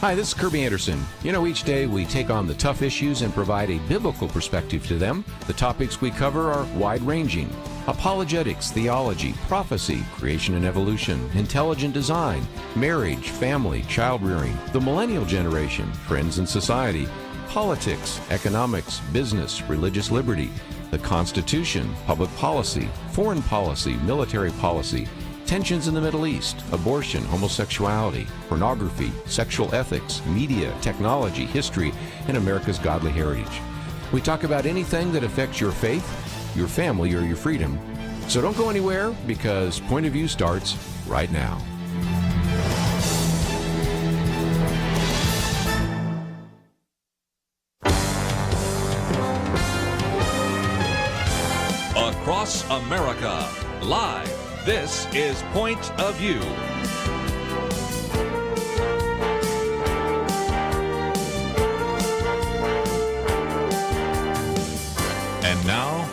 Hi, this is Kerby Anderson. You know, each day we take on the tough issues and provide a biblical perspective to them. The topics we cover are wide-ranging. Apologetics, theology, prophecy, creation and evolution, intelligent design, marriage, family, child-rearing, the millennial generation, trends in society, politics, economics, business, religious liberty, the Constitution, public policy, foreign policy, military policy, tensions in the Middle East, abortion, homosexuality, pornography, sexual ethics, media, technology, history, and America's godly heritage. We talk about anything that affects your faith, your family, or your freedom. So don't go anywhere, because Point of View starts right now. Across America, live. This is Point of View. And now,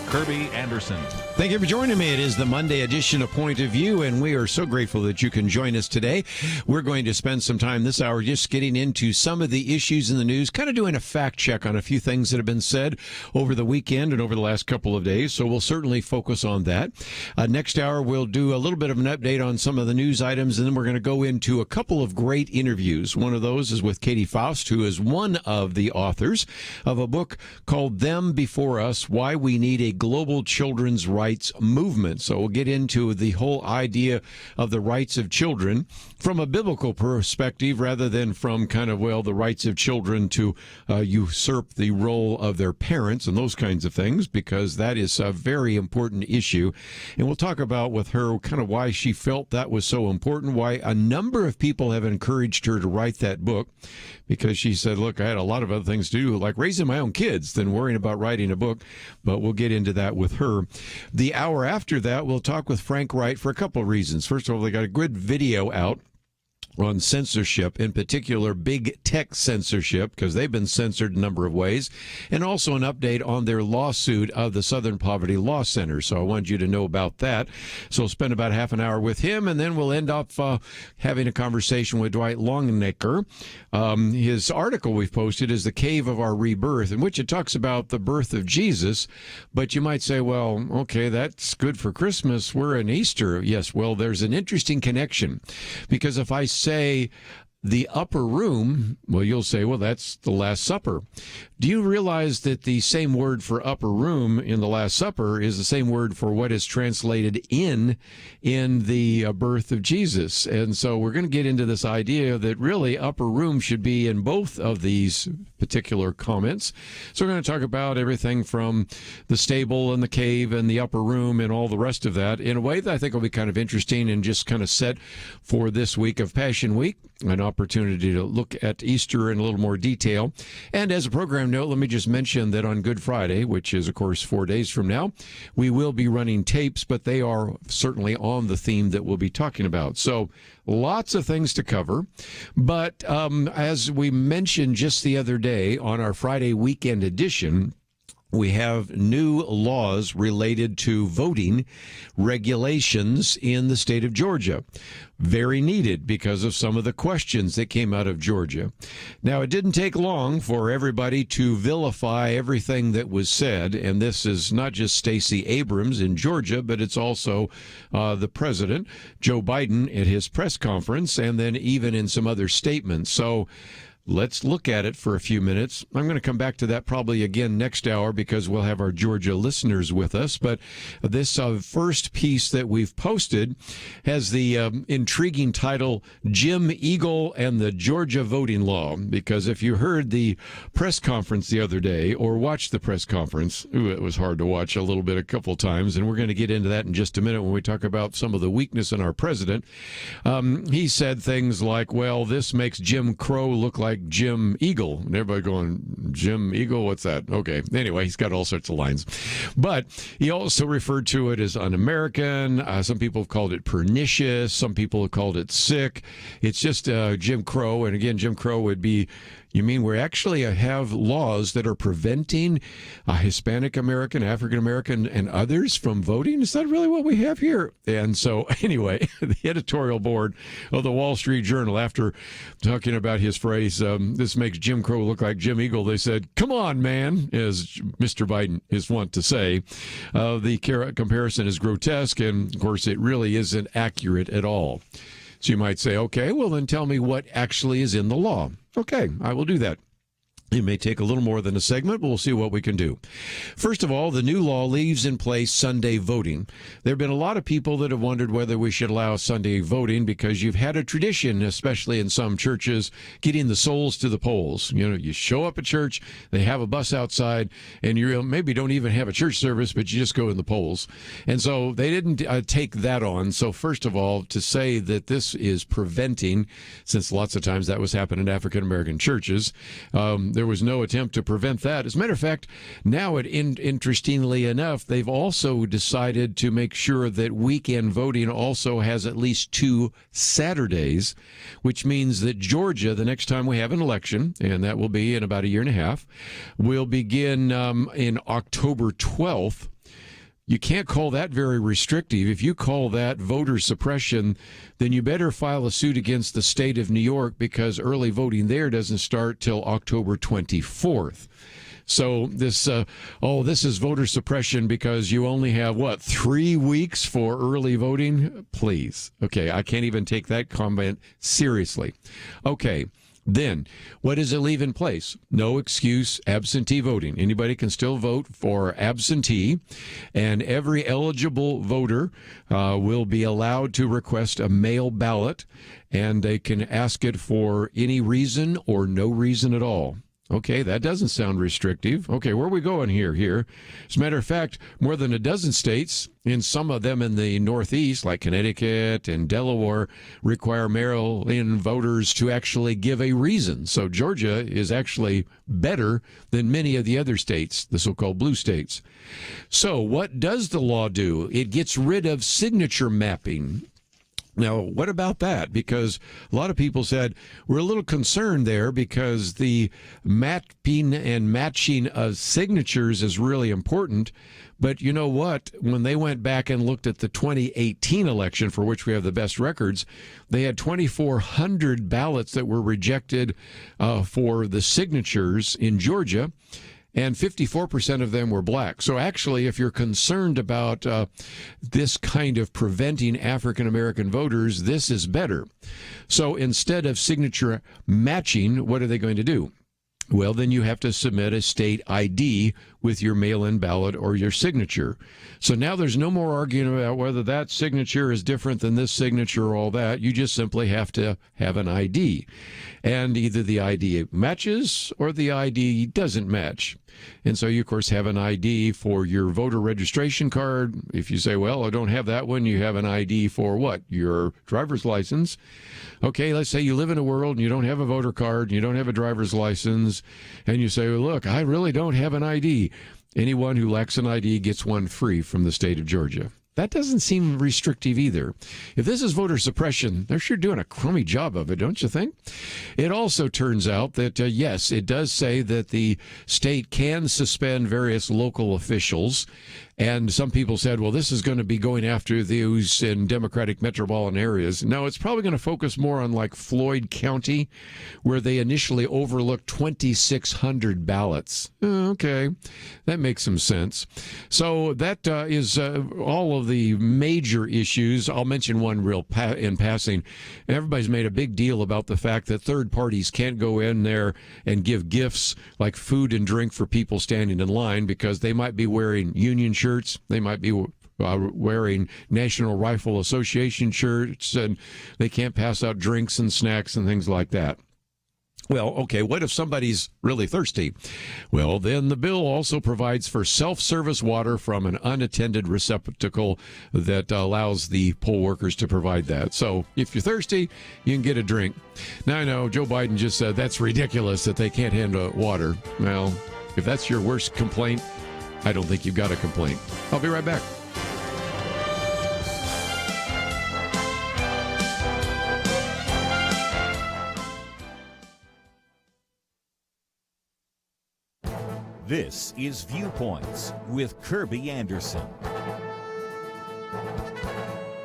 Kerby Anderson. Thank you for joining me. It is the Monday edition of Point of View, and we are so grateful that you can join us today. We're going to spend some time this hour just getting into some of the issues in the news, kind of doing a fact check on a few things that have been said over the weekend and over the last couple of days, so we'll certainly focus on that. Next hour, we'll do a little bit of an update on some of the news items, and then we're going to go into a couple of great interviews. One of those is with Katy Faust, who is one of the authors of a book called Them Before Us, Why We Need a Global Children's Rights Movement. So we'll get into the whole idea of the rights of children from a biblical perspective rather than from kind of, well, the rights of children to usurp the role of their parents and those kinds of things, because that is a very important issue. And we'll talk about with her kind of why she felt that was so important, why a number of people have encouraged her to write that book, because she said, look, I had a lot of other things to do, like raising my own kids, than worrying about writing a book. But we'll get into that with her. The hour after that, we'll talk with Frank Wright for a couple of reasons. First of all, they got a good video out on censorship, in particular big tech censorship, because they've been censored a number of ways, and also an update on their lawsuit of the Southern Poverty Law Center. So I wanted you to know about that. So we'll spend about half an hour with him, and then we'll end up having a conversation with Dwight Longnecker. His article we've posted is The Cave of Our Rebirth, in which it talks about the birth of Jesus. But you might say, well, okay, that's good for Christmas. We're in Easter. Yes, well, there's an interesting connection, because if I say the upper room, well, you'll say, well, that's the Last Supper. Do you realize that the same word for upper room in the Last Supper is the same word for what is translated in the birth of Jesus? And so we're going to get into this idea that really upper room should be in both of these particular comments. So we're going to talk about everything from the stable and the cave and the upper room and all the rest of that in a way that I think will be kind of interesting and just kind of set for this week of Passion Week, an opportunity to look at Easter in a little more detail. And as a program note, let me just mention that on Good Friday, which is, of course, 4 days from now, we will be running tapes, but they are certainly on the theme that we'll be talking about. So lots of things to cover. But as we mentioned just the other day on our Friday weekend edition, we have new laws related to voting regulations in the state of Georgia. Very needed because of some of the questions that came out of Georgia. Now, it didn't take long for everybody to vilify everything that was said, and this is not just Stacey Abrams in Georgia, but it's also the president, Joe Biden, at his press conference, and then even in some other statements. So let's look at it for a few minutes. I'm going to come back to that probably again next hour because we'll have our Georgia listeners with us. But this first piece that we've posted has the intriguing title, Jim Eagle and the Georgia Voting Law. Because if you heard the press conference the other day or watched the press conference, it was hard to watch a couple times. And we're going to get into that in just a minute when we talk about some of the weakness in our president. He said things like, well, this makes Jim Crow look like Jim Eagle. And everybody going, Jim Eagle? What's that? Okay. Anyway, he's got all sorts of lines. But he also referred to it as un-American. Some people have called it pernicious. Some people have called it sick. It's just Jim Crow. And again, Jim Crow would be, You mean we actually have laws that are preventing Hispanic American, African American, and others from voting? Is that really what we have here? And so, anyway, the editorial board of the Wall Street Journal, after talking about his phrase, this makes Jim Crow look like Jim Eagle, they said, "Come on, man," as Mr. Biden is wont to say. The comparison is grotesque, and of course, it really isn't accurate at all. So you might say, okay, well, then tell me what actually is in the law. Okay, I will do that. It may take a little more than a segment, but we'll see what we can do. First of all, the new law leaves in place Sunday voting. There have been a lot of people that have wondered whether we should allow Sunday voting because you've had a tradition, especially in some churches, getting the souls to the polls. You know, you show up at church, they have a bus outside, and you maybe don't even have a church service, but you just go in the polls. And so they didn't take that on. So first of all, to say that this is preventing, since lots of times that was happening in African-American churches, there was no attempt to prevent that. As a matter of fact, now, interestingly enough, they've also decided to make sure that weekend voting also has at least 2 Saturdays, which means that Georgia, the next time we have an election, and that will be in about a year and a half, will begin in October 12th. You can't call that very restrictive. If you call that voter suppression, then you better file a suit against the state of New York because early voting there doesn't start till October 24th. So this is voter suppression because you only have, 3 weeks for early voting? Please. Okay, I can't even take that comment seriously. Okay. Then, what does it leave in place? No excuse, absentee voting. Anybody can still vote for absentee, and every eligible voter will be allowed to request a mail ballot, and they can ask it for any reason or no reason at all. Okay, that doesn't sound restrictive. Okay, where are we going here? As a matter of fact, more than a dozen states, and some of them in the Northeast, like Connecticut and Delaware, require mail-in voters to actually give a reason. So Georgia is actually better than many of the other states, the so-called blue states. So what does the law do? It gets rid of signature mapping. Now, what about that? Because a lot of people said we're a little concerned there because the mapping and matching of signatures is really important. But you know what? When they went back and looked at the 2018 election, for which we have the best records, they had 2,400 ballots that were rejected for the signatures in Georgia. And 54% of them were black. So actually, if you're concerned about this kind of preventing African-American voters, this is better. So instead of signature matching, what are they going to do? Well, then you have to submit a state ID with your mail-in ballot or your signature. So now there's no more arguing about whether that signature is different than this signature or all that. You just simply have to have an ID. And either the ID matches or the ID doesn't match. And so you, of course, have an ID for your voter registration card. If you say, well, I don't have that one, you have an ID for what? Your driver's license. Okay, let's say you live in a world and you don't have a voter card, and you don't have a driver's license, and you say, well, look, I really don't have an ID. Anyone who lacks an ID gets one free from the state of Georgia. That doesn't seem restrictive either. If this is voter suppression, they're sure doing a crummy job of it, don't you think? It also turns out that, yes, it does say that the state can suspend various local officials. And some people said, well, this is going to be going after those in Democratic metropolitan areas. No, it's probably going to focus more on like Floyd County, where they initially overlooked 2,600 ballots. Okay, that makes some sense. So that is all of the major issues. I'll mention one real in passing. Everybody's made a big deal about the fact that third parties can't go in there and give gifts like food and drink for people standing in line because they might be wearing union shirts. They might be wearing National Rifle Association shirts, and they can't pass out drinks and snacks and things like that. Well, okay, what if somebody's really thirsty? Well, then the bill also provides for self-service water from an unattended receptacle that allows the poll workers to provide that. So if you're thirsty, you can get a drink. Now, I know Joe Biden just said that's ridiculous that they can't handle water. Well, if that's your worst complaint, I don't think you've got a complaint. I'll be right back. This is Viewpoints with Kerby Anderson.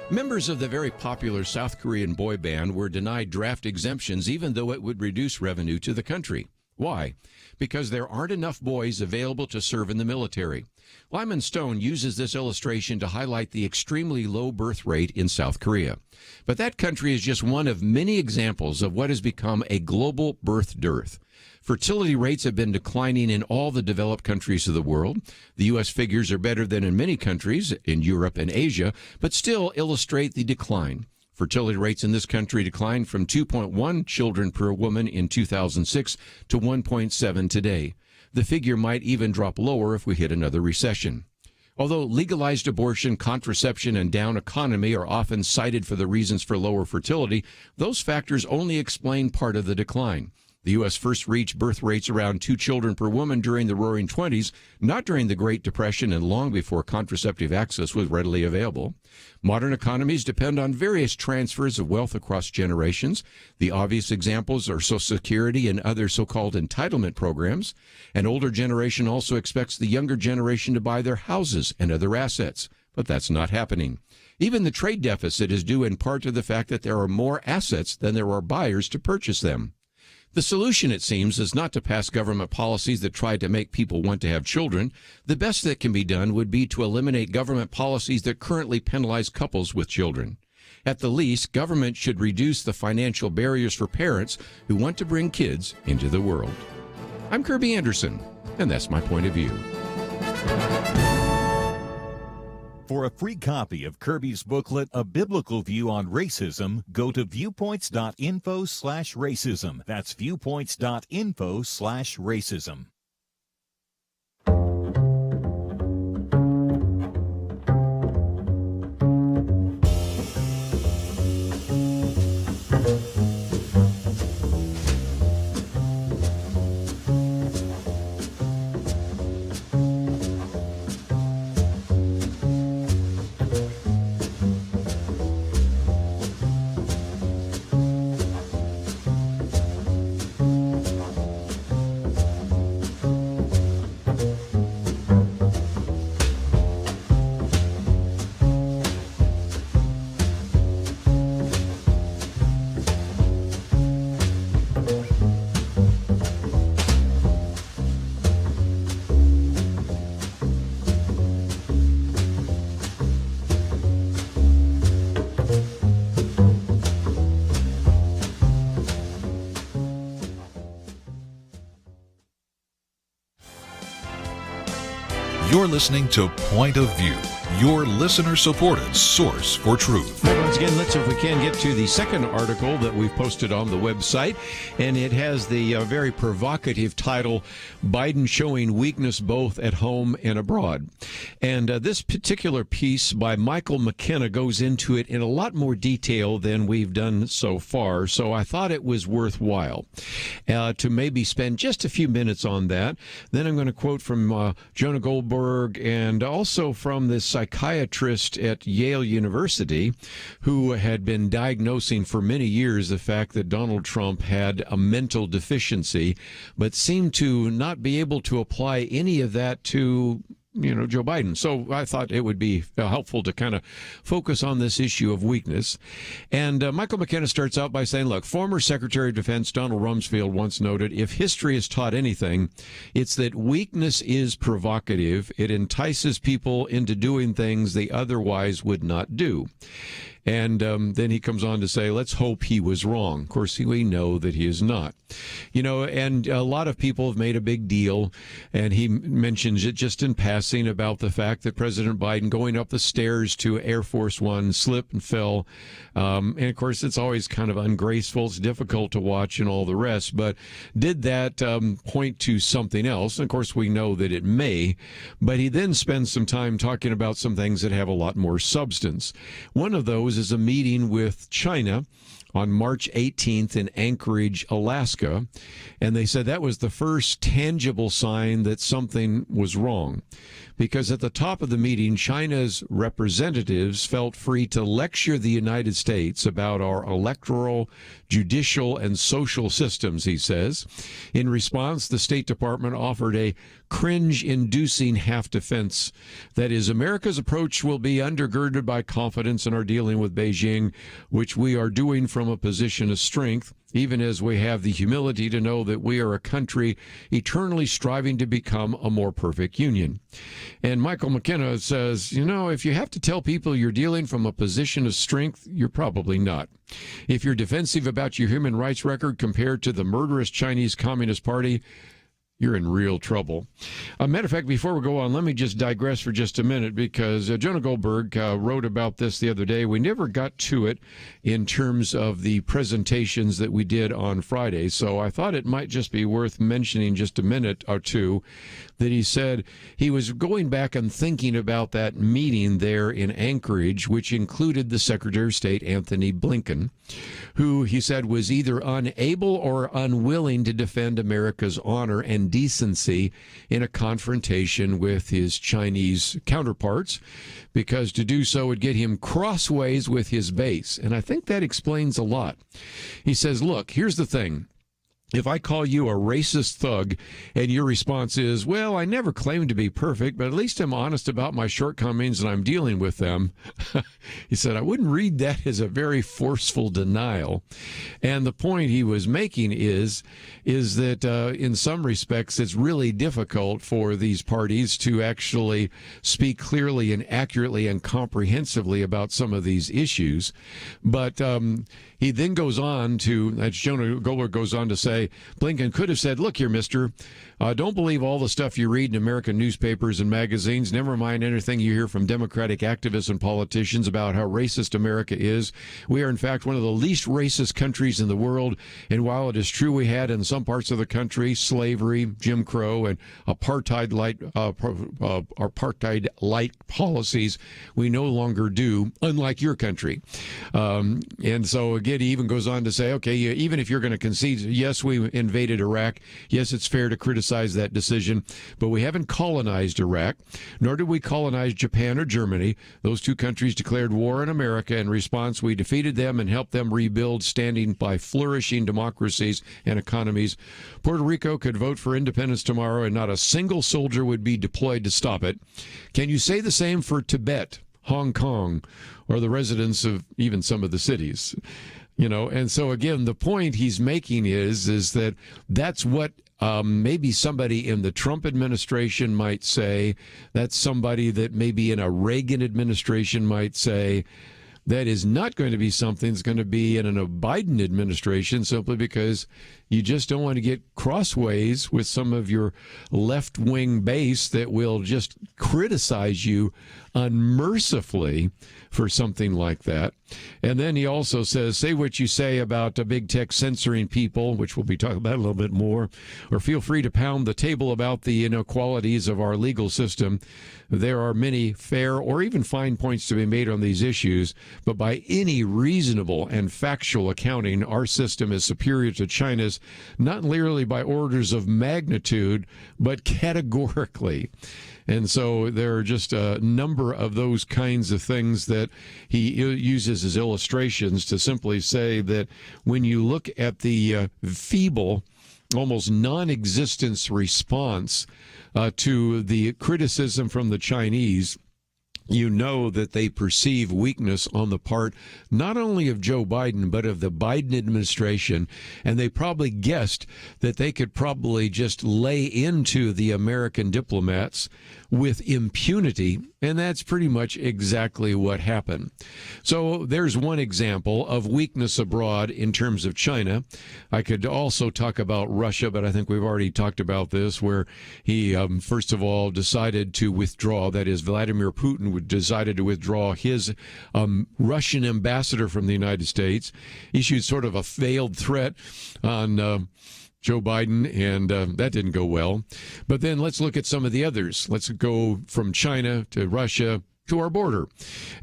Members of the very popular South Korean boy band were denied draft exemptions even though it would reduce revenue to the country. Why? Because there aren't enough boys available to serve in the military. Lyman Stone uses this illustration to highlight the extremely low birth rate in South Korea. But that country is just one of many examples of what has become a global birth dearth. Fertility rates have been declining in all the developed countries of the world. The U.S. figures are better than in many countries in Europe and Asia, but still illustrate the decline. Fertility rates in this country declined from 2.1 children per woman in 2006 to 1.7 today. The figure might even drop lower if we hit another recession. Although legalized abortion, contraception, and down economy are often cited for the reasons for lower fertility, those factors only explain part of the decline. The U.S. first reached birth rates around 2 children per woman during the Roaring '20s, not during the Great Depression and long before contraceptive access was readily available. Modern economies depend on various transfers of wealth across generations. The obvious examples are Social Security and other so-called entitlement programs. An older generation also expects the younger generation to buy their houses and other assets, but that's not happening. Even the trade deficit is due in part to the fact that there are more assets than there are buyers to purchase them. The solution, it seems, is not to pass government policies that try to make people want to have children. The best that can be done would be to eliminate government policies that currently penalize couples with children. At the least, government should reduce the financial barriers for parents who want to bring kids into the world. I'm Kerby Anderson, and that's my point of view. For a free copy of Kerby's booklet, A Biblical View on Racism, go to viewpoints.info/racism. That's viewpoints.info/racism. You're listening to Point of View, your listener-supported source for truth. Once again, let's, if we can, get to the second article that we've posted on the website, and it has the very provocative title, Biden Showing Weakness Both at Home and Abroad. And this particular piece by Michael McKenna goes into it in a lot more detail than we've done so far, so I thought it was worthwhile to maybe spend just a few minutes on that. Then I'm going to quote from Jonah Goldberg and also from this psychiatrist at Yale University who had been diagnosing for many years the fact that Donald Trump had a mental deficiency, but seemed to not be able to apply any of that to Joe Biden. So I thought it would be helpful to kind of focus on this issue of weakness. And Michael McKenna starts out by saying, look, former Secretary of Defense Donald Rumsfeld once noted, if history has taught anything, it's that weakness is provocative. It entices people into doing things they otherwise would not do. And then he comes on to say, let's hope he was wrong. Of course, we know that he is not. And a lot of people have made a big deal, and he mentions it just in passing about the fact that President Biden going up the stairs to Air Force One slipped and fell. And, of course, it's always kind of ungraceful. It's difficult to watch and all the rest. But did that point to something else? And, of course, we know that it may. But he then spends some time talking about some things that have a lot more substance. One of those proposes a meeting with China on March 18th in Anchorage, Alaska. And they said that was the first tangible sign that something was wrong. Because at the top of the meeting, China's representatives felt free to lecture the United States about our electoral, judicial, and social systems, he says. In response, the State Department offered a cringe-inducing half-defense. That is, America's approach will be undergirded by confidence in our dealing with Beijing, which we are doing from a position of strength, even as we have the humility to know that we are a country eternally striving to become a more perfect union. And Michael McKenna says, if you have to tell people you're dealing from a position of strength, you're probably not. If you're defensive about your human rights record compared to the murderous Chinese Communist Party, you're in real trouble. Matter of fact, before we go on, let me just digress for just a minute, because Jonah Goldberg wrote about this the other day. We never got to it in terms of the presentations that we did on Friday, so I thought it might just be worth mentioning just a minute or two that he said he was going back and thinking about that meeting there in Anchorage, which included the Secretary of State, Anthony Blinken, who he said was either unable or unwilling to defend America's honor and decency in a confrontation with his Chinese counterparts, because to do so would get him crossways with his base. And I think that explains a lot. He says, look, here's the thing. If I call you a racist thug and your response is, well, I never claimed to be perfect, but at least I'm honest about my shortcomings and I'm dealing with them, he said, I wouldn't read that as a very forceful denial. And the point he was making is that in some respects, it's really difficult for these parties to actually speak clearly and accurately and comprehensively about some of these issues. But he then goes on to, as Jonah Goldberg goes on to say, Blinken could have said, look here, mister, don't believe all the stuff you read in American newspapers and magazines. Never mind anything you hear from Democratic activists and politicians about how racist America is. We are, in fact, one of the least racist countries in the world. And while it is true we had in some parts of the country slavery, Jim Crow, and apartheid-like policies, we no longer do, unlike your country. And so, again, he even goes on to say, okay, even if you're going to concede, yes, we invaded Iraq. Yes, it's fair to criticize that decision, but we haven't colonized Iraq, nor did we colonize Japan or Germany. Those two countries declared war on America. In response, we defeated them and helped them rebuild, standing by flourishing democracies and economies. Puerto Rico could vote for independence tomorrow, and not a single soldier would be deployed to stop it. Can you say the same for Tibet, Hong Kong, or the residents of even some of the cities? And so, again, the point he's making is that that's what maybe somebody in the Trump administration might say. That's somebody that maybe in a Reagan administration might say. That is not going to be something that's going to be in a Biden administration, simply because you just don't want to get crossways with some of your left-wing base that will just criticize you unmercifully for something like that. And then he also says, say what you say about big tech censoring people, which we'll be talking about a little bit more, or feel free to pound the table about the inequalities of our legal system. There are many fair or even fine points to be made on these issues, but by any reasonable and factual accounting, our system is superior to China's, not merely by orders of magnitude, but categorically. And so there are just a number of those kinds of things that he uses as illustrations to simply say that when you look at the feeble, almost non-existence response to the criticism from the Chinese, you know that they perceive weakness on the part not only of Joe Biden, but of the Biden administration. And they probably guessed that they could probably just lay into the American diplomats with impunity. And that's pretty much exactly what happened. So there's one example of weakness abroad in terms of China. I could also talk about Russia, but I think we've already talked about this, where he, first of all, decided to withdraw. That is, Vladimir Putin decided to withdraw his Russian ambassador from the United States, issued sort of a veiled threat on Joe Biden, and that didn't go well. But then let's look at some of the others. Let's go from China to Russia, to our border.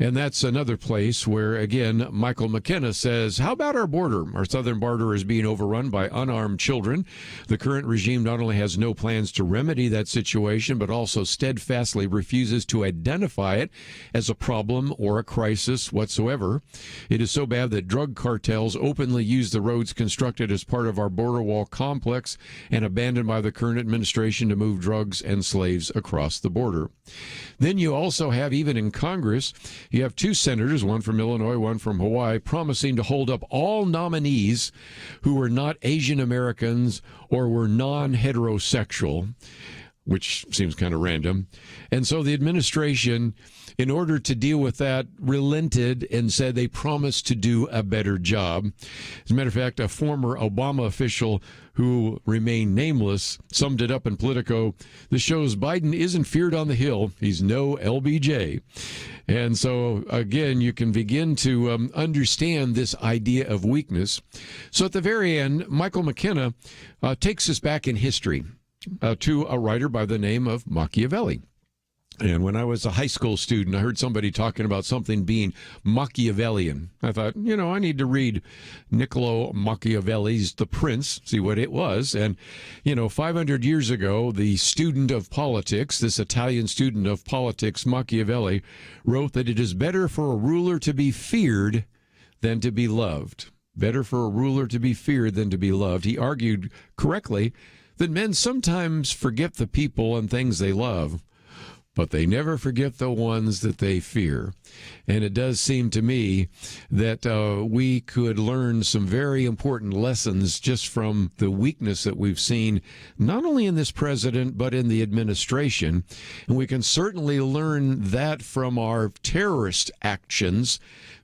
And that's another place where, again, Michael McKenna says, how about our border? Our southern border is being overrun by unarmed children. The current regime not only has no plans to remedy that situation, but also steadfastly refuses to identify it as a problem or a crisis whatsoever. It is so bad that drug cartels openly use the roads constructed as part of our border wall complex and abandoned by the current administration to move drugs and slaves across the border. Then you also have, even in Congress, you have two senators, one from Illinois, one from Hawaii, promising to hold up all nominees who were not Asian Americans or were non-heterosexual, which seems kind of random. And so the administration, in order to deal with that, relented and said they promised to do a better job. As a matter of fact, a former Obama official who remained nameless summed it up in Politico. This shows Biden isn't feared on the Hill. He's no LBJ. And so, again, you can begin to understand this idea of weakness. So at the very end, Michael McKenna takes us back in history to a writer by the name of Machiavelli. And when I was a high school student, I heard somebody talking about something being Machiavellian. I thought, I need to read Niccolo Machiavelli's The Prince, see what it was. And, 500 years ago, the student of politics, this Italian student of politics, Machiavelli, wrote that it is better for a ruler to be feared than to be loved. Better for a ruler to be feared than to be loved. He argued correctly that men sometimes forget the people and things they love, but they never forget the ones that they fear. And it does seem to me that we could learn some very important lessons just from the weakness that we've seen, not only in this president, but in the administration. And we can certainly learn that from our terrorist actions,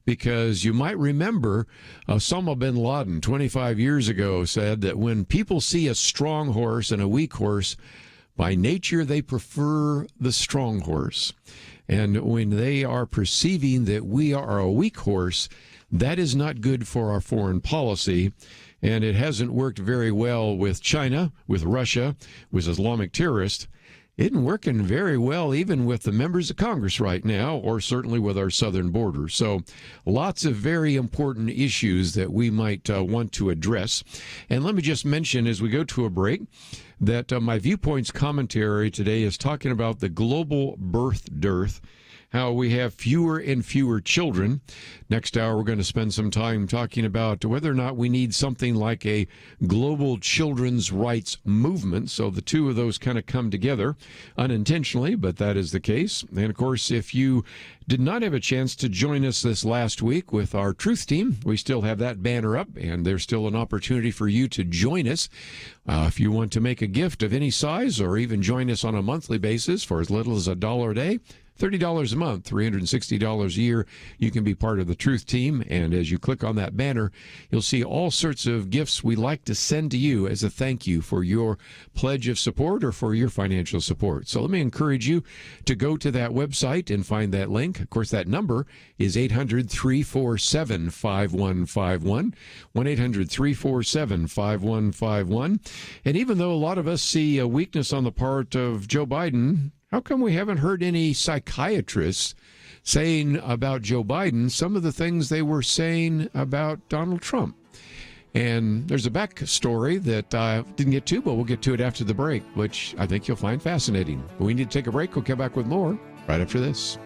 because you might remember Osama bin Laden 25 years ago said that when people see a strong horse and a weak horse, by nature, they prefer the strong horse. And when they are perceiving that we are a weak horse, that is not good for our foreign policy. And it hasn't worked very well with China, with Russia, with Islamic terrorists. It isn't working very well even with the members of Congress right now, or certainly with our southern border. So lots of very important issues that we might want to address. And let me just mention as we go to a break that my Viewpoints commentary today is talking about the global birth dearth, how we have fewer and fewer children. Next hour, we're going to spend some time talking about whether or not we need something like a global children's rights movement. So the two of those kind of come together unintentionally, but that is the case. And of course, if you did not have a chance to join us this last week with our Truth Team, we still have that banner up, and there's still an opportunity for you to join us. If you want to make a gift of any size or even join us on a monthly basis for as little as $1 a day, $30 a month, $360 a year, you can be part of the Truth Team. And as you click on that banner, you'll see all sorts of gifts we like to send to you as a thank you for your pledge of support or for your financial support. So let me encourage you to go to that website and find that link. Of course, that number is 800-347-5151, 1-800-347-5151. And even though a lot of us see a weakness on the part of Joe Biden, how come we haven't heard any psychiatrists saying about Joe Biden some of the things they were saying about Donald Trump? And there's a backstory that I didn't get to, but we'll get to it after the break, which I think you'll find fascinating. But we need to take a break. We'll come back with more right after this.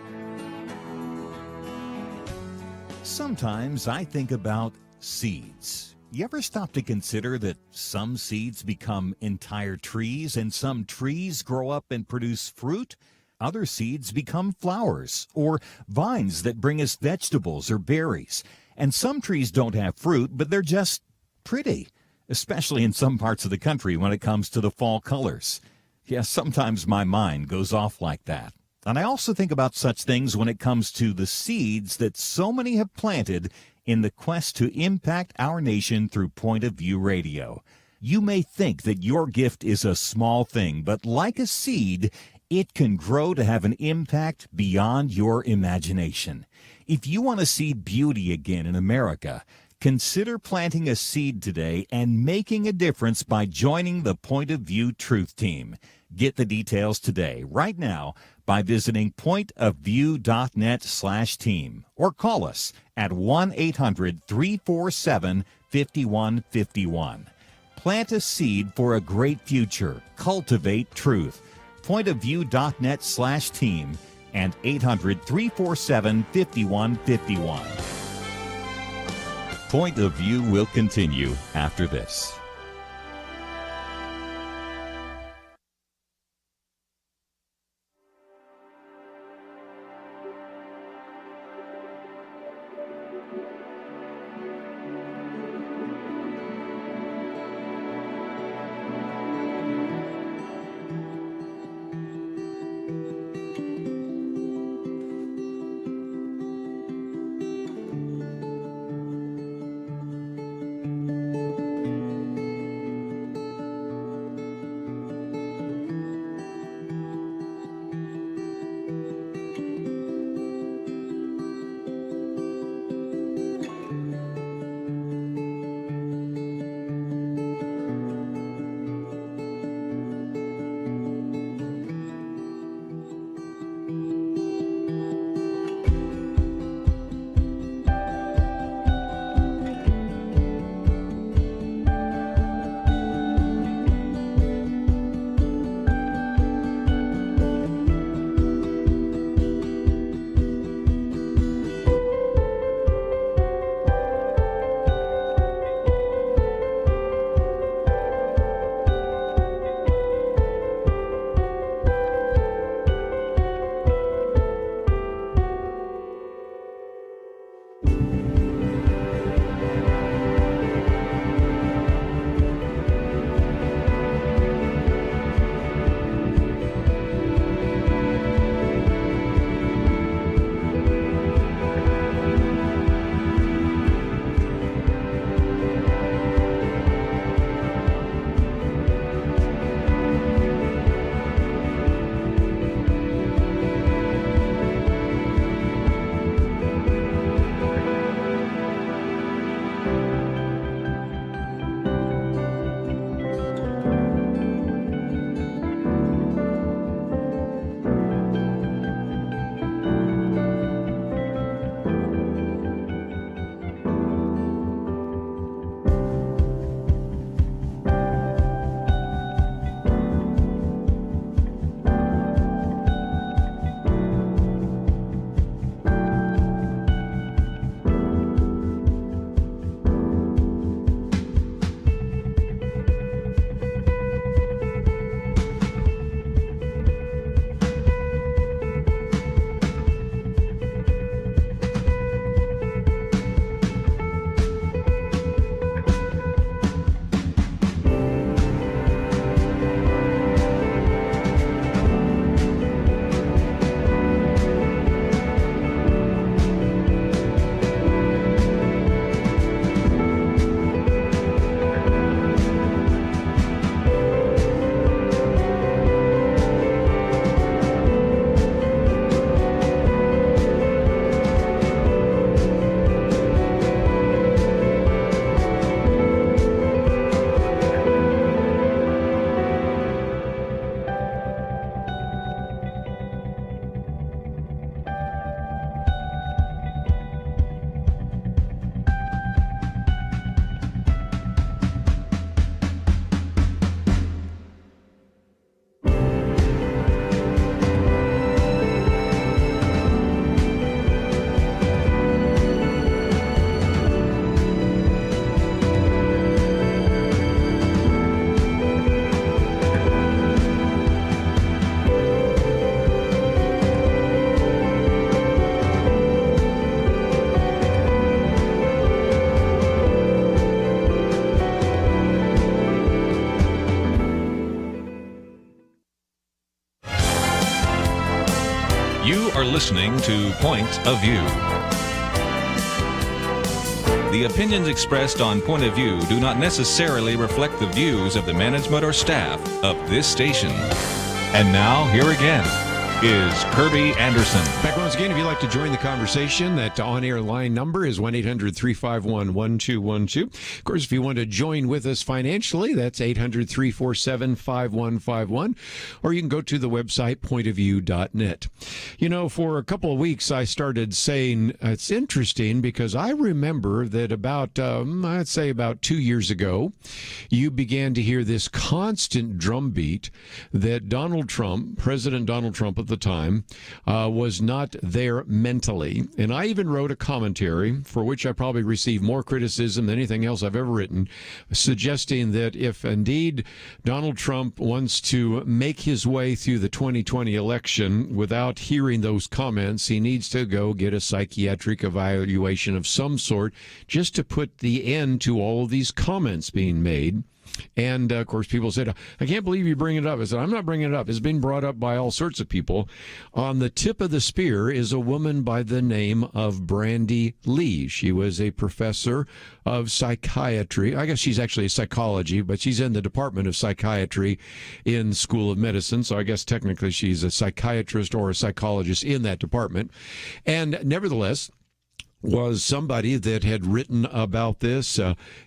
Sometimes I think about seeds. You ever stop to consider that some seeds become entire trees and some trees grow up and produce fruit? Other seeds become flowers or vines that bring us vegetables or berries. And some trees don't have fruit, but they're just pretty, especially in some parts of the country when it comes to the fall colors. Yes, sometimes my mind goes off like that. And I also think about such things when it comes to the seeds that so many have planted in the quest to impact our nation through Point of View Radio. You may think that your gift is a small thing, but like a seed, it can grow to have an impact beyond your imagination. If you want to see beauty again in America, consider planting a seed today and making a difference by joining the Point of View Truth Team. Get the details today, right now, by visiting pointofview.net/team or call us at 1-800-347-5151. Plant a seed for a great future. Cultivate truth. Pointofview.net/team and 800-347-5151. Point of View will continue after this. You are listening to Point of View. The opinions expressed on Point of View do not necessarily reflect the views of the management or staff of this station. And now, here again, is Kerby Anderson. Back once again, if you'd like to join the conversation, that on-air line number is 1-800-351-1212. Of course, if you want to join with us financially, that's 800-347-5151. Or you can go to the website, pointofview.net. You know, for a couple of weeks, I started saying it's interesting because I remember that I'd say about 2 years ago, you began to hear this constant drumbeat that Donald Trump, President Donald Trump at the time, was not there mentally. And I even wrote a commentary for which I probably received more criticism than anything else I've ever written, suggesting that if indeed Donald Trump wants to make his way through the 2020 election without hearing those comments, he needs to go get a psychiatric evaluation of some sort just to put the end to all of these comments being made. And, of course, people said, I can't believe you bring it up. I said, I'm not bringing it up. It's been brought up by all sorts of people. On the tip of the spear is a woman by the name of Brandy Lee. She was a professor of psychiatry. I guess she's actually a psychology, but she's in the Department of Psychiatry in School of Medicine. So I guess technically she's a psychiatrist or a psychologist in that department. And nevertheless, was somebody that had written about this,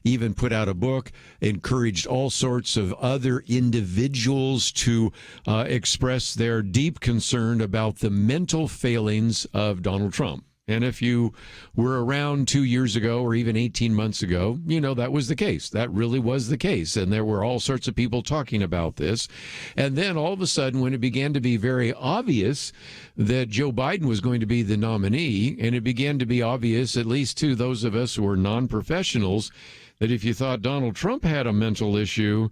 even put out a book, encouraged all sorts of other individuals to express their deep concern about the mental failings of Donald Trump. And if you were around 2 years ago or even 18 months ago, you know that was the case. That really was the case. And there were all sorts of people talking about this. And then all of a sudden, when it began to be very obvious that Joe Biden was going to be the nominee, and it began to be obvious, at least to those of us who were non-professionals, that if you thought Donald Trump had a mental issue,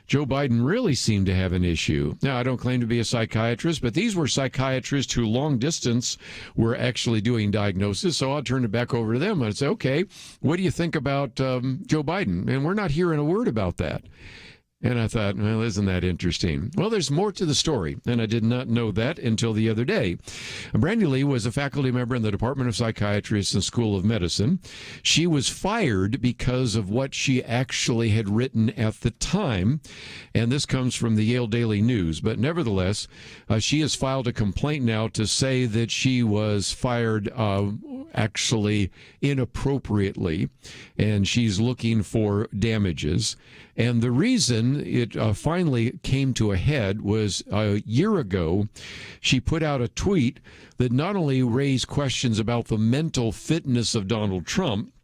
Joe Biden really seemed to have an issue. Now, I don't claim to be a psychiatrist, but these were psychiatrists who long distance were actually doing diagnosis. So I'll turn it back over to them and say, okay, what do you think about Joe Biden? And we're not hearing a word about that. And I thought, well, isn't that interesting? Well, there's more to the story, and I did not know that until the other day. Brandy Lee was a faculty member in the Department of Psychiatry and School of Medicine. She was fired because of what she actually had written at the time, and this comes from the Yale Daily News. But nevertheless, she has filed a complaint now to say that she was fired actually inappropriately, and she's looking for damages. And the reason it finally came to a head was a year ago, she put out a tweet that not only raised questions about the mental fitness of Donald Trump,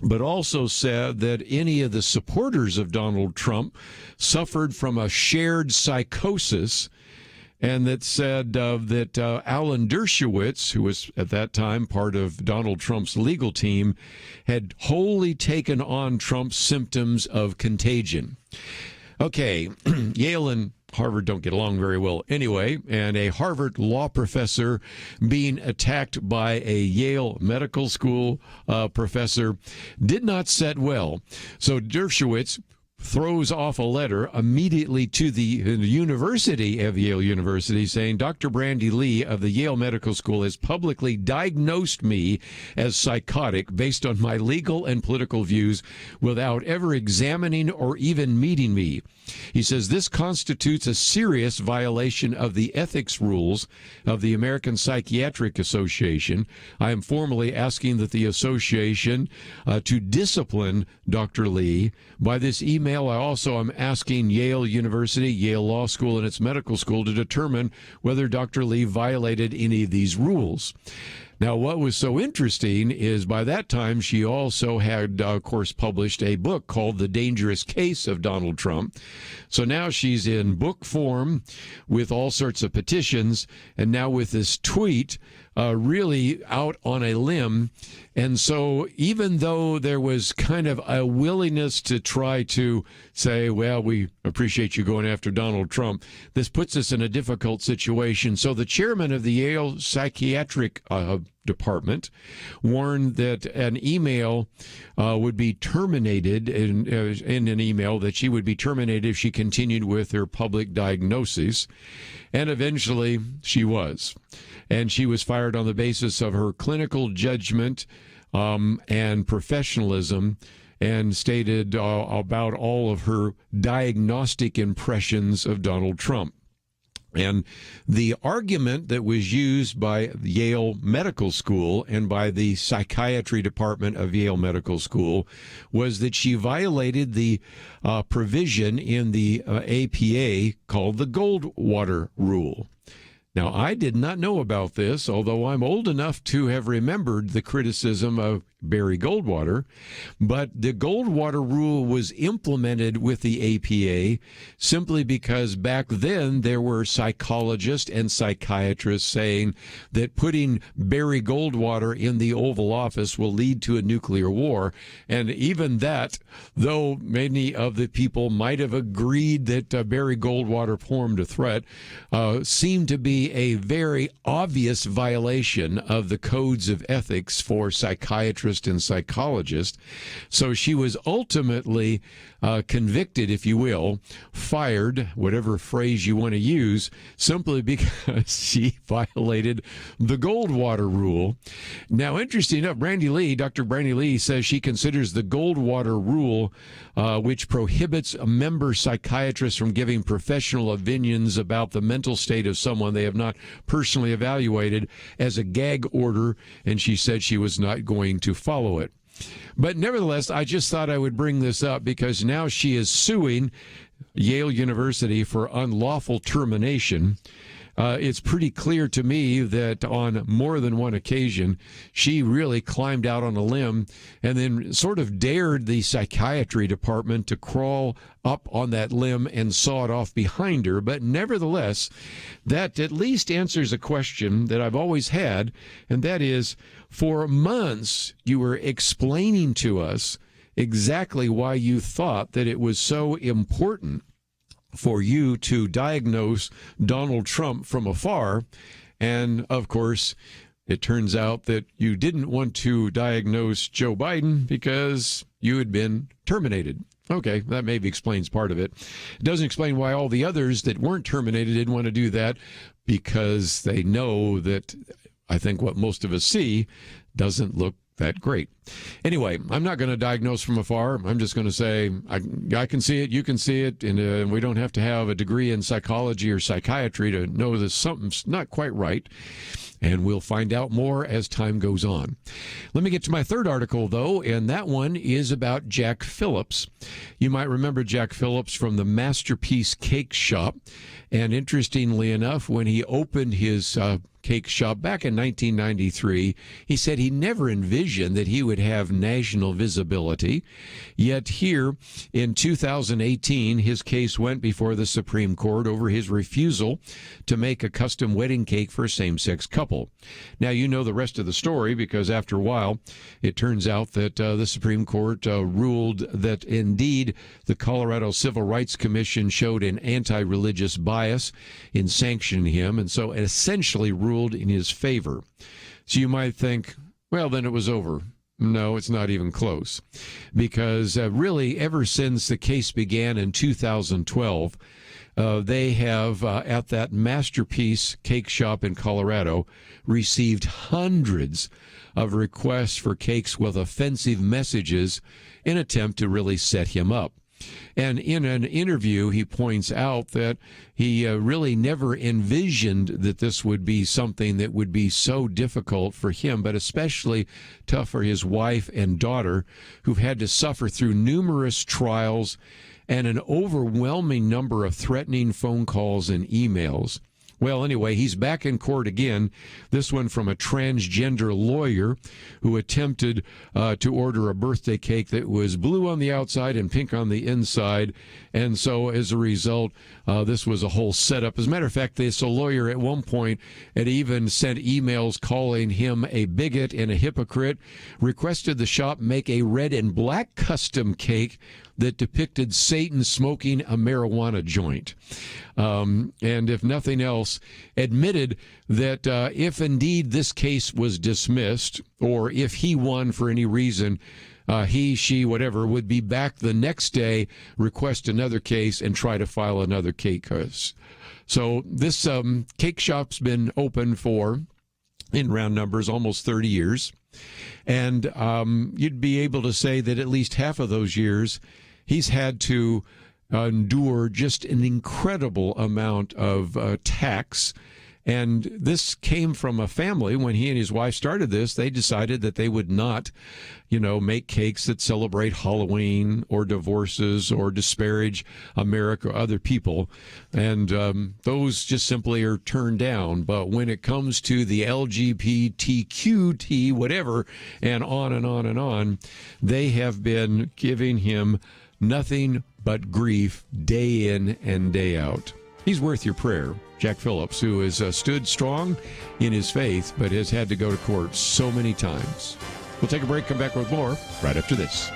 but also said that any of the supporters of Donald Trump suffered from a shared psychosis, and that said that Alan Dershowitz, who was at that time part of Donald Trump's legal team, had wholly taken on Trump's symptoms of contagion. Okay, Yale and Harvard don't get along very well anyway, and a Harvard law professor being attacked by a Yale medical school professor did not set well. So Dershowitz throws off a letter immediately to the University of Yale University saying, Dr. Brandy Lee of the Yale Medical School has publicly diagnosed me as psychotic based on my legal and political views without ever examining or even meeting me. He says this constitutes a serious violation of the ethics rules of the American Psychiatric Association. I am formally asking that the association to discipline Dr. Lee. By this email, I also am asking Yale University, Yale Law School, and its medical school to determine whether Dr. Lee violated any of these rules. Now, what was so interesting is by that time, she also had, of course, published a book called The Dangerous Case of Donald Trump. So now she's in book form with all sorts of petitions, and now with this tweet really out on a limb. And so even though there was kind of a willingness to try to say, well, we appreciate you going after Donald Trump, this puts us in a difficult situation. So the chairman of the Yale Psychiatric Department warned that an email would be terminated, in an email that she would be terminated if she continued with her public diagnosis. And eventually she was. And she was fired on the basis of her clinical judgment and professionalism, and stated about all of her diagnostic impressions of Donald Trump. And the argument that was used by Yale Medical School and by the psychiatry department of Yale Medical School was that she violated the provision in the APA called the Goldwater Rule. Now, I did not know about this, although I'm old enough to have remembered the criticism of Barry Goldwater, but the Goldwater Rule was implemented with the APA simply because back then there were psychologists and psychiatrists saying that putting Barry Goldwater in the Oval Office will lead to a nuclear war. And even that, though many of the people might have agreed that Barry Goldwater formed a threat, seemed to be a very obvious violation of the codes of ethics for psychiatrists and psychologist. So she was ultimately convicted, if you will, fired, whatever phrase you want to use, simply because she violated the Goldwater Rule. Now, interesting enough, Dr. Brandy Lee says she considers the Goldwater Rule, which prohibits a member psychiatrist from giving professional opinions about the mental state of someone they have not personally evaluated, as a gag order, and she said she was not going to follow it. But nevertheless, I just thought I would bring this up because now she is suing Yale University for unlawful termination. It's pretty clear to me that on more than one occasion, she really climbed out on a limb and then sort of dared the psychiatry department to crawl up on that limb and saw it off behind her. But nevertheless, that at least answers a question that I've always had, and that is, for months you were explaining to us exactly why you thought that it was so important for you to diagnose Donald Trump from afar. And of course, it turns out that you didn't want to diagnose Joe Biden because you had been terminated. Okay, that maybe explains part of it. It doesn't explain why all the others that weren't terminated didn't want to do that, because they know that I think what most of us see doesn't look that great. Anyway, I'm not going to diagnose from afar. I'm just going to say I can see it, you can see it, and we don't have to have a degree in psychology or psychiatry to know that something's not quite right. And we'll find out more as time goes on. Let me get to my third article, though, and that one is about Jack Phillips. You might remember Jack Phillips from the Masterpiece Cake Shop. And interestingly enough, when he opened his cake shop back in 1993, he said he never envisioned that he would have national visibility. Yet here in 2018, his case went before the Supreme Court over his refusal to make a custom wedding cake for a same-sex couple. Now, you know the rest of the story, because after a while, it turns out that the Supreme Court ruled that indeed the Colorado Civil Rights Commission showed an anti-religious bias in sanctioning him, and so it essentially ruled in his favor. So you might think, well, then it was over. No, it's not even close, because really ever since the case began in 2012, they have, at that Masterpiece Cake Shop in Colorado, received hundreds of requests for cakes with offensive messages in an attempt to really set him up. And in an interview, he points out that he really never envisioned that this would be something that would be so difficult for him, but especially tough for his wife and daughter, who've had to suffer through numerous trials and an overwhelming number of threatening phone calls and emails. Well, anyway, he's back in court again, this one from a transgender lawyer who attempted to order a birthday cake that was blue on the outside and pink on the inside. And so as a result, this was a whole setup. As a matter of fact, this lawyer at one point had even sent emails calling him a bigot and a hypocrite, requested the shop make a red and black custom cake that depicted Satan smoking a marijuana joint. And if nothing else, admitted that if indeed this case was dismissed, or if he won for any reason, he, she, whatever, would be back the next day, request another case, and try to file another cake case. So this cake shop's been open for, in round numbers, almost 30 years. And you'd be able to say that at least half of those years, he's had to endure just an incredible amount of tax. And this came from a family. When he and his wife started this, they decided that they would not, make cakes that celebrate Halloween or divorces or disparage America or other people. And those just simply are turned down. But when it comes to the LGBTQT, whatever, and on and on and on, they have been giving him nothing but grief day in and day out. He's worth your prayer. Jack Phillips, who has stood strong in his faith, but has had to go to court so many times. We'll take a break, come back with more right after this.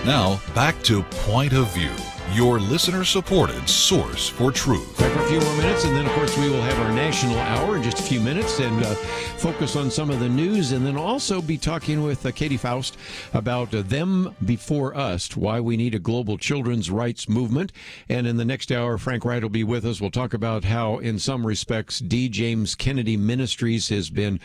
Now, back to Point of View, your listener-supported source for truth. Back for a few more minutes, and then, of course, we will have our national hour in just a few minutes and focus on some of the news, and then also be talking with Katy Faust about them before us, why we need a global children's rights movement. And in the next hour, Frank Wright will be with us. We'll talk about how, in some respects, D. James Kennedy Ministries has been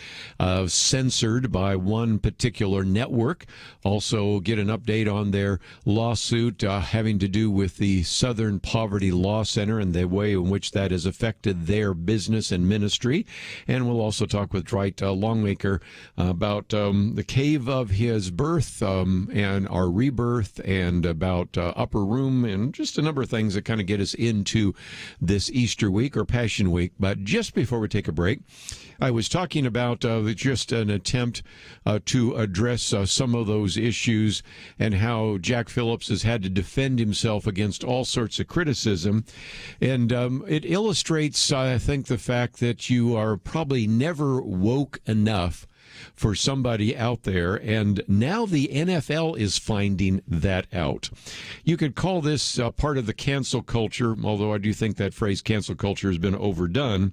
censored by one particular network. Also get an update on their lawsuit having to do with the Southern Poverty Law Center and the way in which that has affected their business and ministry. And we'll also talk with Wright Longmaker about the cave of his birth and our rebirth, and about Upper Room, and just a number of things that kind of get us into this Easter week or Passion Week. But just before we take a break, I was talking about just an attempt to address some of those issues and how Jack Phillips has had to defend himself against against all sorts of criticism. And it illustrates, I think, the fact that you are probably never woke enough for somebody out there, and now the NFL is finding that out. You could call this part of the cancel culture, although I do think that phrase cancel culture has been overdone,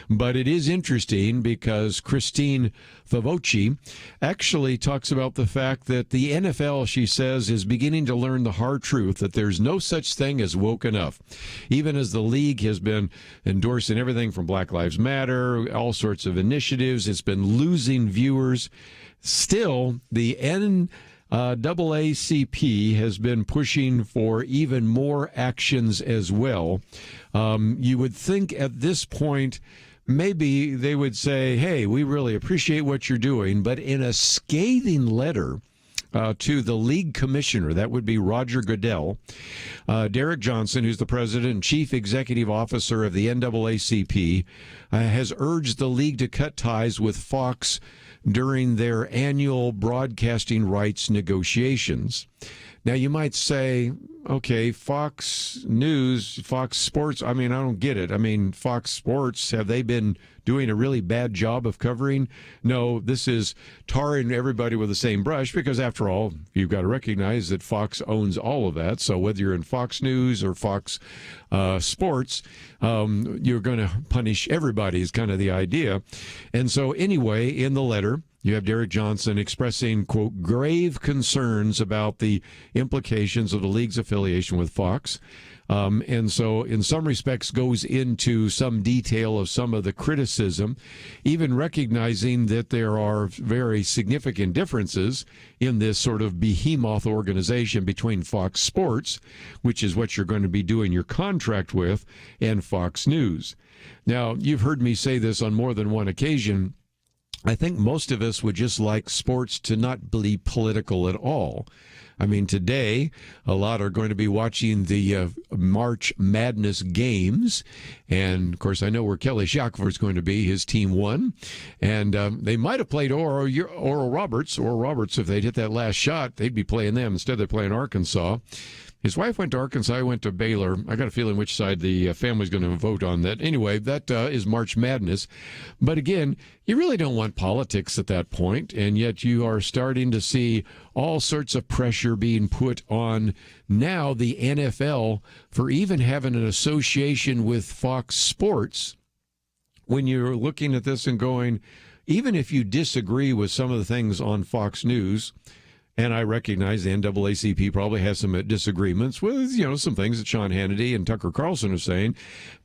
but it is interesting because Christine Favocci actually talks about the fact that the NFL, she says, is beginning to learn the hard truth that there's no such thing as woke enough. Even as the league has been endorsing everything from Black Lives Matter, all sorts of initiatives, it's been losing viewers. Still, the NAACP has been pushing for even more actions as well. You would think at this point, maybe they would say, hey, we really appreciate what you're doing, but in a scathing letter to the league commissioner, that would be Roger Goodell, Derek Johnson, who's the president and chief executive officer of the NAACP, has urged the league to cut ties with Fox during their annual broadcasting rights negotiations. Now, you might say, okay, Fox News, Fox Sports, I mean, I don't get it. I mean, Fox Sports, have they been doing a really bad job of covering? No, this is tarring everybody with the same brush because, after all, you've got to recognize that Fox owns all of that. So whether you're in Fox News or Fox Sports, you're going to punish everybody is kind of the idea. And so anyway, in the letter, you have Derek Johnson expressing, quote, grave concerns about the implications of the league's affiliation with Fox. And so in some respects goes into some detail of some of the criticism, even recognizing that there are very significant differences in this sort of behemoth organization between Fox Sports, which is what you're going to be doing your contract with, and Fox News. Now, you've heard me say this on more than one occasion. I think most of us would just like sports to not be political at all. I mean, today, a lot are going to be watching the March Madness games. And, of course, I know where Kelly Shackelford is going to be. His team won. And they might have played Oral Roberts. Oral Roberts, if they'd hit that last shot, they'd be playing them. Instead, they're playing Arkansas. His wife went to Arkansas, I went to Baylor. I got a feeling which side the family's going to vote on that. Anyway, that is March Madness. But again, you really don't want politics at that point, and yet you are starting to see all sorts of pressure being put on now the NFL for even having an association with Fox Sports. When you're looking at this and going, even if you disagree with some of the things on Fox News, and I recognize the NAACP probably has some disagreements with, some things that Sean Hannity and Tucker Carlson are saying,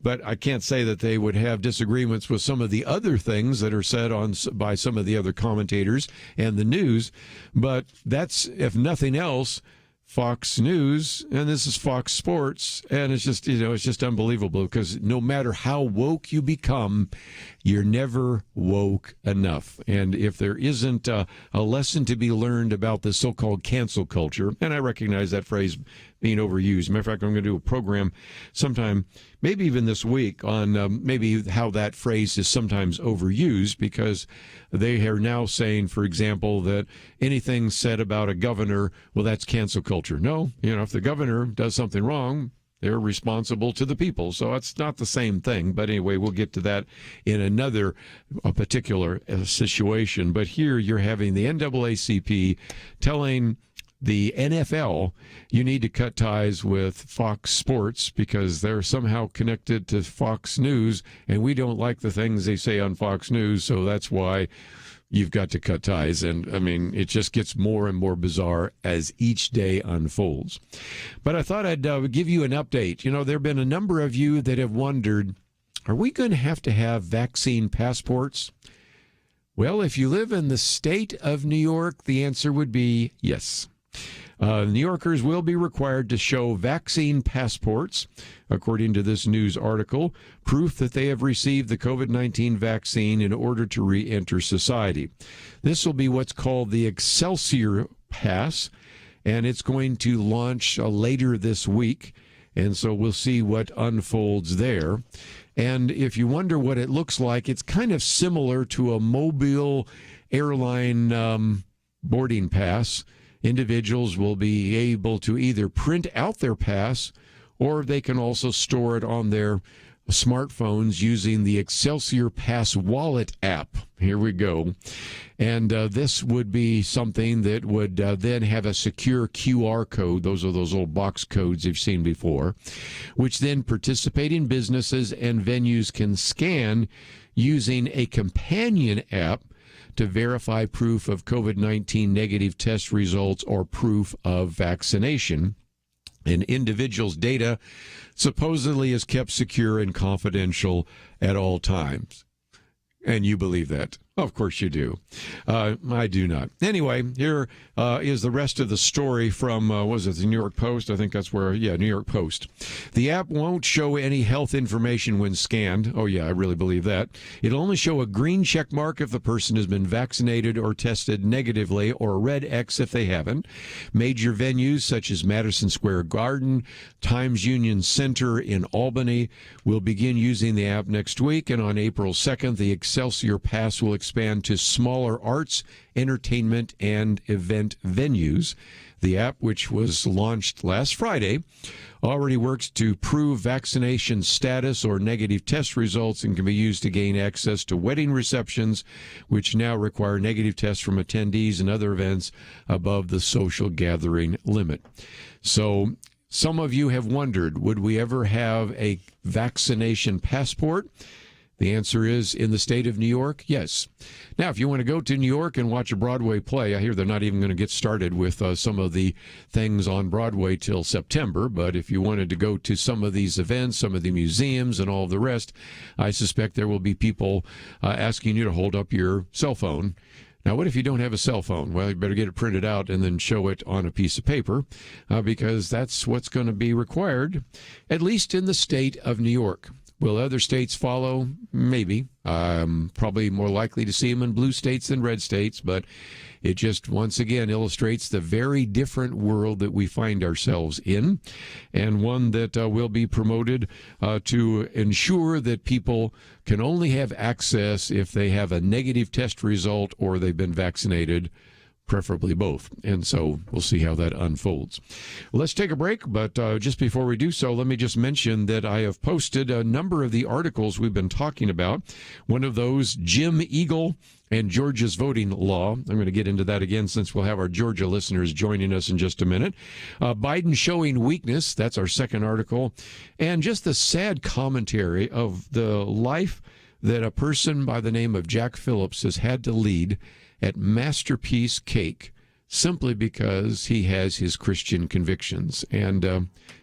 but I can't say that they would have disagreements with some of the other things that are said by some of the other commentators and the news. But that's, if nothing else, Fox News, and this is Fox Sports, and it's just unbelievable because no matter how woke you become, you're never woke enough. And if there isn't a lesson to be learned about the so-called cancel culture, and I recognize that phrase being overused. Matter of fact, I'm going to do a program sometime, maybe even this week, on maybe how that phrase is sometimes overused, because they are now saying, for example, that anything said about a governor, well, that's cancel culture. No, if the governor does something wrong, they're responsible to the people. So it's not the same thing. But anyway, we'll get to that in another particular situation. But here you're having the NAACP telling the NFL, you need to cut ties with Fox Sports because they're somehow connected to Fox News, and we don't like the things they say on Fox News, so that's why you've got to cut ties. And, I mean, it just gets more and more bizarre as each day unfolds. But I thought I'd give you an update. There have been a number of you that have wondered, are we going to have vaccine passports? Well, if you live in the state of New York, the answer would be yes. New Yorkers will be required to show vaccine passports, according to this news article, proof that they have received the COVID-19 vaccine in order to re-enter society. This will be what's called the Excelsior Pass, and it's going to launch later this week, and so we'll see what unfolds there. And if you wonder what it looks like, it's kind of similar to a mobile airline boarding pass. Individuals will be able to either print out their pass or they can also store it on their smartphones using the Excelsior Pass Wallet app. Here we go. And this would be something that would then have a secure QR code. Those are those old box codes you've seen before, which then participating businesses and venues can scan using a companion app to verify proof of COVID-19 negative test results or proof of vaccination. An individual's data supposedly is kept secure and confidential at all times. And you believe that? Of course you do. I do not. Anyway, here is the rest of the story from, was it the New York Post? I think that's where, New York Post. The app won't show any health information when scanned. Oh, yeah, I really believe that. It'll only show a green check mark if the person has been vaccinated or tested negatively, or a red X if they haven't. Major venues such as Madison Square Garden, Times Union Center in Albany will begin using the app next week, and on April 2nd, the Excelsior Pass will expand to smaller arts, entertainment, and event venues. The app, which was launched last Friday, already works to prove vaccination status or negative test results and can be used to gain access to wedding receptions, which now require negative tests from attendees and other events above the social gathering limit. So some of you have wondered, would we ever have a vaccination passport? The answer is, in the state of New York, yes. Now, if you want to go to New York and watch a Broadway play, I hear they're not even going to get started with some of the things on Broadway till September, but if you wanted to go to some of these events, some of the museums and all of the rest, I suspect there will be people asking you to hold up your cell phone. Now, what if you don't have a cell phone? Well, you better get it printed out and then show it on a piece of paper, because that's what's going to be required, at least in the state of New York. Will other states follow? Maybe. Probably more likely to see them in blue states than red states, but it just once again illustrates the very different world that we find ourselves in, and one that will be promoted to ensure that people can only have access if they have a negative test result or they've been vaccinated, preferably both. And so we'll see how that unfolds. Let's take a break, but just before we do so, let me just mention that I have posted a number of the articles we've been talking about. One of those, Jim Eagle and Georgia's voting law. I'm going to get into that again since we'll have our Georgia listeners joining us in just a minute. Biden showing weakness. That's our second article. And just the sad commentary of the life that a person by the name of Jack Phillips has had to lead at Masterpiece Cake, simply because he has his Christian convictions. And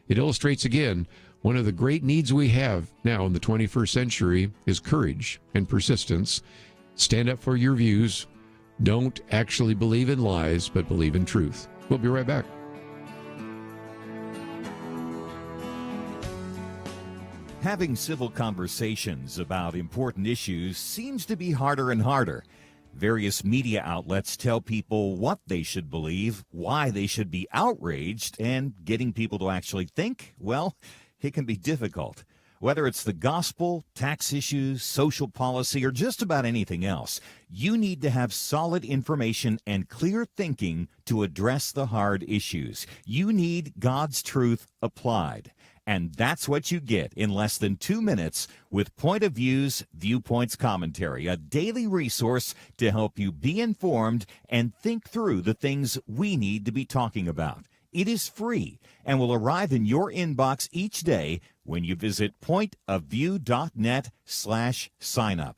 it illustrates, again, one of the great needs we have now in the 21st century is courage and persistence. Stand up for your views. Don't actually believe in lies, but believe in truth. We'll be right back. Having civil conversations about important issues seems to be harder and harder. Various media outlets tell people what they should believe, why they should be outraged, and getting people to actually think, well, it can be difficult. Whether it's the gospel, tax issues, social policy, or just about anything else, you need to have solid information and clear thinking to address the hard issues. You need God's truth applied. And that's what you get in less than 2 minutes with Point of View's Viewpoints Commentary, a daily resource to help you be informed and think through the things we need to be talking about. It is free and will arrive in your inbox each day when you visit pointofview.net/signup.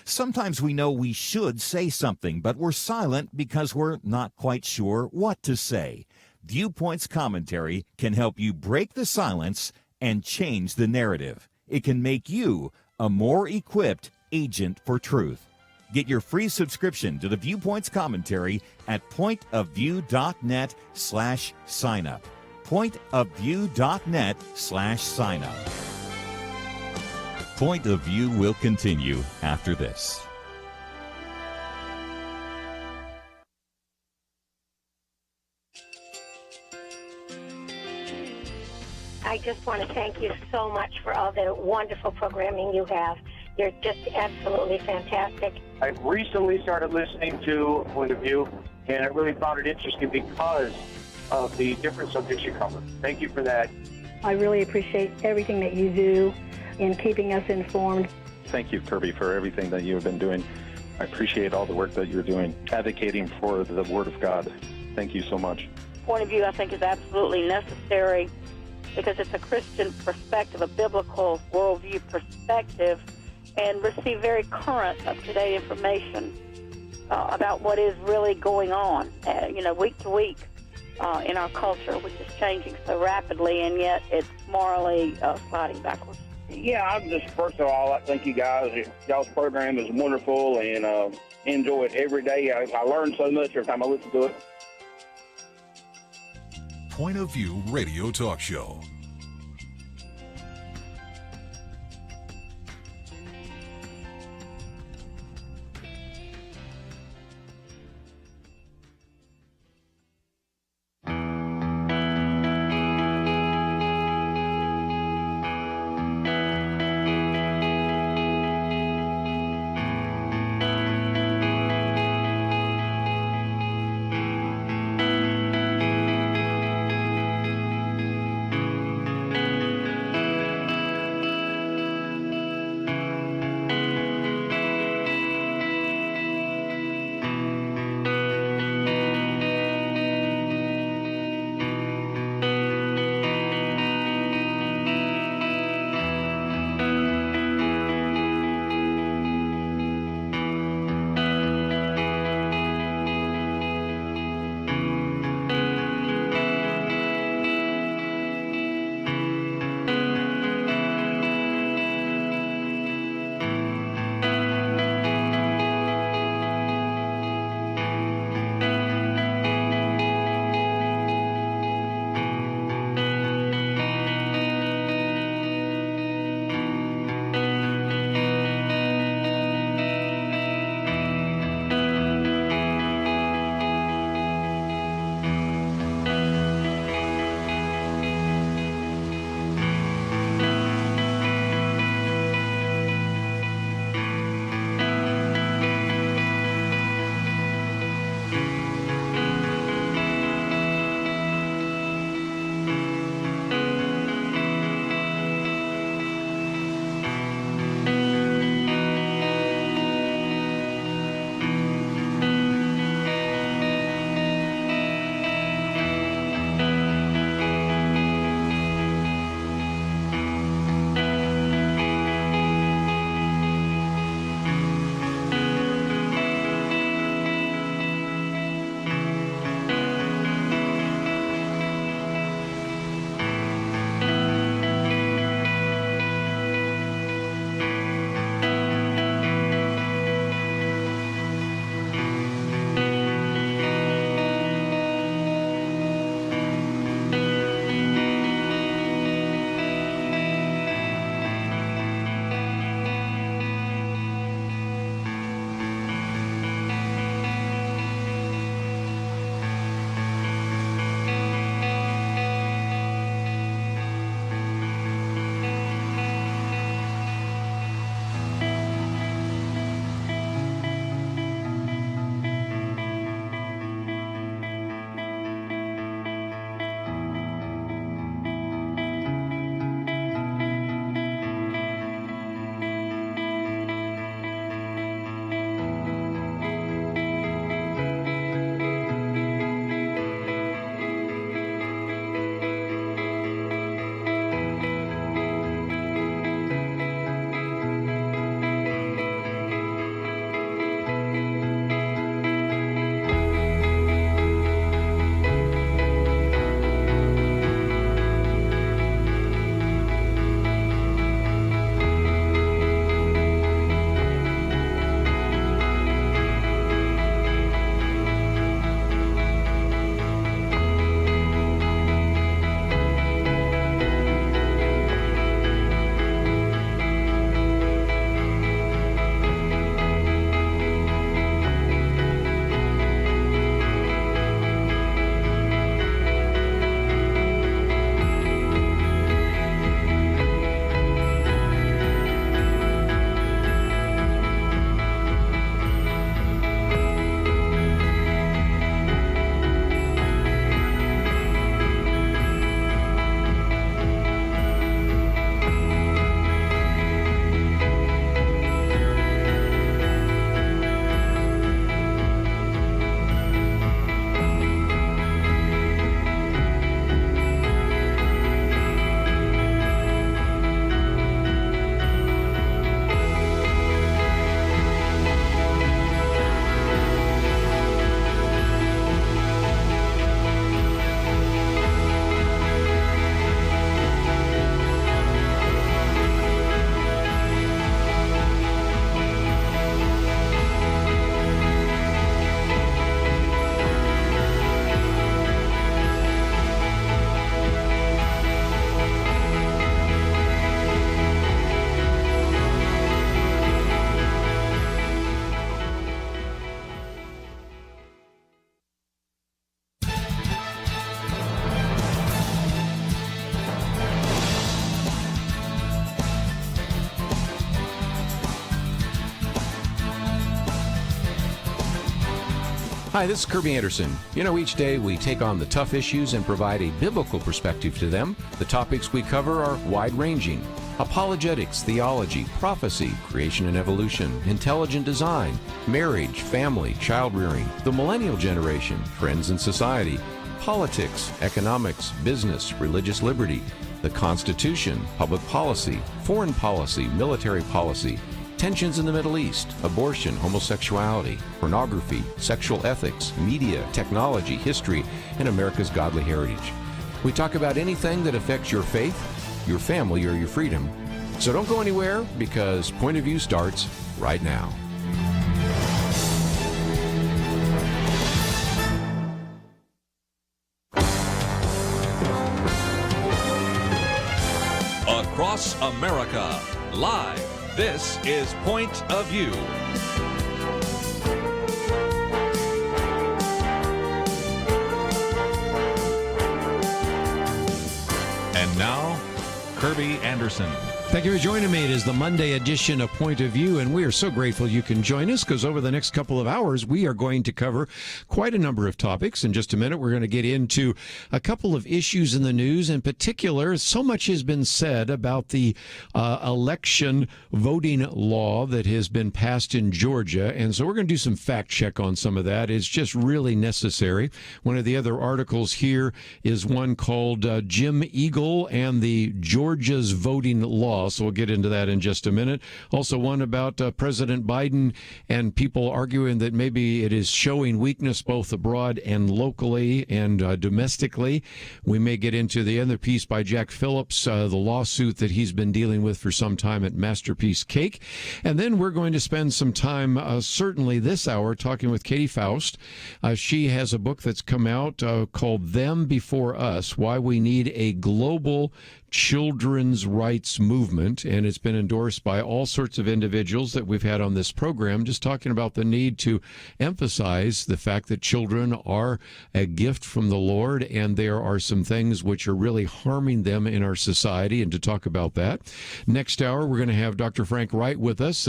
Sometimes we know we should say something, but we're silent because we're not quite sure what to say. Viewpoints Commentary can help you break the silence and change the narrative. It can make you a more equipped agent for truth. Get your free subscription to the Viewpoints Commentary at pointofview.net/signup. Pointofview.net/signup. Point of View will continue after this. I just want to thank you so much for all the wonderful programming you have. You're just absolutely fantastic. I recently started listening to Point of View, and I really found it interesting because of the different subjects you cover. Thank you for that. I really appreciate everything that you do in keeping us informed. Thank you, Kerby, for everything that you have been doing. I appreciate all the work that you're doing, advocating for the Word of God. Thank you so much. Point of view, I think, is absolutely necessary because it's a Christian perspective, a biblical worldview perspective, and receive very current, up-to-date information about what is really going on, week to week in our culture, which is changing so rapidly, and yet it's morally sliding backwards. Yeah, I'm just, first of all, I thank you guys. Y'all's program is wonderful, and enjoy it every day. I learn so much every time I listen to it. Point of View Radio Talk Show. Hi, this is Kerby Anderson. Each day we take on the tough issues and provide a biblical perspective to them. The topics we cover are wide-ranging. Apologetics, theology, prophecy, creation and evolution, intelligent design, marriage, family, child-rearing, the millennial generation, friends and society, politics, economics, business, religious liberty, the Constitution, public policy, foreign policy, military policy, tensions in the Middle East, abortion, homosexuality, pornography, sexual ethics, media, technology, history, and America's godly heritage. We talk about anything that affects your faith, your family, or your freedom. So don't go anywhere, because Point of View starts right now. Across America, live. This is Point of View. And now, Kerby Anderson. Thank you for joining me. It is the Monday edition of Point of View, and we are so grateful you can join us, because over the next couple of hours, we are going to cover quite a number of topics. In just a minute, we're going to get into a couple of issues in the news. In particular, so much has been said about the election voting law that has been passed in Georgia, and so we're going to do some fact check on some of that. It's just really necessary. One of the other articles here is one called Jim Eagle and the Georgia's voting law. So we'll get into that in just a minute. Also one about President Biden and people arguing that maybe it is showing weakness both abroad and locally and domestically. We may get into the other piece by Jack Phillips, the lawsuit that he's been dealing with for some time at Masterpiece Cake. And then we're going to spend some time, certainly this hour, talking with Katy Faust. She has a book that's come out called Them Before Us, Why We Need a Global Children's Rights Movement, and it's been endorsed by all sorts of individuals that we've had on this program, just talking about the need to emphasize the fact that children are a gift from the Lord, and there are some things which are really harming them in our society, and to talk about that. Next hour, we're going to have Dr. Frank Wright with us.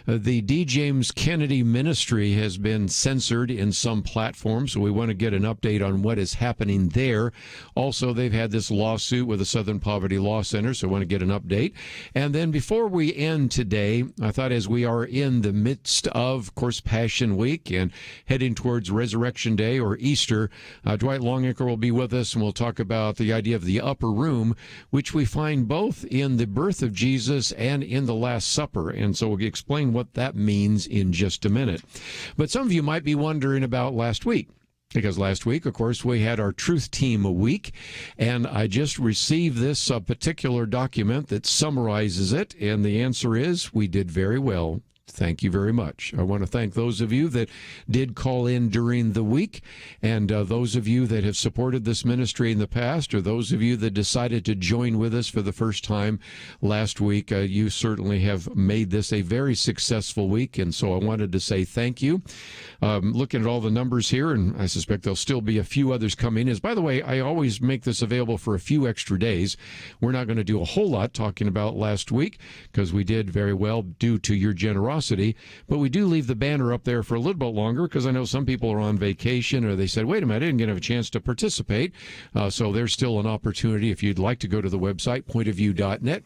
The D. James Kennedy Ministry has been censored in some platforms, so we want to get an update on what is happening there. Also, they've had this lawsuit with the Southern Poverty Law Center, so I want to get an update. And then before we end today, I thought, as we are in the midst of course, Passion Week and heading towards Resurrection Day or Easter, Dwight Longacre will be with us, and we'll talk about the idea of the upper room, which we find both in the birth of Jesus and in the Last Supper. And so we'll explain what that means in just a minute. But some of you might be wondering about last week. Because last week, of course, we had our Truth Team week, and I just received this particular document that summarizes it, and the answer is we did very well. Thank you very much. I want to thank those of you that did call in during the week, and those of you that have supported this ministry in the past, or those of you that decided to join with us for the first time last week. You certainly have made this a very successful week, and so I wanted to say thank you. Looking at all the numbers here, and I suspect there'll still be a few others coming in. By the way, I always make this available for a few extra days. We're not going to do a whole lot talking about last week, because we did very well due to your generosity. But we do leave the banner up there for a little bit longer, because I know some people are on vacation, or they said, wait a minute, I didn't get a chance to participate. So there's still an opportunity. If you'd like to go to the website, pointofview.net,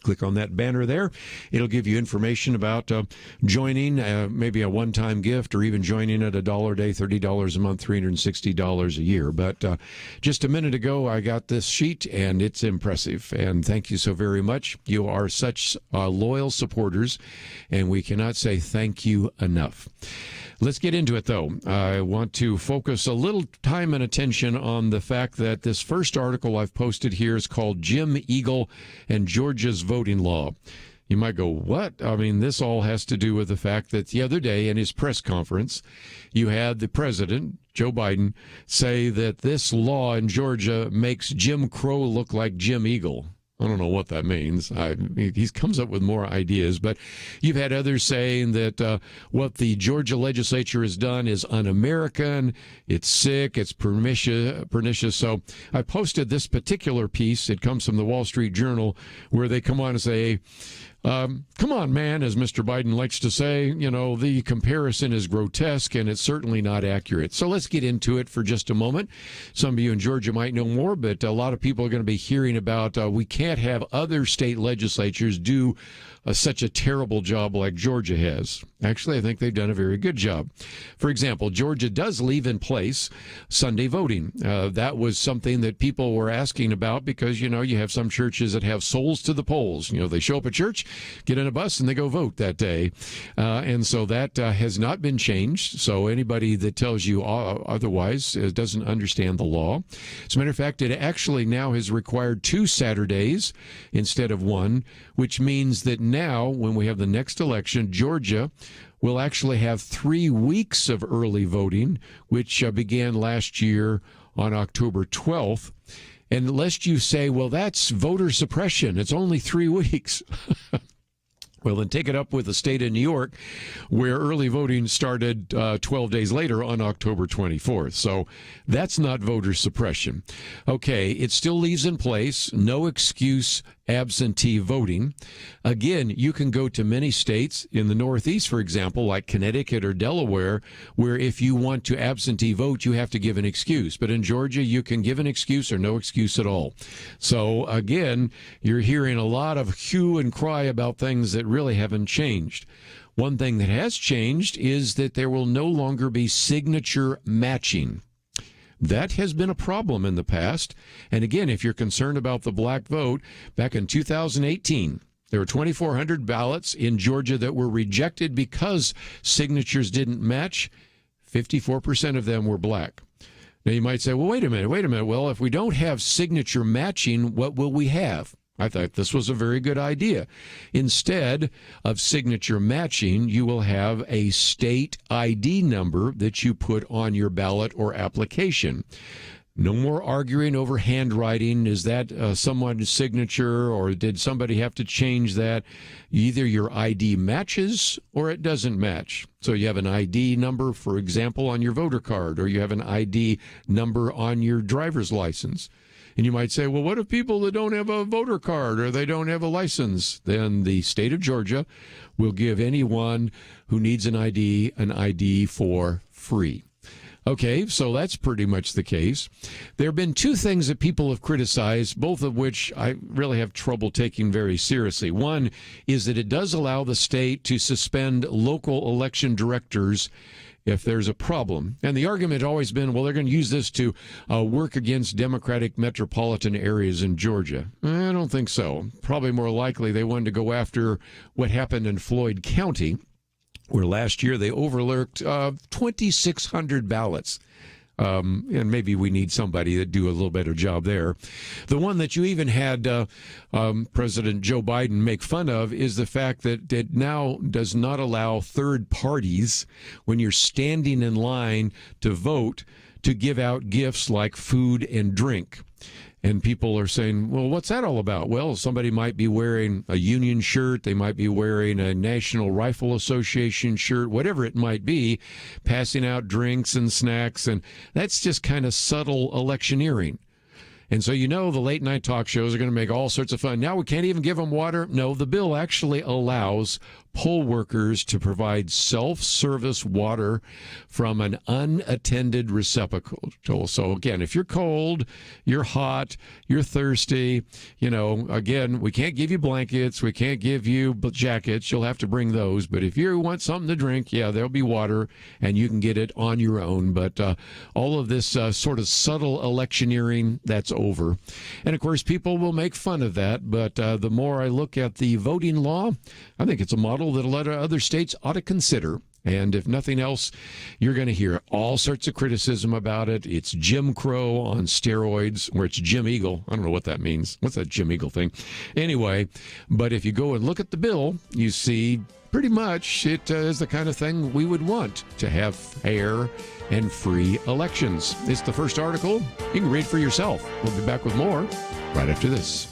click on that banner there. It'll give you information about joining, maybe a one-time gift, or even joining at $1 a day, $30 a month, $360 a year. But just a minute ago, I got this sheet, and it's impressive. And thank you so very much. You are such loyal supporters, and we cannot say thank you enough. Let's get into it, though. I want to focus a little time and attention on the fact that this first article I've posted here is called Jim Eagle and Georgia's Voting Law. You might go, what? I mean, this all has to do with the fact that the other day in his press conference, you had the president, Joe Biden, say that this law in Georgia makes Jim Crow look like Jim Eagle. I don't know what that means. He comes up with more ideas, but you've had others saying that what the Georgia legislature has done is un-American, it's sick, it's pernicious. So I posted this particular piece. It comes from the Wall Street Journal, where they come on and say, Come on, man, as Mr. Biden likes to say, the comparison is grotesque and it's certainly not accurate. So let's get into it for just a moment. Some of you in Georgia might know more, but a lot of people are going to be hearing about we can't have other state legislatures do such a terrible job like Georgia has. Actually, I think they've done a very good job. For example, Georgia does leave in place Sunday voting. That was something that people were asking about because, you have some churches that have souls to the polls. They show up at church, get in a bus, and they go vote that day. And so that has not been changed. So anybody that tells you otherwise doesn't understand the law. As a matter of fact, it actually now has required 2 Saturdays instead of 1, which means that now, when we have the next election, Georgia will actually have 3 weeks of early voting, which began last year on October 12th. And lest you say, well, that's voter suppression, it's only 3 weeks. Well, then take it up with the state of New York, where early voting started 12 days later on October 24th. So that's not voter suppression. Okay, it still leaves in place no excuse absentee voting. Again, you can go to many states in the Northeast, for example, like Connecticut or Delaware, where if you want to absentee vote, you have to give an excuse. But in Georgia, you can give an excuse or no excuse at all. So again, you're hearing a lot of hue and cry about things that really haven't changed. One thing that has changed is that there will no longer be signature matching. That has been a problem in the past. And again, if you're concerned about the black vote, back in 2018, there were 2,400 ballots in Georgia that were rejected because signatures didn't match. 54% of them were black. Now you might say, well, wait a minute. Well, if we don't have signature matching, what will we have? I thought this was a very good idea. Instead of signature matching, you will have a state ID number that you put on your ballot or application. No more arguing over handwriting. Is that someone's signature, or did somebody have to change that? Either your ID matches or it doesn't match. So you have an ID number, for example, on your voter card, or you have an ID number on your driver's license. And you might say, well, what if people that don't have a voter card or they don't have a license? Then the state of Georgia will give anyone who needs an ID for free. Okay, so that's pretty much the case. There have been 2 things that people have criticized, both of which I really have trouble taking very seriously. One is that it does allow the state to suspend local election directors if there's a problem. And the argument has always been, well, they're going to use this to work against Democratic metropolitan areas in Georgia. I don't think so. Probably more likely they wanted to go after what happened in Floyd County, where last year they overlooked 2,600 ballots. And maybe we need somebody that do a little better job there. The one that you even had President Joe Biden make fun of is the fact that it now does not allow third parties, when you're standing in line to vote, to give out gifts like food and drink. And people are saying, well, what's that all about? Well, somebody might be wearing a union shirt. They might be wearing a National Rifle Association shirt, whatever it might be, passing out drinks and snacks. And that's just kind of subtle electioneering. And so, the late night talk shows are going to make all sorts of fun. Now we can't even give them water. No, the bill actually allows poll workers to provide self-service water from an unattended receptacle. So again, if you're cold, you're hot, you're thirsty, again, we can't give you blankets, we can't give you jackets, you'll have to bring those. But if you want something to drink, there'll be water and you can get it on your own. But all of this sort of subtle electioneering, that's over. And of course, people will make fun of that. But the more I look at the voting law, I think it's a model that a lot of other states ought to consider. And if nothing else, you're going to hear all sorts of criticism about it. It's Jim Crow on steroids, or it's Jim Eagle. I don't know what that means. What's that Jim Eagle thing? Anyway, but if you go and look at the bill, you see pretty much it is the kind of thing we would want to have fair and free elections. It's the first article. You can read for yourself. We'll be back with more right after this.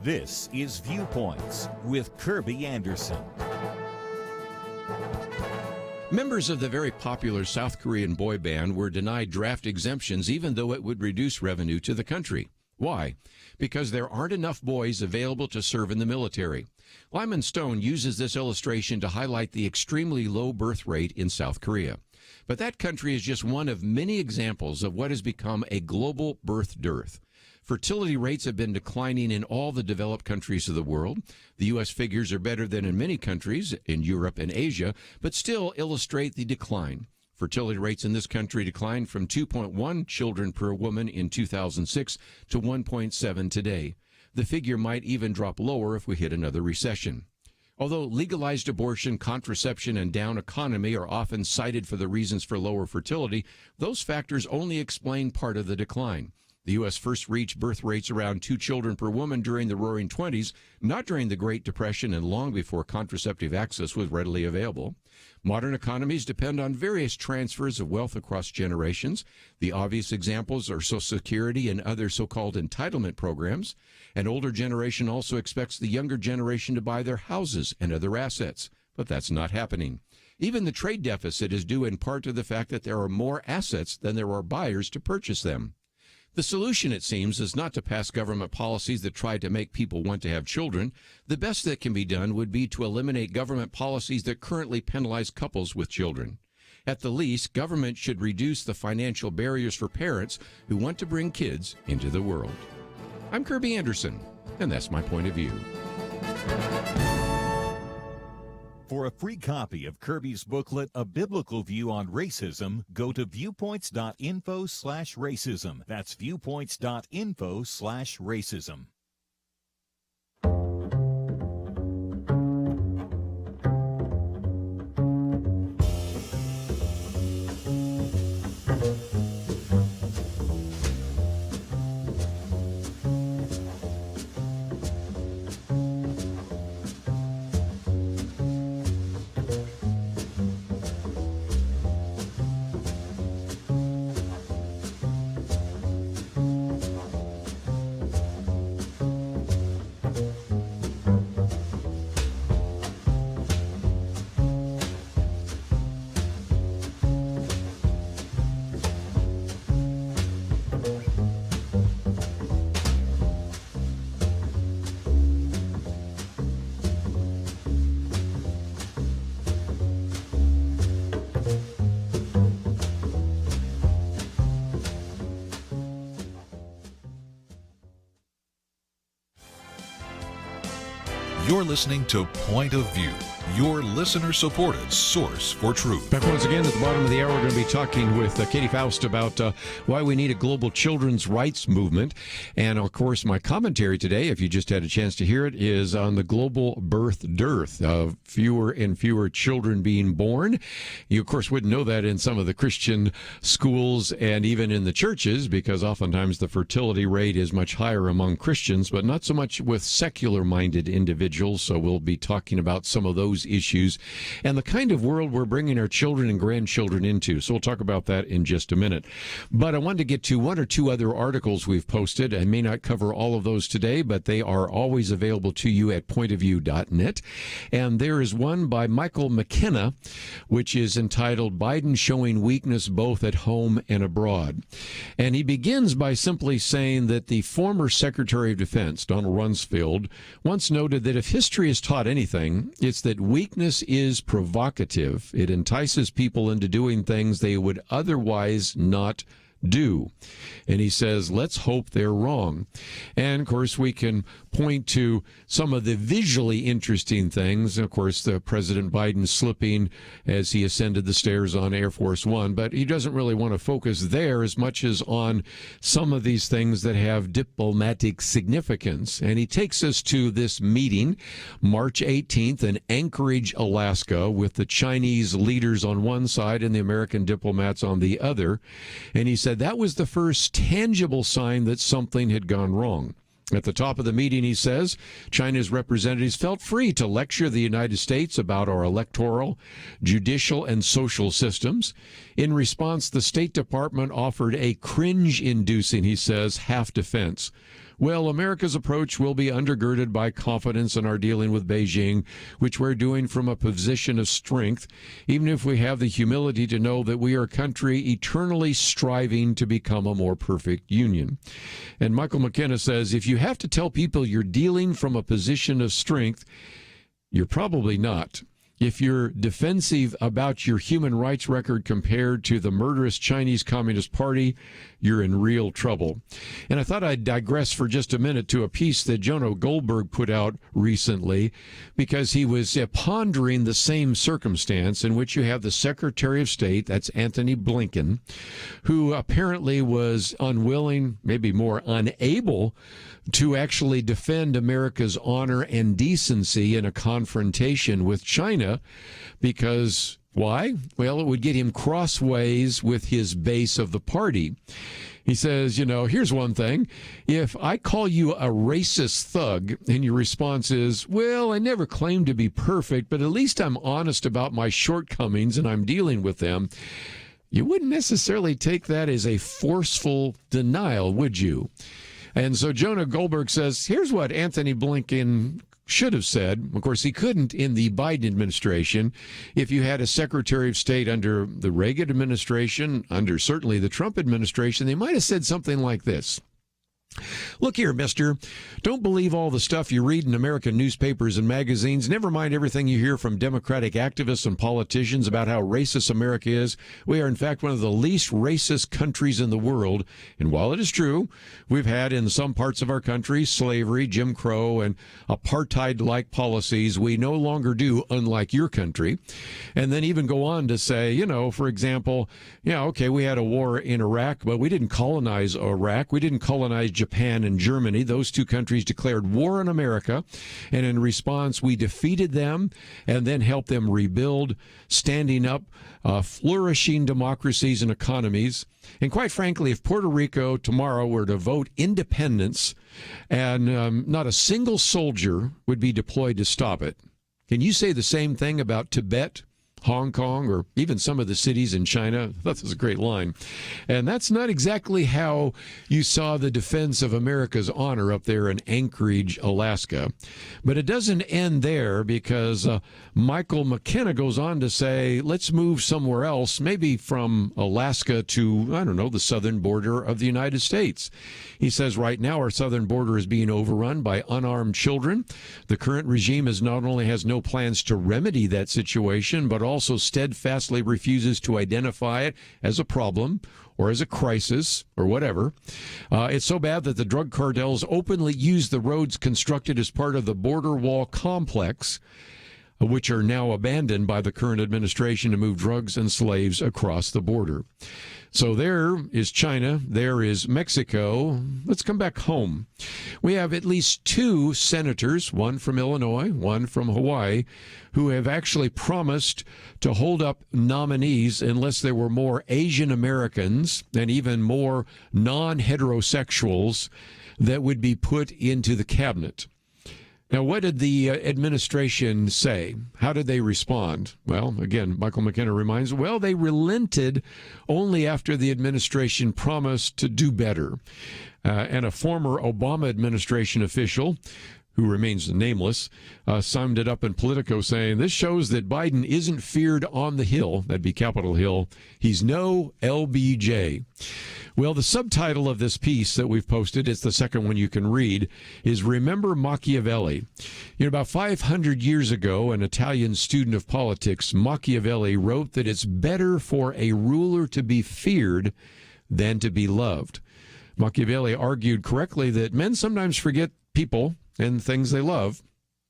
This is Viewpoints with Kerby Anderson. Members of the very popular South Korean boy band were denied draft exemptions even though it would reduce revenue to the country. Why? Because there aren't enough boys available to serve in the military. Lyman Stone uses this illustration to highlight the extremely low birth rate in South Korea. But that country is just one of many examples of what has become a global birth dearth. Fertility rates have been declining in all the developed countries of the world. The U.S. figures are better than in many countries in Europe and Asia, but still illustrate the decline. Fertility rates in this country declined from 2.1 children per woman in 2006 to 1.7 today. The figure might even drop lower if we hit another recession. Although legalized abortion, contraception, and down economy are often cited for the reasons for lower fertility, those factors only explain part of the decline. The U.S. first reached birth rates around 2 children per woman during the Roaring '20s, not during the Great Depression and long before contraceptive access was readily available. Modern economies depend on various transfers of wealth across generations. The obvious examples are Social Security and other so-called entitlement programs. An older generation also expects the younger generation to buy their houses and other assets, but that's not happening. Even the trade deficit is due in part to the fact that there are more assets than there are buyers to purchase them. The solution, it seems, is not to pass government policies that try to make people want to have children. The best that can be done would be to eliminate government policies that currently penalize couples with children. At the least, government should reduce the financial barriers for parents who want to bring kids into the world. I'm Kerby Anderson, and that's my point of view. For a free copy of Kerby's booklet, A Biblical View on Racism, go to viewpoints.info/racism. That's viewpoints.info/racism. You're listening to Point of View, your listener-supported source for truth. Back once again at the bottom of the hour, we're going to be talking with Katy Faust about why we need a global children's rights movement. And, of course, my commentary today, if you just had a chance to hear it, is on the global birth dearth of fewer and fewer children being born. You, of course, wouldn't know that in some of the Christian schools and even in the churches, because oftentimes the fertility rate is much higher among Christians, but not so much with secular-minded individuals. So we'll be talking about some of those issues and the kind of world we're bringing our children and grandchildren into. So we'll talk about that in just a minute. But I wanted to get to one or two other articles we've posted. I may not cover all of those today, but they are always available to you at pointofview.net. And there is one by Michael McKenna, which is entitled Biden Showing Weakness Both at Home and Abroad. And he begins by simply saying that the former Secretary of Defense, Donald Rumsfeld, once noted that if history has taught anything, it's that weakness is provocative. It entices people into doing things they would otherwise not do. And he says, let's hope they're wrong. And, of course, we can point to some of the visually interesting things. Of course, the President Biden slipping as he ascended the stairs on Air Force One, but he doesn't really want to focus there as much as on some of these things that have diplomatic significance. And he takes us to this meeting, March 18th in Anchorage, Alaska, with the Chinese leaders on one side and the American diplomats on the other. And he said that was the first tangible sign that something had gone wrong. At the top of the meeting, he says, China's representatives felt free to lecture the United States about our electoral, judicial, and social systems. In response, the State Department offered a cringe-inducing, he says, half defense. well, America's approach will be undergirded by confidence in our dealing with Beijing, which we're doing from a position of strength, even if we have the humility to know that we are a country eternally striving to become a more perfect union. And Michael McKenna says, if you have to tell people you're dealing from a position of strength, you're probably not. If you're defensive about your human rights record compared to the murderous Chinese Communist Party, you're in real trouble. And I thought I'd digress for just a minute to a piece that Jonah Goldberg put out recently, because he was pondering the same circumstance in which you have the Secretary of State, that's Anthony Blinken, who apparently was unwilling, maybe more unable, to actually defend America's honor and decency in a confrontation with China, because why? Well, it would get him crossways with his base of the party. He says, here's one thing. If I call you a racist thug and your response is, well, I never claimed to be perfect, but at least I'm honest about my shortcomings and I'm dealing with them, you wouldn't necessarily take that as a forceful denial, would you? And so Jonah Goldberg says, here's what Anthony Blinken should have said. Of course, he couldn't in the Biden administration. If you had a Secretary of State under the Reagan administration, under certainly the Trump administration, they might have said something like this. Look here, mister. Don't believe all the stuff you read in American newspapers and magazines. Never mind everything you hear from Democratic activists and politicians about how racist America is. We are, in fact, one of the least racist countries in the world. And while it is true, we've had in some parts of our country slavery, Jim Crow, and apartheid-like policies we no longer do, unlike your country. And then even go on to say, for example, okay, we had a war in Iraq, but we didn't colonize Iraq. We didn't colonize Japan and Germany. Those two countries declared war on America, and in response, we defeated them and then helped them rebuild, standing up flourishing democracies and economies. And quite frankly, if Puerto Rico tomorrow were to vote independence and not a single soldier would be deployed to stop it, can you say the same thing about Tibet, Hong Kong, or even some of the cities in China? That's a great line. And that's not exactly how you saw the defense of America's honor up there in Anchorage, Alaska. But it doesn't end there, because Michael McKenna goes on to say, let's move somewhere else, maybe from Alaska to, the southern border of the United States. He says right now our southern border is being overrun by unarmed children. The current regime not only has no plans to remedy that situation, but also steadfastly refuses to identify it as a problem or as a crisis or whatever. It's so bad that the drug cartels openly use the roads constructed as part of the border wall complex, which are now abandoned by the current administration, to move drugs and slaves across the border. So there is China, there is Mexico. Let's come back home. We have at least two senators, one from Illinois, one from Hawaii, who have actually promised to hold up nominees unless there were more Asian Americans and even more non-heterosexuals that would be put into the cabinet. Now, what did the administration say? How did they respond? Well, again, Michael McKenna reminds, they relented only after the administration promised to do better. And a former Obama administration official, who remains nameless, summed it up in Politico saying, this shows that Biden isn't feared on the Hill, that'd be Capitol Hill. He's no LBJ. Well, the subtitle of this piece that we've posted, it's the second one you can read, is Remember Machiavelli. About 500 years ago, an Italian student of politics, Machiavelli, wrote that it's better for a ruler to be feared than to be loved. Machiavelli argued correctly that men sometimes forget people and things they love,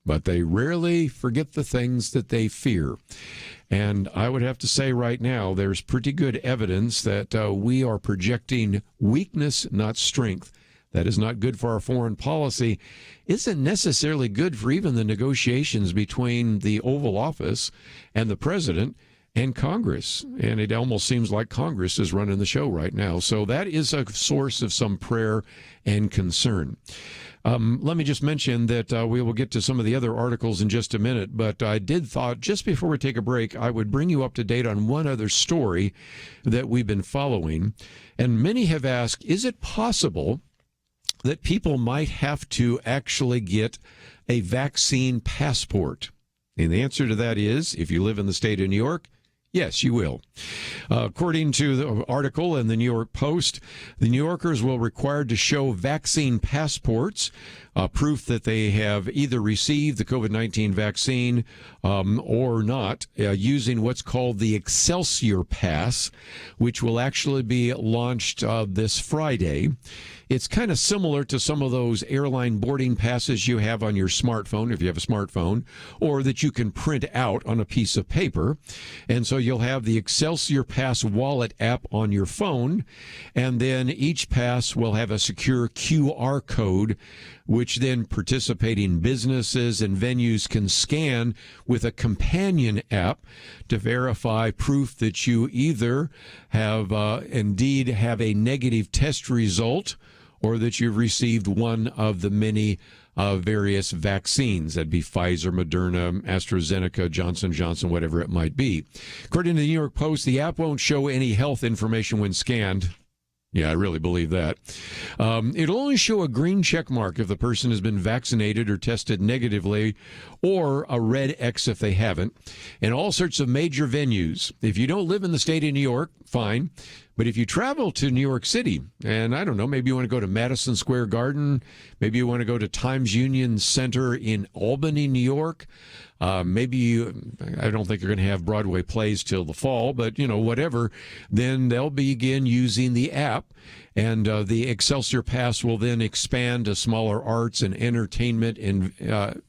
but they rarely forget the things that they fear. And I would have to say right now, there's pretty good evidence that we are projecting weakness, not strength. That is not good for our foreign policy. Isn't necessarily good for even the negotiations between the Oval Office and the president and Congress. And it almost seems like Congress is running the show right now. So that is a source of some prayer and concern. Let me just mention that we will get to some of the other articles in just a minute, but I did thought just before we take a break, I would bring you up to date on one other story that we've been following. And many have asked, is it possible that people might have to actually get a vaccine passport. And the answer to that is, if you live in the state of New York, yes, you will. According to the article in the New York Post, the New Yorkers will be required to show vaccine passports, proof that they have either received the COVID-19 vaccine or not, using what's called the Excelsior Pass, which will actually be launched this Friday. It's kind of similar to some of those airline boarding passes you have on your smartphone, if you have a smartphone, or that you can print out on a piece of paper. And so you'll have the Excelsior Pass wallet app on your phone, and then each pass will have a secure QR code, which then participating businesses and venues can scan with a companion app to verify proof that you either have indeed have a negative test result or that you've received one of the many various vaccines. That'd be Pfizer, Moderna, AstraZeneca, Johnson & Johnson, whatever it might be. According to the New York Post, the app won't show any health information when scanned. Yeah, I really believe that. It'll only show a green check mark if the person has been vaccinated or tested negatively, or a red X if they haven't, and all sorts of major venues. If you don't live in the state of New York, fine. But if you travel to New York City, and I don't know, maybe you want to go to Madison Square Garden, maybe you want to go to Times Union Center in Albany, New York, I don't think they're going to have Broadway plays till the fall, but, whatever, then they'll begin using the app, and the Excelsior Pass will then expand to smaller arts and entertainment and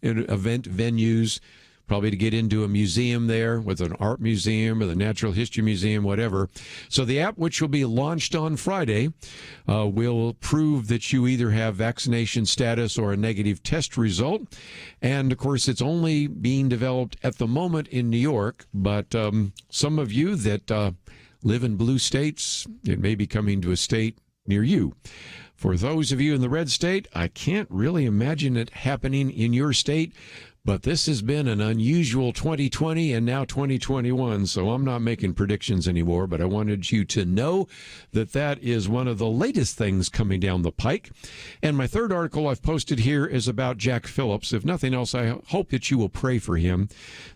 event venues, probably to get into a museum there, with an art museum or the Natural History Museum, whatever. So the app, which will be launched on Friday, will prove that you either have vaccination status or a negative test result. And, of course, it's only being developed at the moment in New York, but some of you that live in blue states, it may be coming to a state near you. For those of you in the red state, I can't really imagine it happening in your state. But this has been an unusual 2020 and now 2021, so I'm not making predictions anymore, but I wanted you to know that that is one of the latest things coming down the pike. And my third article I've posted here is about Jack Phillips. If nothing else, I hope that you will pray for him.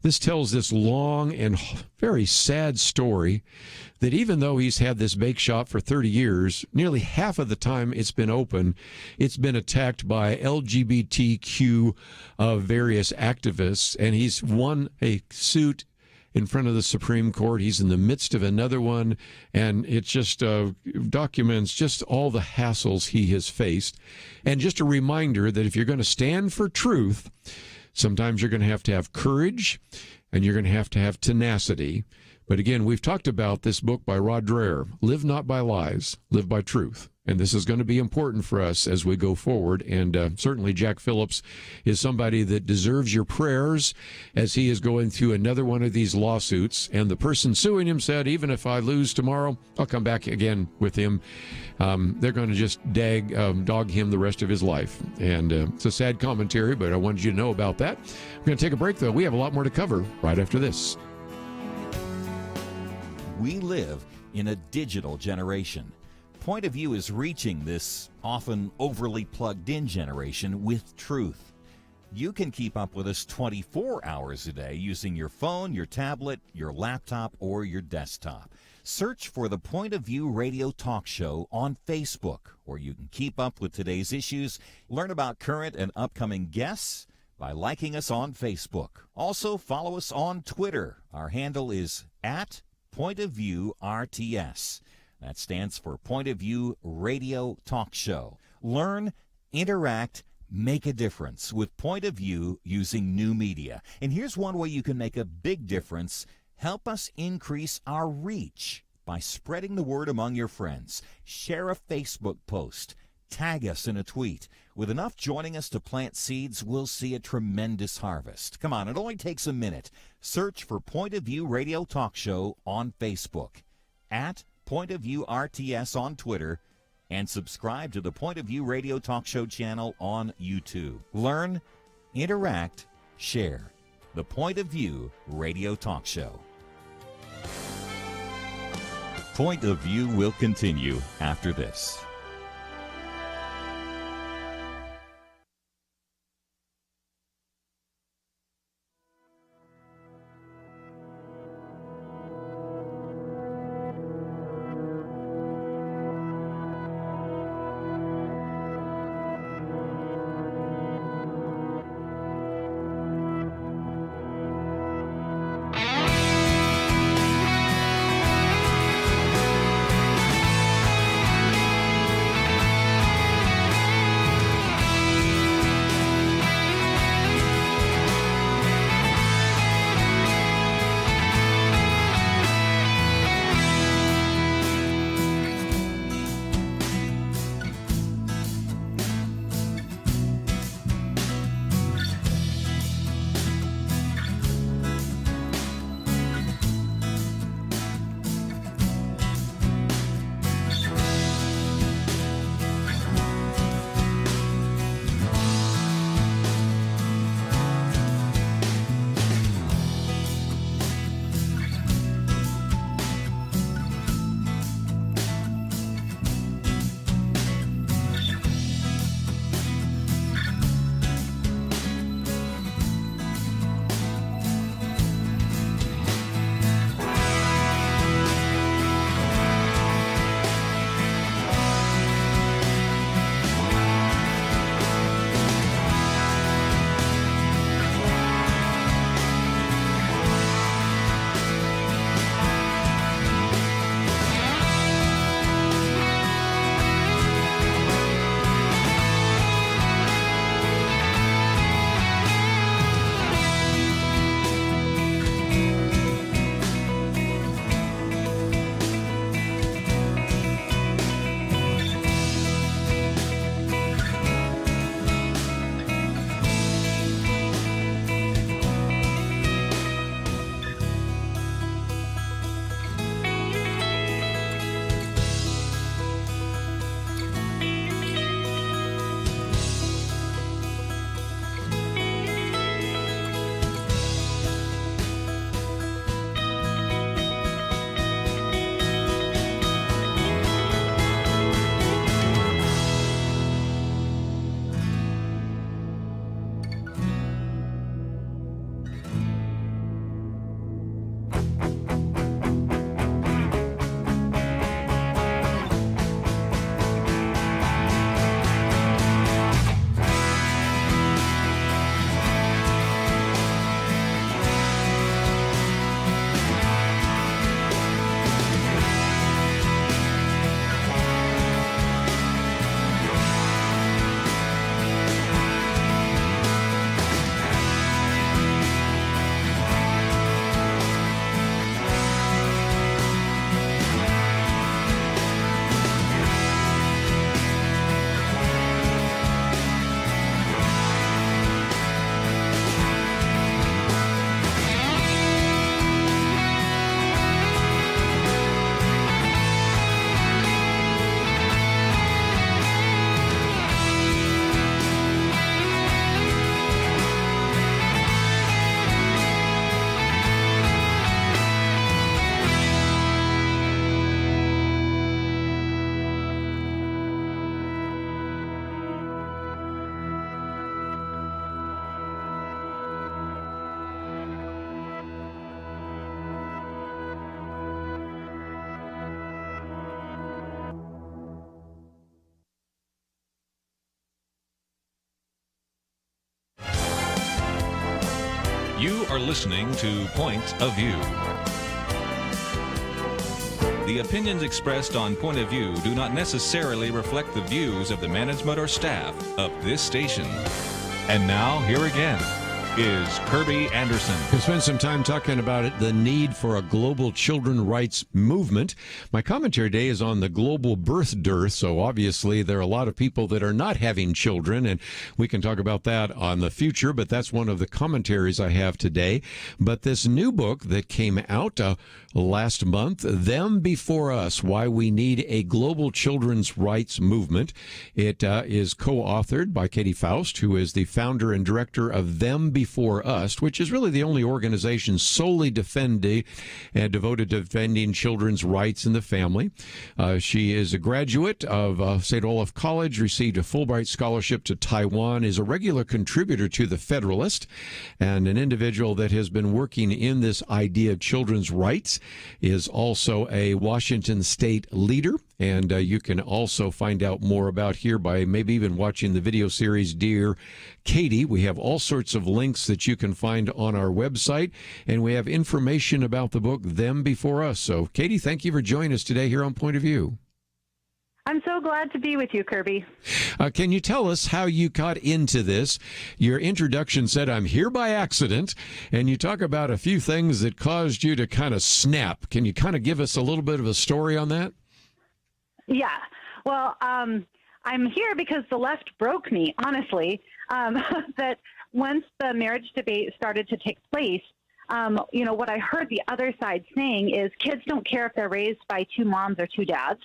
This tells this long and very sad story that even though he's had this bake shop for 30 years, nearly half of the time it's been open, it's been attacked by LGBTQ various activists, and he's won a suit in front of the Supreme Court. He's in the midst of another one, and it just documents just all the hassles he has faced. And just a reminder that if you're going to stand for truth, sometimes you're going to have courage, and you're going to have tenacity. But again, we've talked about this book by Rod Dreher, Live Not by Lies, Live by Truth. And this is going to be important for us as we go forward. And certainly Jack Phillips is somebody that deserves your prayers as he is going through another one of these lawsuits. And the person suing him said, even if I lose tomorrow, I'll come back again with him. They're going to just dog him the rest of his life. And it's a sad commentary, but I wanted you to know about that. We're going to take a break, though. We have a lot more to cover right after this. We live in a digital generation. Point of View is reaching this often overly plugged-in generation with truth. You can keep up with us 24 hours a day using your phone, your tablet, your laptop, or your desktop. Search for the Point of View Radio Talk Show on Facebook, where you can keep up with today's issues, learn about current and upcoming guests by liking us on Facebook. Also, follow us on Twitter. Our handle is @Point of View RTS. That stands for Point of View Radio Talk Show. Learn, interact, make a difference with Point of View using new media. And here's one way you can make a big difference. Help us increase our reach by spreading the word among your friends. Share a Facebook post. Tag us in a tweet. With enough joining us to plant seeds, we'll see a tremendous harvest. Come on, it only takes a minute. Search for Point of View Radio Talk Show on Facebook, @Point of View RTS on Twitter, and subscribe to the Point of View Radio Talk Show channel on YouTube. Learn, interact, share. The Point of View Radio Talk Show. Point of View will continue after this. You are listening to Point of View. The opinions expressed on Point of View do not necessarily reflect the views of the management or staff of this station. And now, here again is Kerby Anderson. We'll spend some time talking about it, the need for a global children's rights movement. My commentary today is on the global birth dearth, so obviously there are a lot of people that are not having children, and we can talk about that on the future, but that's one of the commentaries I have today. But this new book that came out last month, Them Before Us, Why We Need a Global Children's Rights Movement. It is co-authored by Katy Faust, who is the founder and director of Them Before Us, which is really the only organization solely devoted to defending children's rights in the family. She is a graduate of St. Olaf College, received a Fulbright scholarship to Taiwan, is a regular contributor to The Federalist, and an individual that has been working in this idea of children's rights, is also a Washington State leader. And you can also find out more about here by maybe even watching the video series Dear Katy. We have all sorts of links that you can find on our website, and we have information about the book Them Before Us. So, Katy, thank you for joining us today here on Point of View. I'm so glad to be with you, Kerby. Can you tell us how you got into this? Your introduction said, I'm here by accident, and you talk about a few things that caused you to kind of snap. Can you kind of give us a little bit of a story on that? Yeah. Well, I'm here because the left broke me, honestly, that once the marriage debate started to take place, what I heard the other side saying is kids don't care if they're raised by two moms or two dads.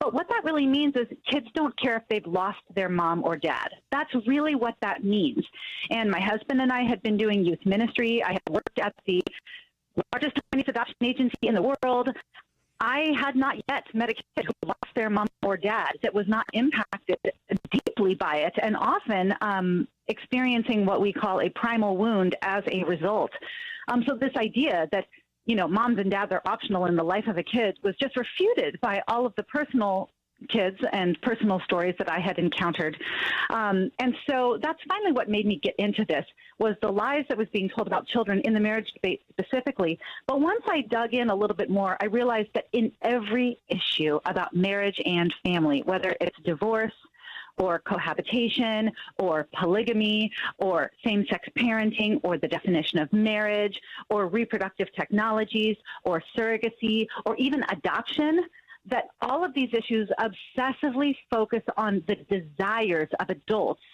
But what that really means is kids don't care if they've lost their mom or dad. That's really what that means. And my husband and I had been doing youth ministry. I had worked at the largest adoption agency in the world. I had not yet met a kid who lost their mom or dad that was not impacted deeply by it, and often experiencing what we call a primal wound as a result. So this idea that moms and dads are optional in the life of a kid was just refuted by all of the personal kids and personal stories that I had encountered. And so that's finally what made me get into this, was the lies that was being told about children in the marriage debate specifically. But once I dug in a little bit more, I realized that in every issue about marriage and family, whether it's divorce, or cohabitation, or polygamy, or same-sex parenting, or the definition of marriage, or reproductive technologies, or surrogacy, or even adoption, that all of these issues obsessively focus on the desires of adults.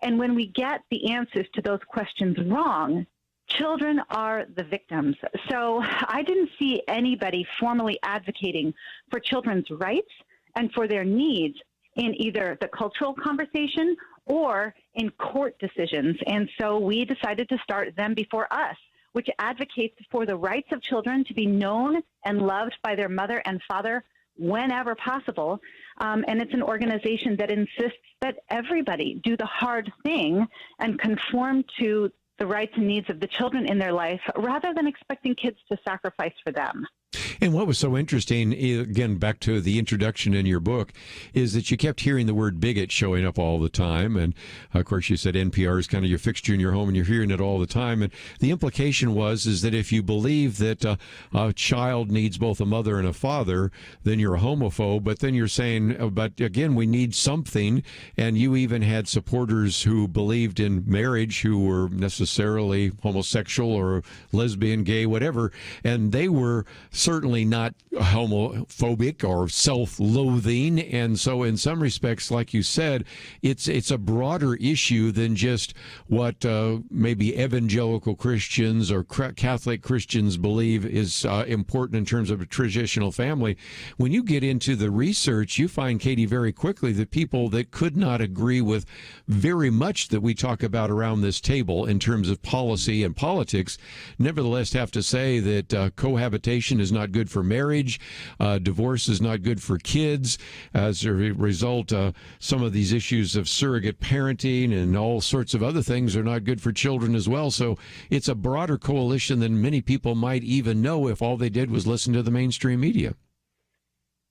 And when we get the answers to those questions wrong, children are the victims. So I didn't see anybody formally advocating for children's rights and for their needs in either the cultural conversation or in court decisions. And so we decided to start Them Before Us, which advocates for the rights of children to be known and loved by their mother and father whenever possible. And it's an organization that insists that everybody do the hard thing and conform to the rights and needs of the children in their life, rather than expecting kids to sacrifice for them. And what was so interesting, again, back to the introduction in your book, is that you kept hearing the word bigot showing up all the time. And, of course, you said NPR is kind of your fixture in your home, and you're hearing it all the time. And the implication is that if you believe that a child needs both a mother and a father, then you're a homophobe. But then you're saying, but again, we need something. And you even had supporters who believed in marriage who were necessarily homosexual or lesbian, gay, whatever. And they were certainly not homophobic or self-loathing. And so in some respects, like you said, it's a broader issue than just what maybe evangelical Christians or Catholic Christians believe is important in terms of a traditional family. When you get into the research, you find, Katy, very quickly that people that could not agree with very much that we talk about around this table in terms of policy and politics, nevertheless have to say that cohabitation is not good for marriage. Divorce is not good for kids. As a result, some of these issues of surrogate parenting and all sorts of other things are not good for children as well. So it's a broader coalition than many people might even know if all they did was listen to the mainstream media.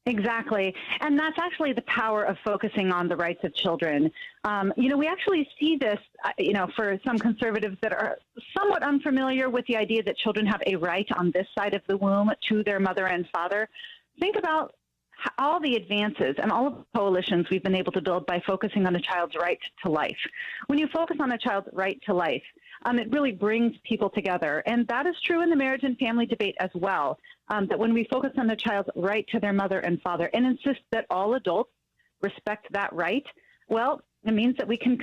Exactly. And that's actually the power of focusing on the rights of children. We actually see this, for some conservatives that are somewhat unfamiliar with the idea that children have a right on this side of the womb to their mother and father. Think about all the advances and all of the coalitions we've been able to build by focusing on a child's right to life. When you focus on a child's right to life, it really brings people together. And that is true in the marriage and family debate as well, that when we focus on the child's right to their mother and father and insist that all adults respect that right, well, it means that we can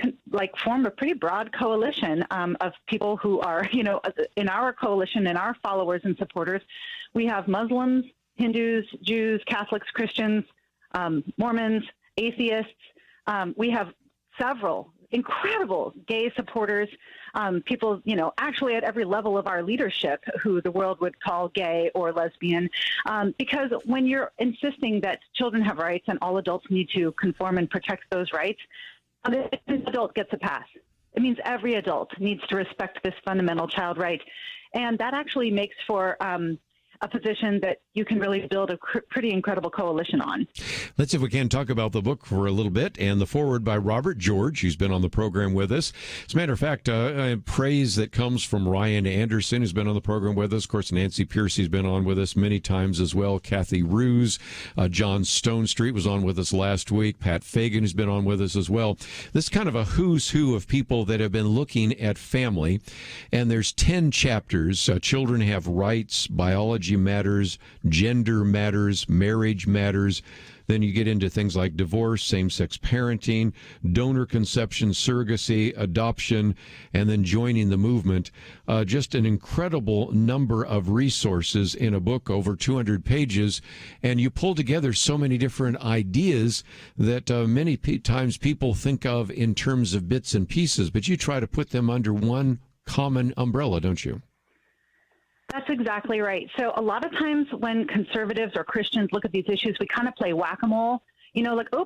form a pretty broad coalition of people who are, in our coalition and our followers and supporters. We have Muslims, Hindus, Jews, Catholics, Christians, Mormons, atheists. We have several incredible gay supporters, people, actually at every level of our leadership who the world would call gay or lesbian, because when you're insisting that children have rights and all adults need to conform and protect those rights, the adult gets a pass. It means every adult needs to respect this fundamental child right. And that actually makes for a position that you can really build a pretty incredible coalition on. Let's see if we can talk about the book for a little bit and the foreword by Robert George, who's been on the program with us. As a matter of fact, praise that comes from Ryan Anderson, who's been on the program with us. Of course, Nancy Piercy's been on with us many times as well. Kathy Ruse, John Stonestreet was on with us last week. Pat Fagan has been on with us as well. This is kind of a who's who of people that have been looking at family. And there's 10 chapters. Children have rights, biology matters, gender matters, marriage matters. Then you get into things like divorce, same-sex parenting, donor conception, surrogacy, adoption, and then joining the movement. Just an incredible number of resources in a book, over 200 pages, and you pull together so many different ideas that many times people think of in terms of bits and pieces, but you try to put them under one common umbrella, don't you? That's exactly right. So a lot of times when conservatives or Christians look at these issues, we kind of play whack-a-mole.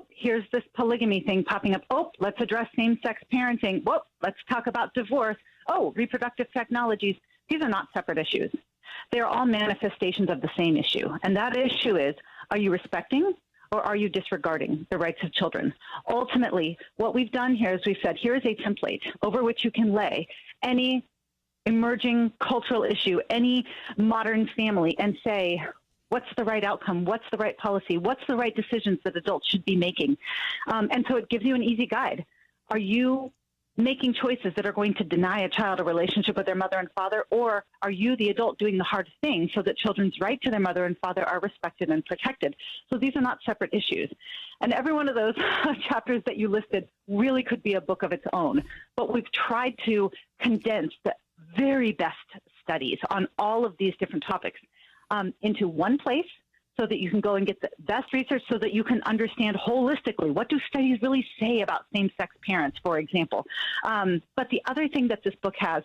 Here's this polygamy thing popping up. Oh, let's address same-sex parenting. Whoa, let's talk about divorce. Oh, reproductive technologies. These are not separate issues. They're all manifestations of the same issue. And that issue is, are you respecting or are you disregarding the rights of children? Ultimately, what we've done here is we've said, here is a template over which you can lay any emerging cultural issue, any modern family, and say, what's the right outcome? What's the right policy? What's the right decisions that adults should be making? And so it gives you an easy guide. Are you making choices that are going to deny a child a relationship with their mother and father, or are you, the adult, doing the hard thing so that children's right to their mother and father are respected and protected? So these are not separate issues. And every one of those chapters that you listed really could be a book of its own. But we've tried to condense the very best studies on all of these different topics into one place so that you can go and get the best research so that you can understand holistically what do studies really say about same-sex parents, for example. But the other thing that this book has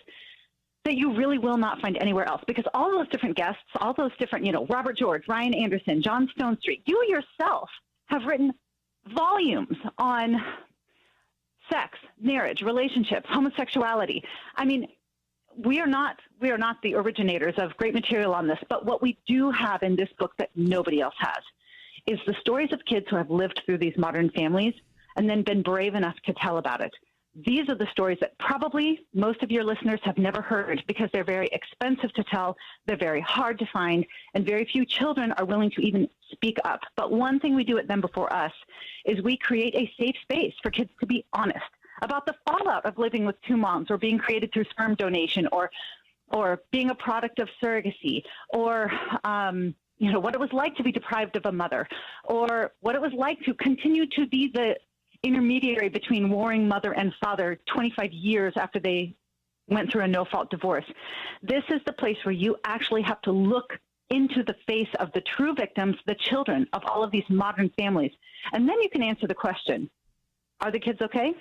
that you really will not find anywhere else, because all those different guests, all those different, Robert George, Ryan Anderson, John Stonestreet, you yourself have written volumes on sex, marriage, relationships, homosexuality. I mean, we are not the originators of great material on this, but what we do have in this book that nobody else has is the stories of kids who have lived through these modern families and then been brave enough to tell about it. These are the stories that probably most of your listeners have never heard because they're very expensive to tell, they're very hard to find, and very few children are willing to even speak up. But one thing we do at Them Before Us is we create a safe space for kids to be honest about the fallout of living with two moms or being created through sperm donation or being a product of surrogacy or, what it was like to be deprived of a mother or what it was like to continue to be the intermediary between warring mother and father 25 years after they went through a no-fault divorce. This is the place where you actually have to look into the face of the true victims, the children of all of these modern families. And then you can answer the question, are the kids okay?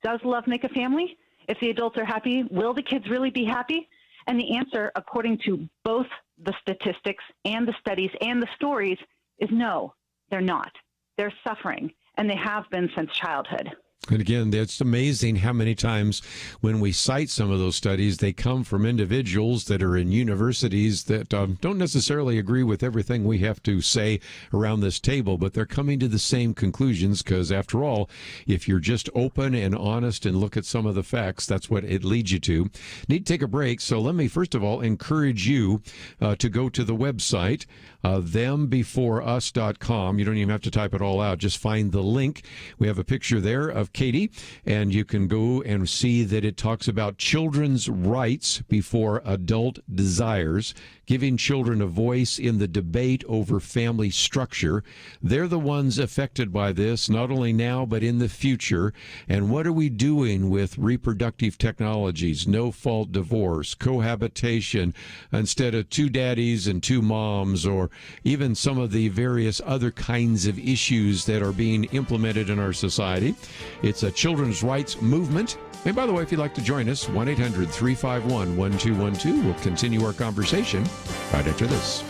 Does love make a family? If the adults are happy, will the kids really be happy? And the answer, according to both the statistics and the studies and the stories, is no, they're not. They're suffering, and they have been since childhood. And again, it's amazing how many times when we cite some of those studies, they come from individuals that are in universities that don't necessarily agree with everything we have to say around this table, but they're coming to the same conclusions because, after all, if you're just open and honest and look at some of the facts, that's what it leads you to. Need to take a break, so let me first of all encourage you to go to the website, thembeforeus.com. You don't even have to type it all out. Just find the link. We have a picture there of Katy, and you can go and see that it talks about children's rights before adult desires, giving children a voice in the debate over family structure. They're the ones affected by this, not only now, but in the future. And what are we doing with reproductive technologies, no-fault divorce, cohabitation, instead of two daddies and two moms, or even some of the various other kinds of issues that are being implemented in our society? It's a children's rights movement. And by the way, if you'd like to join us, 1-800-351-1212. We'll continue our conversation right after this.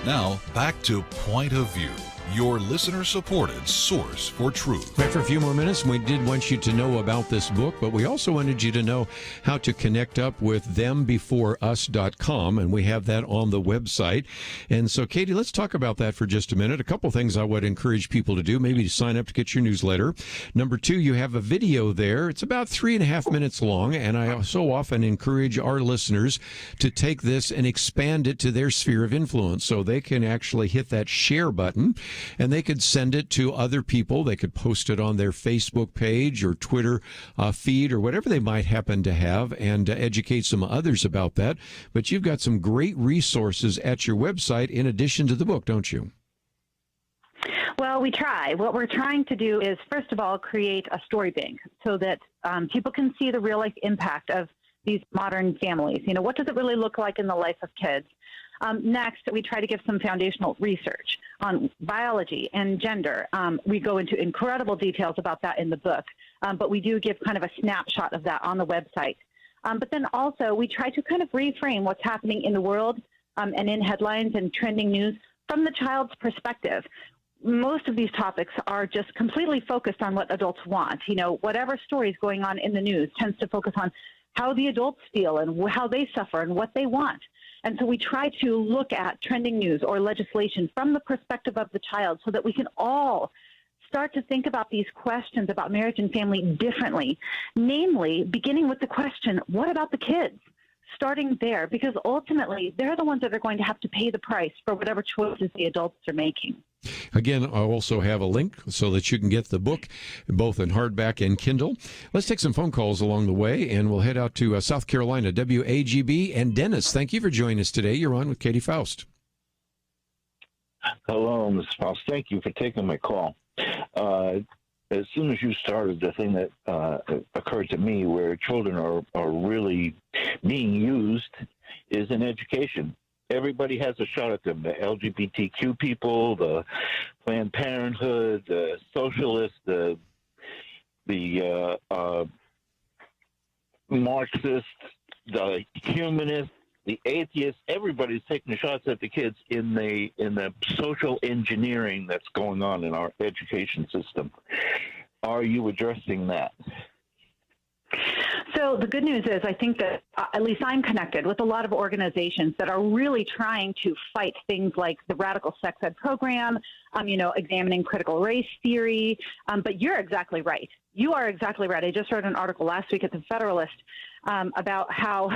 Now, back to Point of View, your listener-supported source for truth. Right, for a few more minutes, we did want you to know about this book, but we also wanted you to know how to connect up with thembeforeus.com, and we have that on the website. And so, Katy, let's talk about that for just a minute. A couple things I would encourage people to do, maybe to sign up to get your newsletter. Number two, you have a video there. It's about 3.5 minutes long, and I so often encourage our listeners to take this and expand it to their sphere of influence so they can actually hit that share button. and they could send it to other people. They could post it on their Facebook page or Twitter feed or whatever they might happen to have, and educate some others about that. But you've got some great resources at your website in addition to the book, don't you? Well, we try. What we're trying to do is, first of all, create a story bank so that people can see the real-life impact of these modern families. You know, what does it really look like in the life of kids? Next, we try to give some foundational research on biology and gender. We go into incredible details about that in the book, but we do give kind of a snapshot of that on the website. But then also, we try to kind of reframe what's happening in the world and in headlines and trending news from the child's perspective. Most of these topics are just completely focused on what adults want. You know, whatever story is going on in the news tends to focus on how the adults feel and how they suffer and what they want. And so we try to look at trending news or legislation from the perspective of the child so that we can all start to think about these questions about marriage and family differently, namely beginning with the question, what about the kids? Starting there, because ultimately they're the ones that are going to have to pay the price for whatever choices the adults are making. Again, I'll also have a link so that you can get the book both in hardback and Kindle. Let's take some phone calls along the way, and we'll head out to South Carolina, WAGB. And Dennis, thank you for joining us today. You're on with Katy Faust. Hello, Ms. Faust. Thank you for taking my call. As soon as you started, the thing that occurred to me where children are really being used is in education. Everybody has a shot at them. The LGBTQ people, the Planned Parenthood, the socialists, the Marxists, the humanists, the atheists. Everybody's taking shots at the kids in the social engineering that's going on in our education system. Are you addressing that? So the good news is I think that at least I'm connected with a lot of organizations that are really trying to fight things like the radical sex ed program, examining critical race theory. But you're exactly right. You are exactly right. I just wrote an article last week at the Federalist about how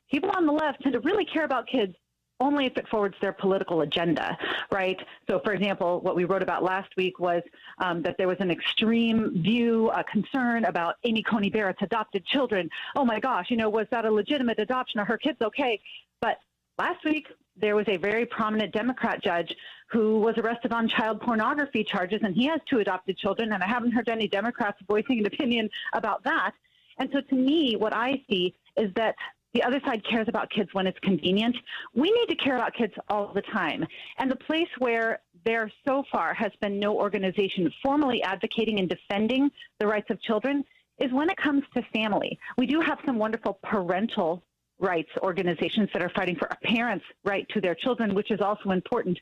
people on the left tend to really care about kids only if it forwards their political agenda, right? So, for example, what we wrote about last week was that there was an extreme view, a concern about Amy Coney Barrett's adopted children. Oh my gosh, was that a legitimate adoption? Are her kids okay? But last week, there was a very prominent Democrat judge who was arrested on child pornography charges, and he has 2 adopted children, and I haven't heard any Democrats voicing an opinion about that. And so to me, what I see is that the other side cares about kids when it's convenient. We need to care about kids all the time. And the place where there so far has been no organization formally advocating and defending the rights of children is when it comes to family. We do have some wonderful parental rights organizations that are fighting for a parent's right to their children, which is also important.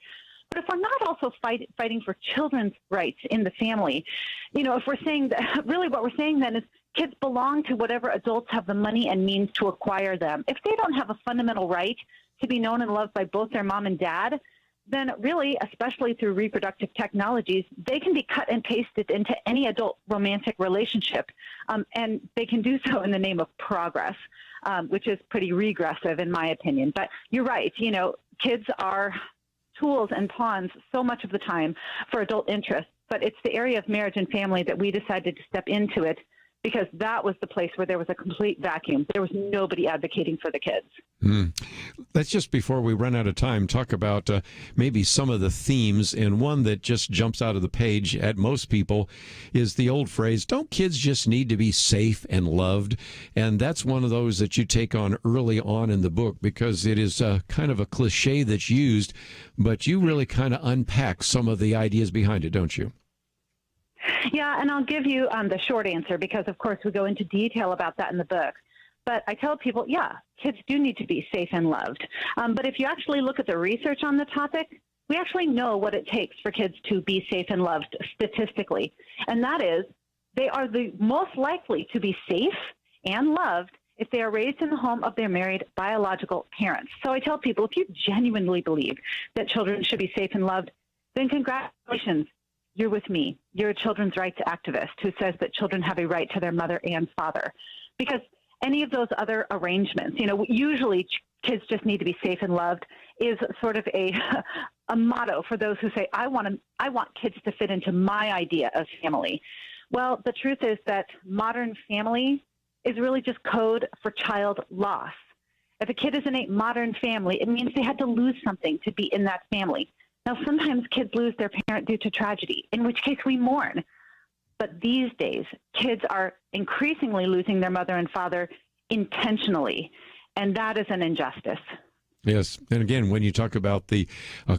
But if we're not also fighting for children's rights in the family, if we're saying that, really what we're saying then is kids belong to whatever adults have the money and means to acquire them. If they don't have a fundamental right to be known and loved by both their mom and dad, then really, especially through reproductive technologies, they can be cut and pasted into any adult romantic relationship. And they can do so in the name of progress, which is pretty regressive in my opinion. But you're right, kids are tools and pawns so much of the time for adult interests, but it's the area of marriage and family that we decided to step into it because that was the place where there was a complete vacuum. There was nobody advocating for the kids. Let's just, before we run out of time, talk about maybe some of the themes. And one that just jumps out of the page at most people is the old phrase, don't kids just need to be safe and loved? And that's one of those that you take on early on in the book because it is kind of a cliche that's used, but you really kind of unpack some of the ideas behind it, don't you? Yeah, and I'll give you the short answer because, of course, we go into detail about that in the book. But I tell people, yeah, kids do need to be safe and loved. But if you actually look at the research on the topic, we actually know what it takes for kids to be safe and loved statistically. And that is they are the most likely to be safe and loved if they are raised in the home of their married biological parents. So I tell people, if you genuinely believe that children should be safe and loved, then congratulations. You're with me. You're a children's rights activist who says that children have a right to their mother and father. Because any of those other arrangements, usually kids just need to be safe and loved. is sort of a motto for those who say, I want kids to fit into my idea of family. Well, the truth is that modern family is really just code for child loss. If a kid is in a modern family, it means they had to lose something to be in that family. Now, sometimes kids lose their parent due to tragedy, in which case we mourn. But these days, kids are increasingly losing their mother and father intentionally, and that is an injustice. Yes. And again, when you talk about the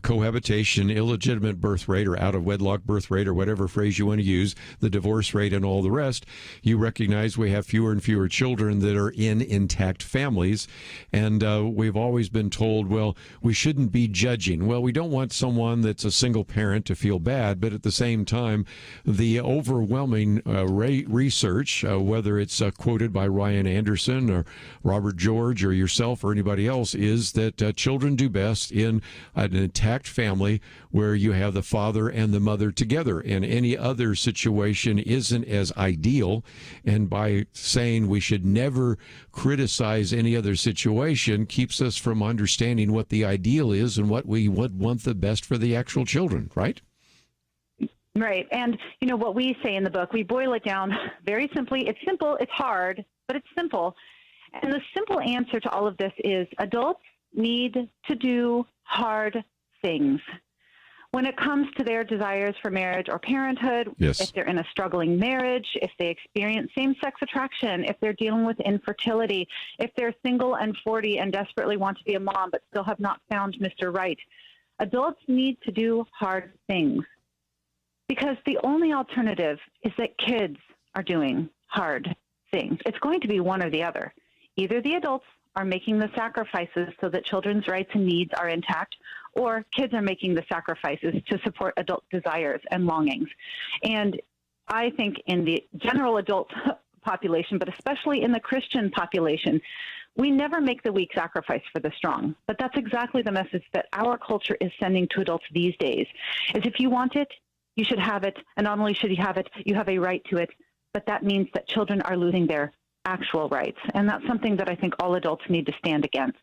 cohabitation, illegitimate birth rate or out of wedlock birth rate or whatever phrase you want to use, the divorce rate and all the rest, you recognize we have fewer and fewer children that are in intact families. And we've always been told, well, we shouldn't be judging. Well, we don't want someone that's a single parent to feel bad. But at the same time, the overwhelming research, whether it's quoted by Ryan Anderson or Robert George or yourself or anybody else, is that children do best in an intact family where you have the father and the mother together, and any other situation isn't as ideal. And by saying we should never criticize any other situation keeps us from understanding what the ideal is and what we would want the best for the actual children, right? Right. And, you know, what we say in the book, we boil it down very simply. It's simple, it's hard, but it's simple. And the simple answer to all of this is adults need to do hard things. When it comes to their desires for marriage or parenthood, yes. If they're in a struggling marriage, if they experience same-sex attraction, if they're dealing with infertility, if they're single and 40 and desperately want to be a mom but still have not found Mr. Right, adults need to do hard things. Because the only alternative is that kids are doing hard things. It's going to be one or the other. Either the adults are making the sacrifices so that children's rights and needs are intact, or kids are making the sacrifices to support adult desires and longings. And I think in the general adult population, but especially in the Christian population, we never make the weak sacrifice for the strong. But that's exactly the message that our culture is sending to adults these days, is if you want it, you should have it. And not only should you have it, you have a right to it. But that means that children are losing their actual rights. And that's something that I think all adults need to stand against.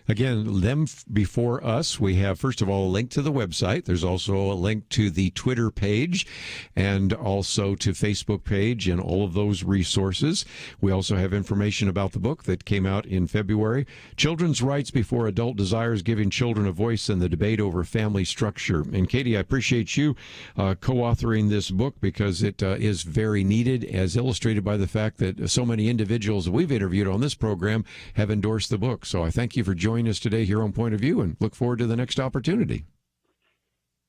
Again, them before us, we have, first of all, a link to the website. There's also a link to the Twitter page and also to Facebook page and all of those resources. We also have information about the book that came out in February, Children's Rights Before Adult Desires, Giving Children a Voice in the Debate Over Family Structure. And Katy, I appreciate you co-authoring this book because it is very needed, as illustrated by the fact that so many individuals we've interviewed on this program have endorsed the book. So I thank you for joining us today here on Point of View and look forward to the next opportunity.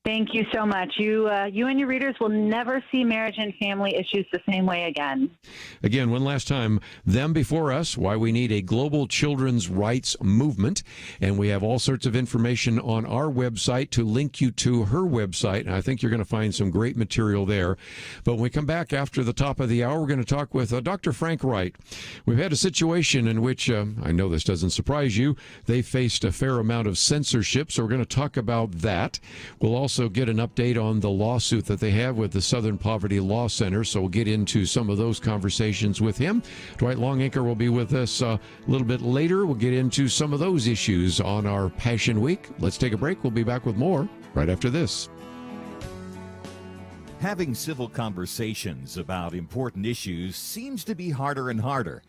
Thank you so much. You and your readers will never see marriage and family issues the same way again. Again, one last time, them before us, why we need a global children's rights movement. And we have all sorts of information on our website to link you to her website. And I think you're going to find some great material there. But when we come back after the top of the hour, we're going to talk with Dr. Frank Wright. We've had a situation in which, I know this doesn't surprise you, they faced a fair amount of censorship. So we're going to talk about that. We'll also get an update on the lawsuit that they have with the Southern Poverty Law Center, so we'll get into some of those conversations with him. Dwight Longacre will be with us a little bit later. We'll get into some of those issues on our Passion Week. Let's take a break. We'll be back with more right after this. Having civil conversations about important issues seems to be harder and harder.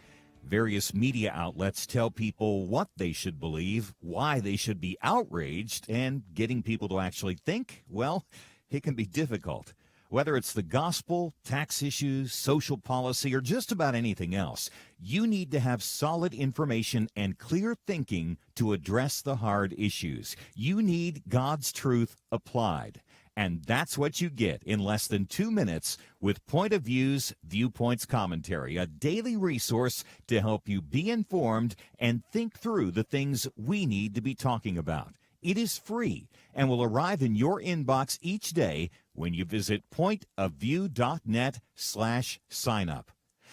Various media outlets tell people what they should believe, why they should be outraged, and getting people to actually think, well, it can be difficult. Whether it's the gospel, tax issues, social policy, or just about anything else, you need to have solid information and clear thinking to address the hard issues. You need God's truth applied. And that's what you get in less than 2 minutes with Point of View's Viewpoints Commentary, a daily resource to help you be informed and think through the things we need to be talking about. It is free and will arrive in your inbox each day when you visit pointofview.net/signup.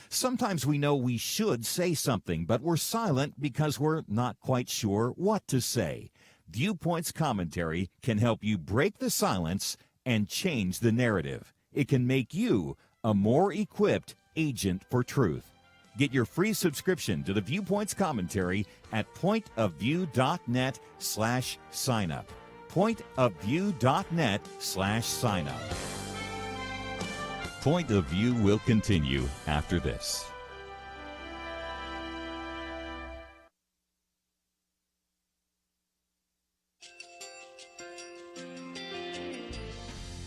Sometimes we know we should say something, but we're silent because we're not quite sure what to say. Viewpoints Commentary can help you break the silence and change the narrative. It can make you a more equipped agent for truth. Get your free subscription to the Viewpoints commentary at pointofview.net/signup. Pointofview.net/signup. Point of View will continue after this.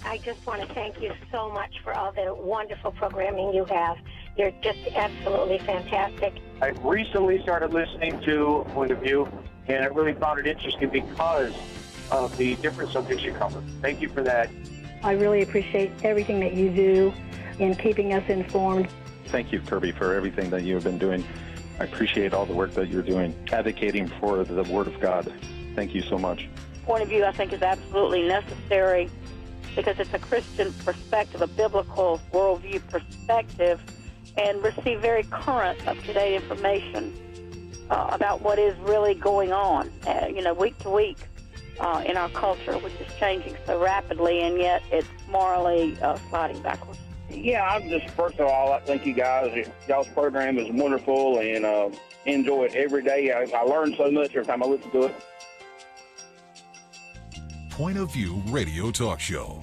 I just want to thank you so much for all the wonderful programming you have. You're just absolutely fantastic. I recently started listening to Point of View, and I really found it interesting because of the different subjects you cover. Thank you for that. I really appreciate everything that you do in keeping us informed. Thank you, Kerby, for everything that you have been doing. I appreciate all the work that you're doing, advocating for the Word of God. Thank you so much. Point of View, I think, is absolutely necessary because it's a Christian perspective, a biblical worldview perspective, and receive very current, up-to-date information about what is really going on, week to week in our culture, which is changing so rapidly, and yet it's morally sliding backwards. Yeah, I'm just, first of all, I thank you guys. Y'all's program is wonderful, and enjoy it every day. I learn so much every time I listen to it. Point of View Radio Talk Show.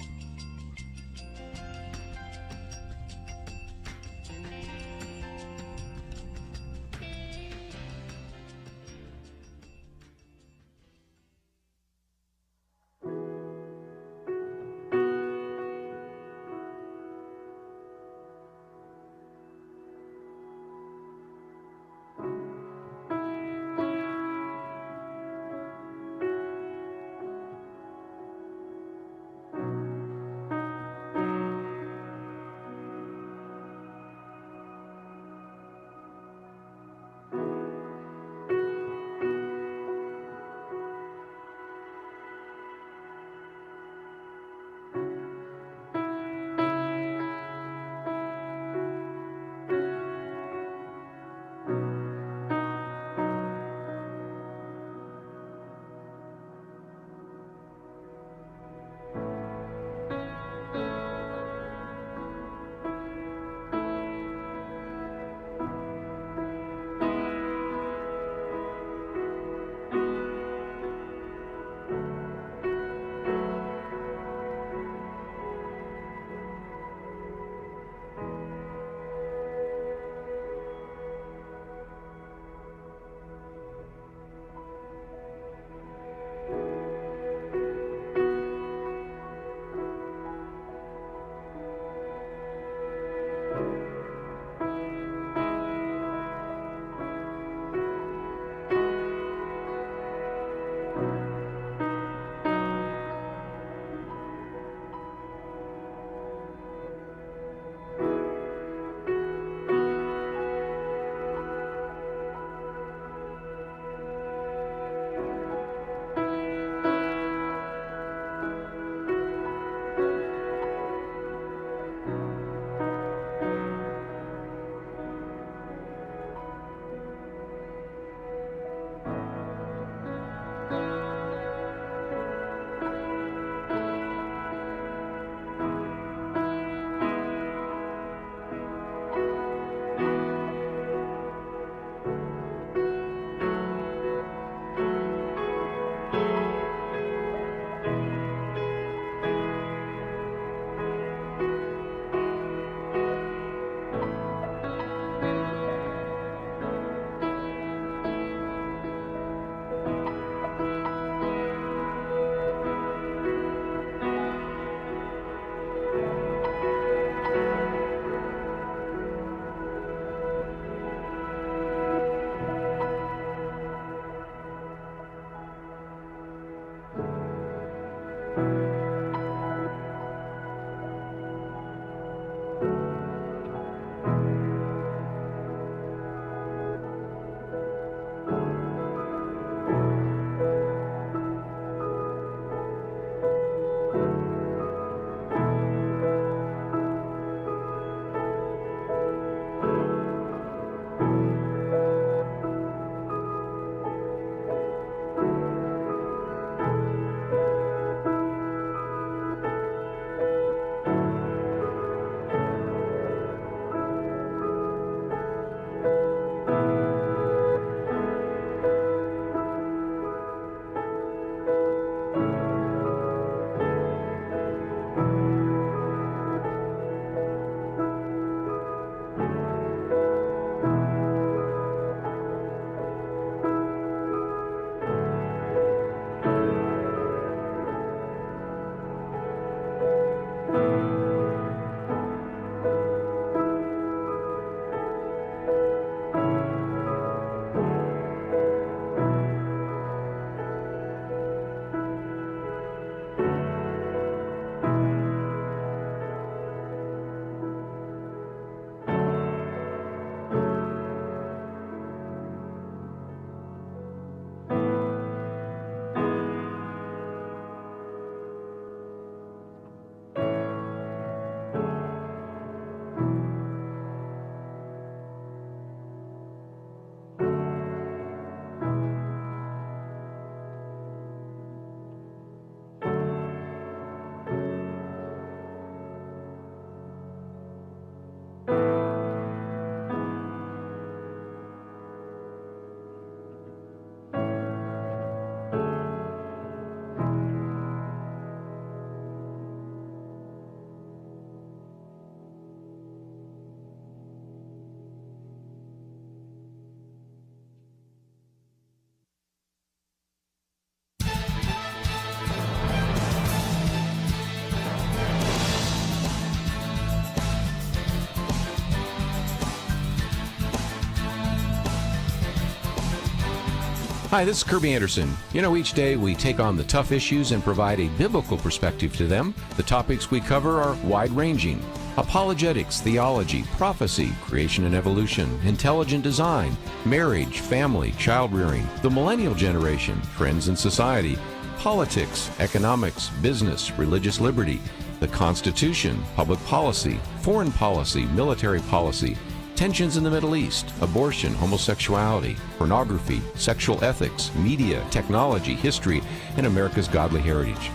Hi, this is Kerby Anderson. Each day we take on the tough issues and provide a biblical perspective to them. The topics we cover are wide-ranging. Apologetics, theology, prophecy, creation and evolution, intelligent design, marriage, family, child-rearing, the millennial generation, trends in society, politics, economics, business, religious liberty, the Constitution, public policy, foreign policy, military policy, tensions in the Middle East, abortion, homosexuality, pornography, sexual ethics, media, technology, history, and America's godly heritage.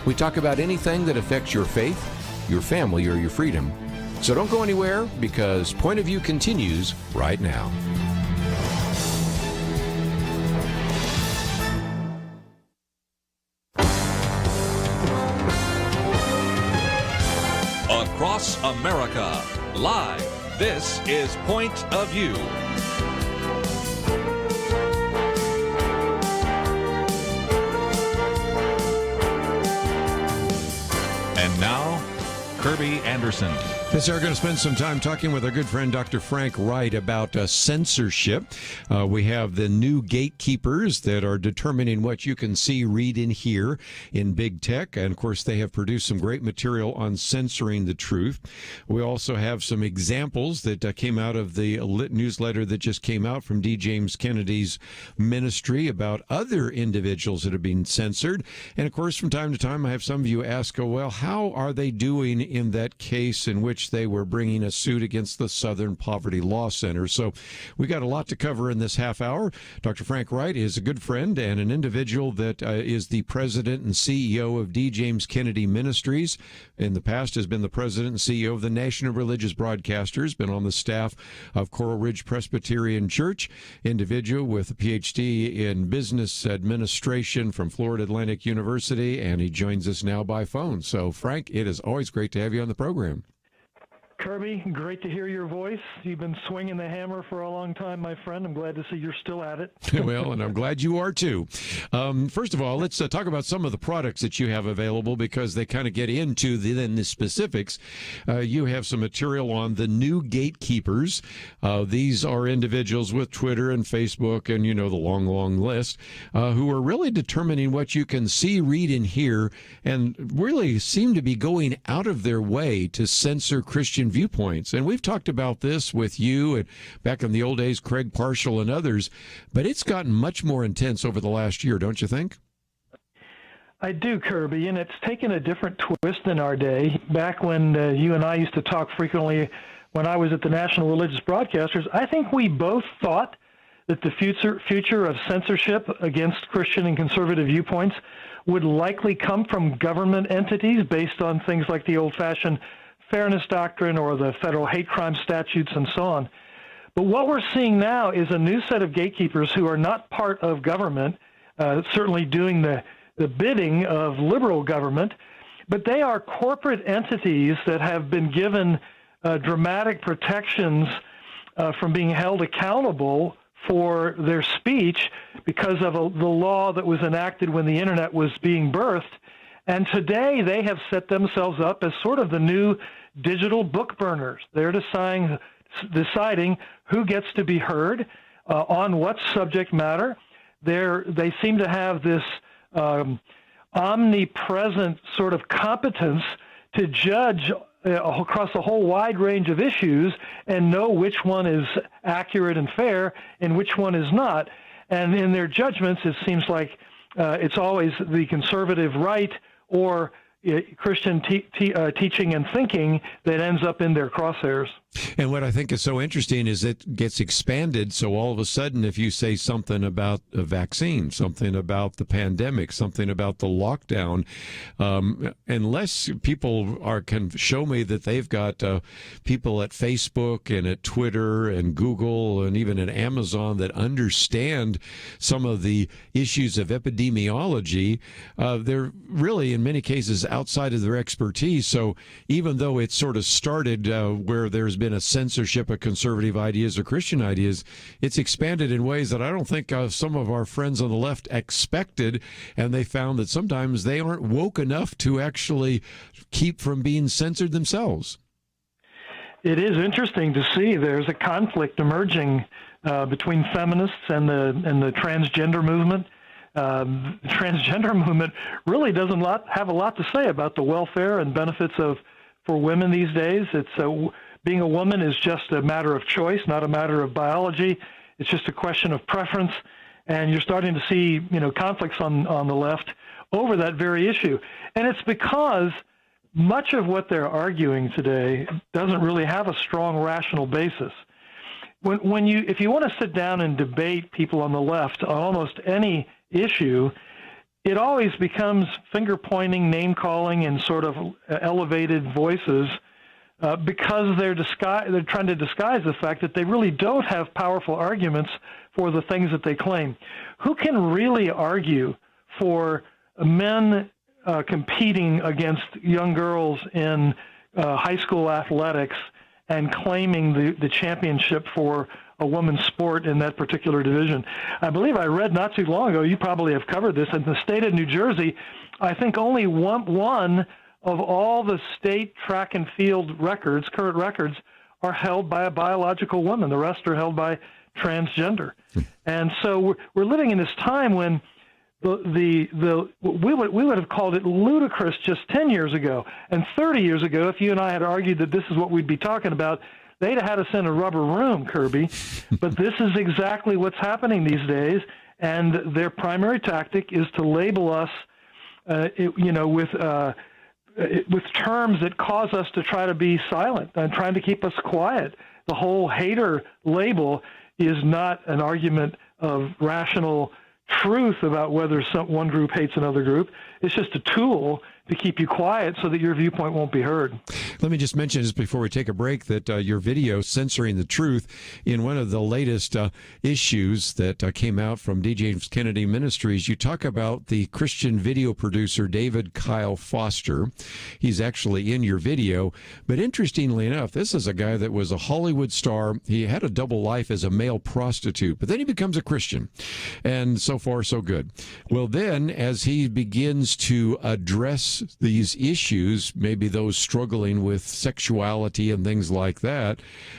We talk about anything that affects your faith, your family, or your freedom. So don't go anywhere, because Point of View continues right now. Across America, live. This is Point of View. And now, Kerby Anderson. Yes, we're going to spend some time talking with our good friend Dr. Frank Wright about censorship. We have the new gatekeepers that are determining what you can see, read, and hear in big tech. And, of course, they have produced some great material on censoring the truth. We also have some examples that came out of the newsletter that just came out from D. James Kennedy's ministry about other individuals that have been censored. And, of course, from time to time, I have some of you ask, well, how are they doing in that case in which they were bringing a suit against the Southern Poverty Law Center? So we got a lot to cover in this half hour. Dr. Frank Wright is a good friend and an individual that is the president and CEO of D. James Kennedy Ministries. In the past has been the president and CEO of the National Religious Broadcasters, been on the staff of Coral Ridge Presbyterian Church, individual with a PhD in business administration from Florida Atlantic University, and he joins us now by phone. So, Frank, it is always great to have you on the program. Kerby, great to hear your voice. You've been swinging the hammer for a long time, my friend. I'm glad to see you're still at it. Well, and I'm glad you are too. First of all, let's talk about some of the products that you have available, because they kind of get into the specifics. You have some material on the new gatekeepers. These are individuals with Twitter and Facebook and, the long, long list, who are really determining what you can see, read, and hear, and really seem to be going out of their way to censor Christian viewpoints. And we've talked about this with you and back in the old days, Craig Parshall and others, but it's gotten much more intense over the last year, don't you think? I do, Kerby, and it's taken a different twist in our day. Back when you and I used to talk frequently when I was at the National Religious Broadcasters, I think we both thought that the future of censorship against Christian and conservative viewpoints would likely come from government entities based on things like the old-fashioned fairness doctrine or the federal hate crime statutes and so on. But what we're seeing now is a new set of gatekeepers who are not part of government, certainly doing the bidding of liberal government, but they are corporate entities that have been given dramatic protections from being held accountable for their speech because of the law that was enacted when the internet was being birthed. And today they have set themselves up as sort of the new digital book burners. They're deciding who gets to be heard, on what subject matter. They seem to have this omnipresent sort of competence to judge across a whole wide range of issues and know which one is accurate and fair and which one is not. And in their judgments, it seems like it's always the conservative right or Christian teaching and thinking that ends up in their crosshairs. And what I think is so interesting is it gets expanded. So all of a sudden, if you say something about a vaccine, something about the pandemic, something about the lockdown, unless people can show me that they've got people at Facebook and at Twitter and Google and even at Amazon that understand some of the issues of epidemiology, they're really in many cases outside of their expertise. So even though it sort of started where there's been a censorship of conservative ideas or Christian ideas, it's expanded in ways that I don't think some of our friends on the left expected, and they found that sometimes they aren't woke enough to actually keep from being censored themselves. It is interesting to see there's a conflict emerging between feminists and the transgender movement. The transgender movement really doesn't have a lot to say about the welfare and benefits for women these days. It's being a woman is just a matter of choice, not a matter of biology. It's just a question of preference, and you're starting to see conflicts on the left over that very issue. And it's because much of what they're arguing today doesn't really have a strong rational basis. If you want to sit down and debate people on the left on almost any issue, it always becomes finger-pointing, name-calling, and sort of elevated voices because they're trying to disguise the fact that they really don't have powerful arguments for the things that they claim. Who can really argue for men competing against young girls in high school athletics and claiming the championship for a woman's sport in that particular division? I believe I read not too long ago, you probably have covered this, in the state of New Jersey, I think only one of all the state track and field records, current records, are held by a biological woman. The rest are held by transgender. And so we're living in this time when we would have called it ludicrous just 10 years ago. And 30 years ago, if you and I had argued that this is what we'd be talking about, they'd have had us in a rubber room, Kirby. But this is exactly what's happening these days. And their primary tactic is to label us, with terms that cause us to try to be silent and trying to keep us quiet. The whole hater label is not an argument of rational truth about whether one group hates another group. It's just a tool to keep you quiet so that your viewpoint won't be heard. Let me just mention just before we take a break that your video, Censoring the Truth, in one of the latest issues that came out from D. James Kennedy Ministries, you talk about the Christian video producer David Kyle Foster. He's actually in your video. But interestingly enough, this is a guy that was a Hollywood star. He had a double life as a male prostitute, but then he becomes a Christian. And so far, so good. Well, then, as he begins to address these issues, maybe those struggling with sexuality and things like that,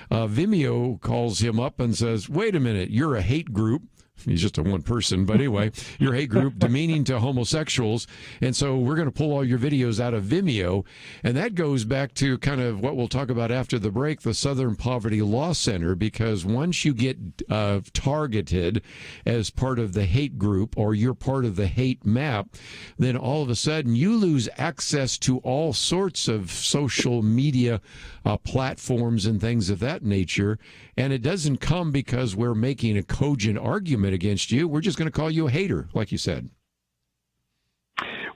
Vimeo calls him up and says, wait a minute, you're a hate group. He's just a one person, but anyway, your hate group demeaning to homosexuals. And so we're going to pull all your videos out of Vimeo. And that goes back to kind of what we'll talk about after the break, the Southern Poverty Law Center, because once you get targeted as part of the hate group or you're part of the hate map, then all of a sudden you lose access to all sorts of social media platforms and things of that nature. And it doesn't come because we're making a cogent argument against you. We're just going to call you a hater, like you said.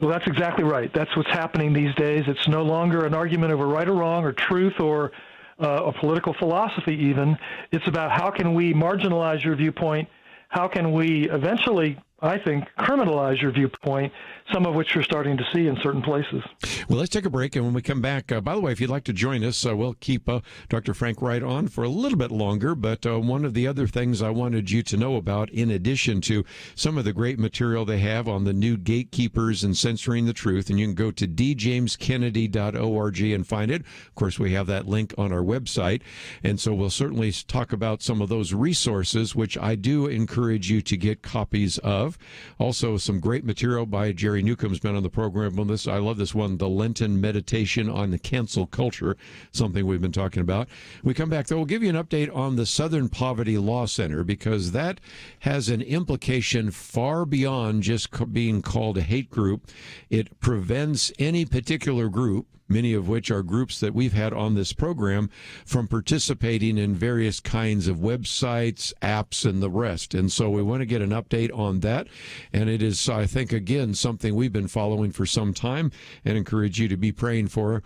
Well, that's exactly right. That's what's happening these days. It's no longer an argument over right or wrong or truth or a political philosophy even. It's about how can we marginalize your viewpoint? How can we eventually, I think, criminalize your viewpoint, some of which you're starting to see in certain places. Well, let's take a break, and when we come back, by the way, if you'd like to join us, we'll keep Dr. Frank Wright on for a little bit longer, but one of the other things I wanted you to know about, in addition to some of the great material they have on the new gatekeepers and censoring the truth, and you can go to djameskennedy.org and find it. Of course, we have that link on our website, and so we'll certainly talk about some of those resources, which I do encourage you to get copies of. Also, some great material by Jerry Newcomb's been on the program on this. I love this one, The Lenten Meditation on the Cancel Culture, something we've been talking about. We come back, though, we'll give you an update on the Southern Poverty Law Center, because that has an implication far beyond just being called a hate group. It prevents any particular group, many of which are groups that we've had on this program, from participating in various kinds of websites, apps, and the rest. And so we want to get an update on that. And it is, I think, again, something we've been following for some time and encourage you to be praying for.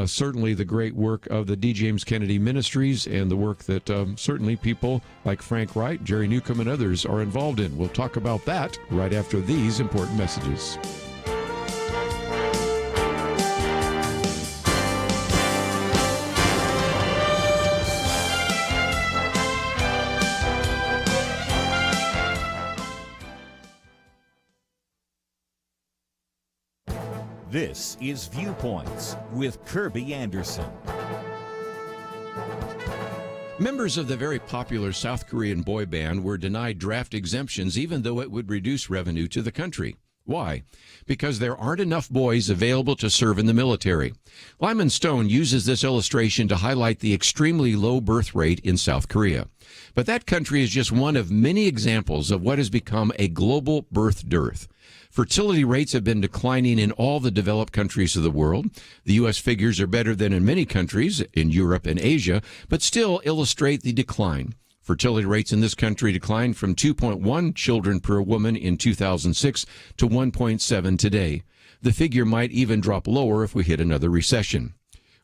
Certainly the great work of the D. James Kennedy Ministries and the work that certainly people like Frank Wright, Jerry Newcomb, and others are involved in. We'll talk about that right after these important messages. This is Viewpoints with Kerby Anderson. Members of the very popular South Korean boy band were denied draft exemptions even though it would reduce revenue to the country. Why? Because there aren't enough boys available to serve in the military. Lyman Stone uses this illustration to highlight the extremely low birth rate in South Korea. But that country is just one of many examples of what has become a global birth dearth. Fertility rates have been declining in all the developed countries of the world. The U.S. figures are better than in many countries in Europe and Asia, but still illustrate the decline. Fertility rates in this country declined from 2.1 children per woman in 2006 to 1.7 today. The figure might even drop lower if we hit another recession.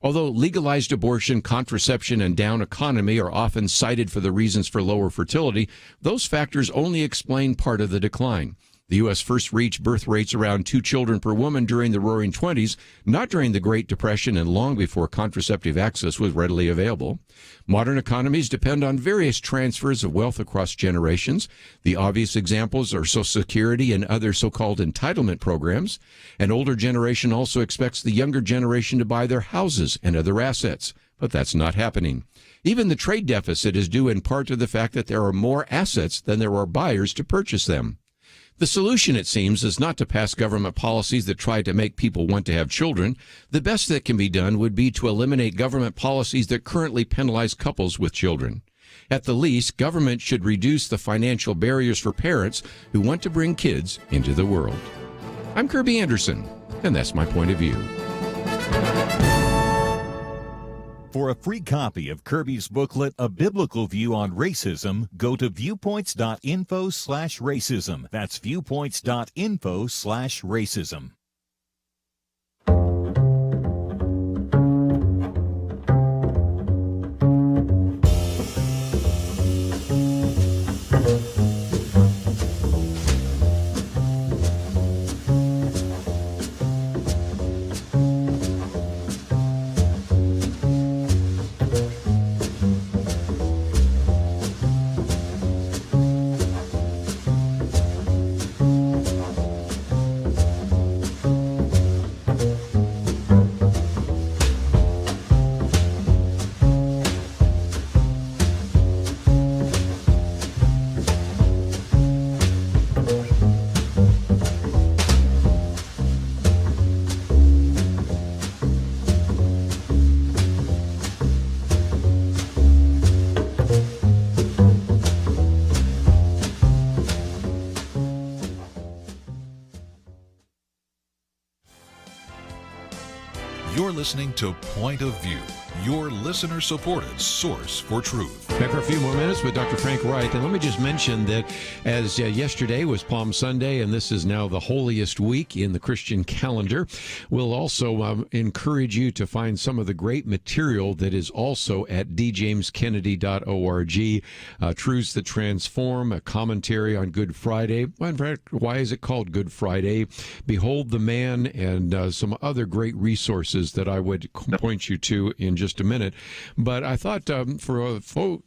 Although legalized abortion, contraception, and down economy are often cited for the reasons for lower fertility, those factors only explain part of the decline. The U.S. first reached birth rates around 2 children per woman during the Roaring '20s, not during the Great Depression and long before contraceptive access was readily available. Modern economies depend on various transfers of wealth across generations. The obvious examples are Social Security and other so-called entitlement programs. An older generation also expects the younger generation to buy their houses and other assets, but that's not happening. Even the trade deficit is due in part to the fact that there are more assets than there are buyers to purchase them. The solution, it seems, is not to pass government policies that try to make people want to have children. The best that can be done would be to eliminate government policies that currently penalize couples with children. At the least, government should reduce the financial barriers for parents who want to bring kids into the world. I'm Kerby Anderson, and that's my point of view. For a free copy of Kerby's booklet, A Biblical View on Racism, go to viewpoints.info/racism. That's viewpoints.info/racism. You're listening to Point of View, your listener-supported source for truth. Back for a few more minutes with Dr. Frank Wright. And let me just mention that as yesterday was Palm Sunday, and this is now the holiest week in the Christian calendar, we'll also encourage you to find some of the great material that is also at djameskennedy.org. Truths That Transform, a commentary on Good Friday. In fact, why is it called Good Friday? Behold the Man, and some other great resources that I would point you to in just a minute. But I thought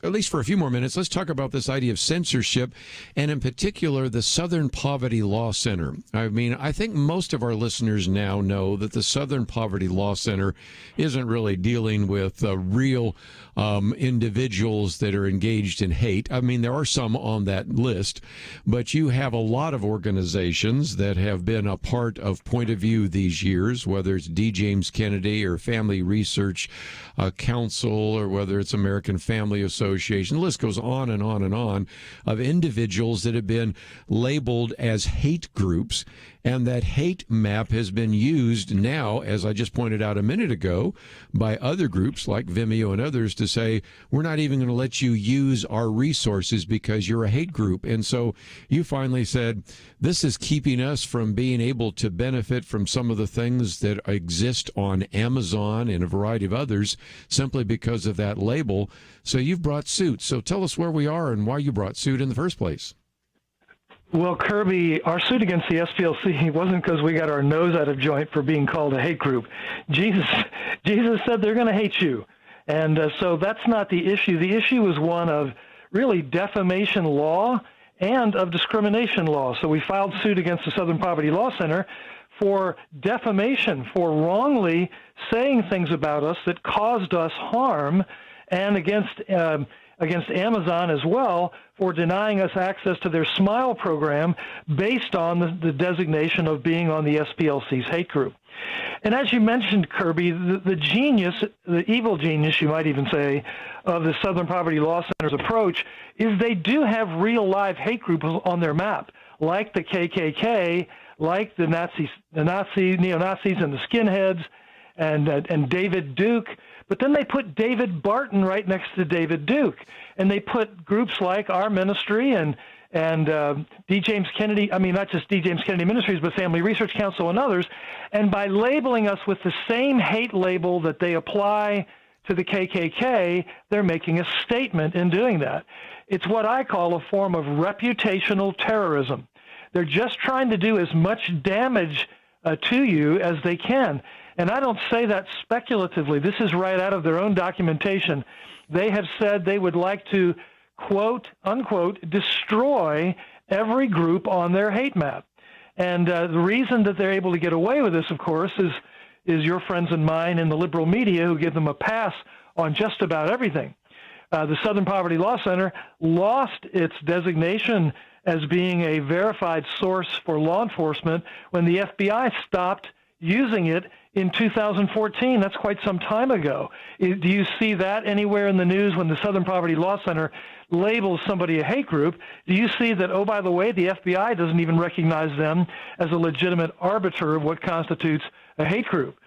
at least for a few more minutes, let's talk about this idea of censorship, and in particular, the Southern Poverty Law Center. I mean, I think most of our listeners now know that the Southern Poverty Law Center isn't really dealing with real individuals that are engaged in hate. I mean, there are some on that list, but you have a lot of organizations that have been a part of Point of View these years, whether it's D. James Kennedy or Family Research Council, or whether it's American Family Association. The list goes on and on and on of individuals that have been labeled as hate groups. And that hate map has been used now, as I just pointed out a minute ago, by other groups like Vimeo and others to say, we're not even going to let you use our resources because you're a hate group. And so you finally said, this is keeping us from being able to benefit from some of the things that exist on Amazon and a variety of others simply because of that label. So you've brought suit. So tell us where we are and why you brought suit in the first place. Well, Kerby, our suit against the SPLC wasn't because we got our nose out of joint for being called a hate group. Jesus said they're going to hate you. And so that's not the issue. The issue is one of really defamation law and of discrimination law. So we filed suit against the Southern Poverty Law Center for defamation, for wrongly saying things about us that caused us harm. and against Amazon as well for denying us access to their Smile program based on the designation of being on the SPLC's hate group. And as you mentioned, Kerby, the genius, the evil genius, you might even say, of the Southern Poverty Law Center's approach is they do have real live hate groups on their map, like the KKK, like the neo-Nazis and the skinheads, and David Duke. But then they put David Barton right next to David Duke, and they put groups like our ministry and D. James Kennedy, not just D. James Kennedy Ministries, but Family Research Council and others. And by labeling us with the same hate label that they apply to the KKK, they're making a statement in doing that. It's what I call a form of reputational terrorism. They're just trying to do as much damage to you as they can. And I don't say that speculatively. This is right out of their own documentation. They have said they would like to, quote, unquote, destroy every group on their hate map. And the reason that they're able to get away with this, of course, is your friends and mine in the liberal media who give them a pass on just about everything. The Southern Poverty Law Center lost its designation as being a verified source for law enforcement when the FBI stopped using it in 2014. That's quite some time ago. Do you see that anywhere in the news when the Southern Poverty Law Center labels somebody a hate group? Do you see that, oh, by the way, the FBI doesn't even recognize them as a legitimate arbiter of what constitutes a hate group?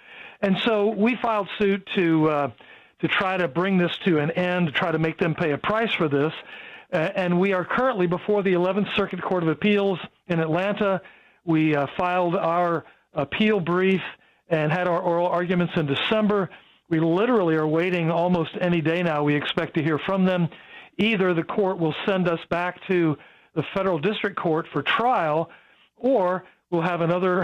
And so we filed suit to try to bring this to an end, to try to make them pay a price for this. And we are currently before the 11th Circuit Court of Appeals in Atlanta. We filed our appeal brief and had our oral arguments in December. We literally are waiting almost any day now. We expect to hear from them. Either the court will send us back to the federal district court for trial, or we'll have another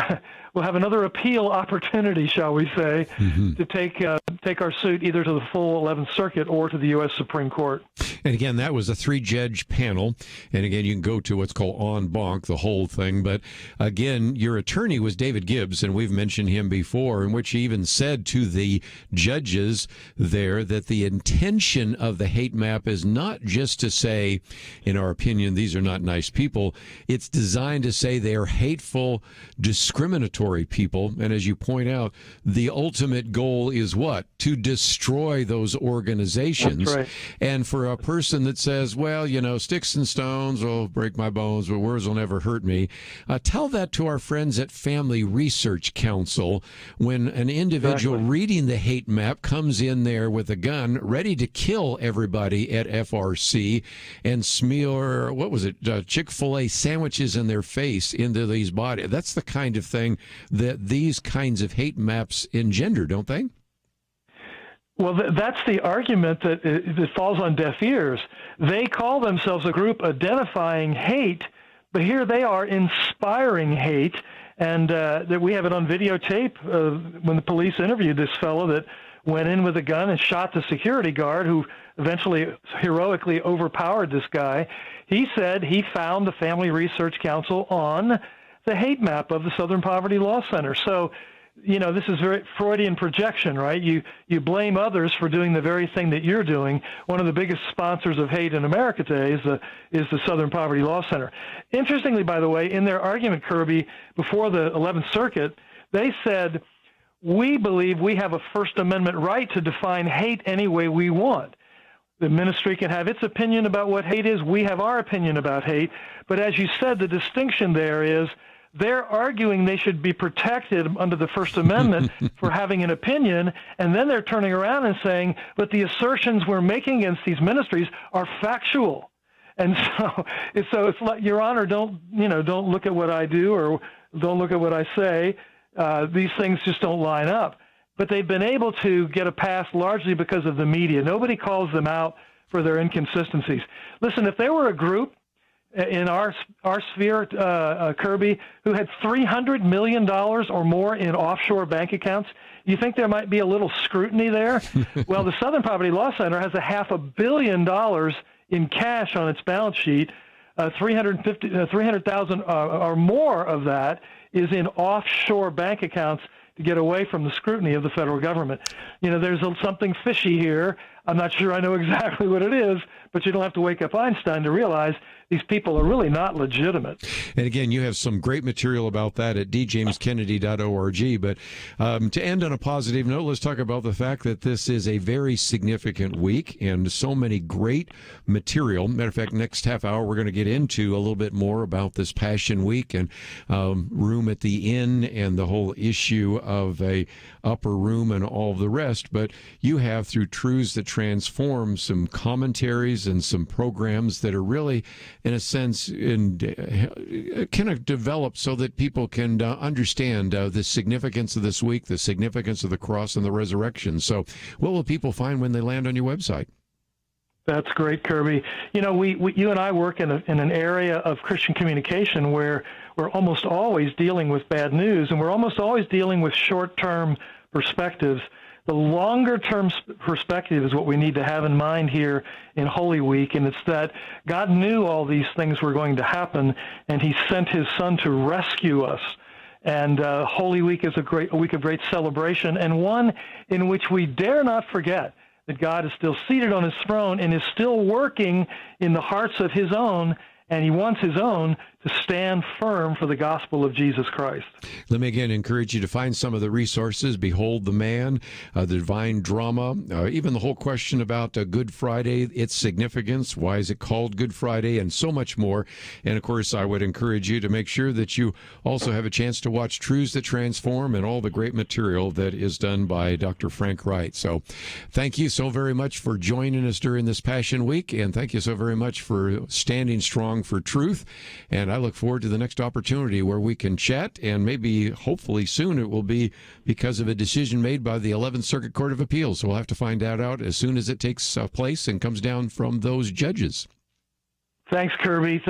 appeal opportunity, shall we say, to take our suit either to the full 11th Circuit or to the U.S. Supreme Court. And again, that was a 3-judge panel. And again, you can go to what's called en banc, the whole thing. But again, your attorney was David Gibbs, and we've mentioned him before, in which he even said to the judges there that the intention of the hate map is not just to say, in our opinion, these are not nice people. It's designed to say they are hateful, discriminatory people. And as you point out, the ultimate goal is what? To destroy those organizations. That's right. And for a person that says, well, sticks and stones will break my bones, but words will never hurt me. Tell that to our friends at Family Research Council when an individual reading the hate map comes in there with a gun ready to kill everybody at FRC and smear, Chick-fil-A sandwiches in their face into these bodies. That's the kind of thing that these kinds of hate maps engender, don't they? Well, that's the argument that falls on deaf ears. They call themselves a group identifying hate, but here they are inspiring hate. And that we have it on videotape when the police interviewed this fellow that went in with a gun and shot the security guard who eventually heroically overpowered this guy. He said he found the Family Research Council on the hate map of the Southern Poverty Law Center. So, this is very Freudian projection, right? You blame others for doing the very thing that you're doing. One of the biggest sponsors of hate in America today is the Southern Poverty Law Center. Interestingly, by the way, in their argument, Kerby, before the 11th Circuit, they said, we believe we have a First Amendment right to define hate any way we want. The ministry can have its opinion about what hate is. We have our opinion about hate. But as you said, the distinction there is they're arguing they should be protected under the First Amendment for having an opinion, and then they're turning around and saying, but the assertions we're making against these ministries are factual. And so it's like, Your Honor, don't look at what I do or don't look at what I say. These things just don't line up. But they've been able to get a pass largely because of the media. Nobody calls them out for their inconsistencies. Listen, if there were a group in our sphere, Kerby, who had $300 million or more in offshore bank accounts, you think there might be a little scrutiny there? Well, the Southern Poverty Law Center has $500 million in cash on its balance sheet. 300,000 or more of that is in offshore bank accounts to get away from the scrutiny of the federal government. There's something fishy here. I'm not sure I know exactly what it is, but you don't have to wake up Einstein to realize these people are really not legitimate. And again, you have some great material about that at djameskennedy.org. But to end on a positive note, let's talk about the fact that this is a very significant week and so many great material. Matter of fact, next half hour, we're going to get into a little bit more about this Passion Week and room at the inn and the whole issue of a upper room and all of the rest. But you have, through Truths That Transform, some commentaries and some programs that are really, in a sense, kind of developed so that people can understand the significance of this week, the significance of the cross and the resurrection. So what will people find when they land on your website? That's great, Kerby. You know, you and I work in an area of Christian communication where we're almost always dealing with bad news, and we're almost always dealing with short-term perspectives. The longer-term perspective is what we need to have in mind here in Holy Week, and it's that God knew all these things were going to happen, and He sent His Son to rescue us. And Holy Week is a week of great celebration, and one in which we dare not forget that God is still seated on His throne and is still working in the hearts of His own, and He wants His own to stand firm for the gospel of Jesus Christ. Let me again encourage you to find some of the resources. Behold the Man, the Divine Drama, even the whole question about Good Friday, its significance, why is it called Good Friday, and so much more. And, of course, I would encourage you to make sure that you also have a chance to watch Truths That Transform and all the great material that is done by Dr. Frank Wright. So thank you so very much for joining us during this Passion Week, and thank you so very much for standing strong for truth. And I look forward to the next opportunity where we can chat, and maybe, hopefully soon, it will be because of a decision made by the 11th Circuit Court of Appeals. So we'll have to find that out as soon as it takes place and comes down from those judges. Thanks, Kerby.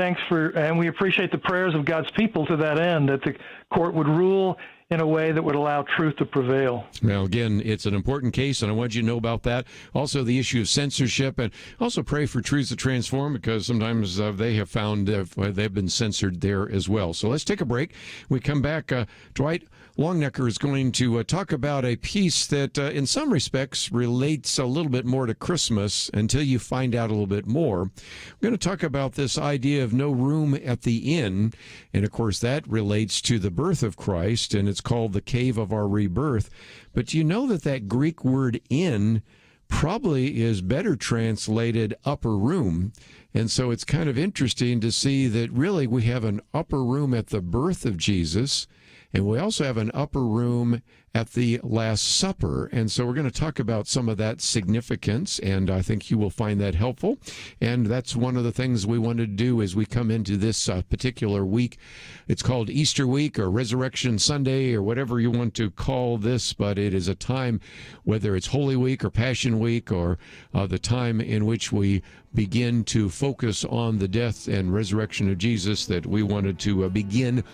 And we appreciate the prayers of God's people to that end, that the court would rule in a way that would allow truth to prevail. Now, again, it's an important case, and I want you to know about that. Also, the issue of censorship, and also pray for Truths That Transform, because sometimes they have found they've been censored there as well. So let's take a break. We come back. Dwight Longnecker is going to talk about a piece that, in some respects, relates a little bit more to Christmas until you find out a little bit more. We're going to talk about this idea of no room at the inn, and, of course, that relates to the birth of Christ, and it's called the Cave of Our Rebirth. But you know that Greek word inn probably is better translated upper room. And so it's kind of interesting to see that really we have an upper room at the birth of Jesus, and we also have an upper room at the Last Supper. And so we're going to talk about some of that significance, and I think you will find that helpful. And that's one of the things we wanted to do as we come into this particular week. It's called Easter Week or Resurrection Sunday or whatever you want to call this, but it is a time, whether it's Holy Week or Passion Week or the time in which we begin to focus on the death and resurrection of Jesus, that we wanted to begin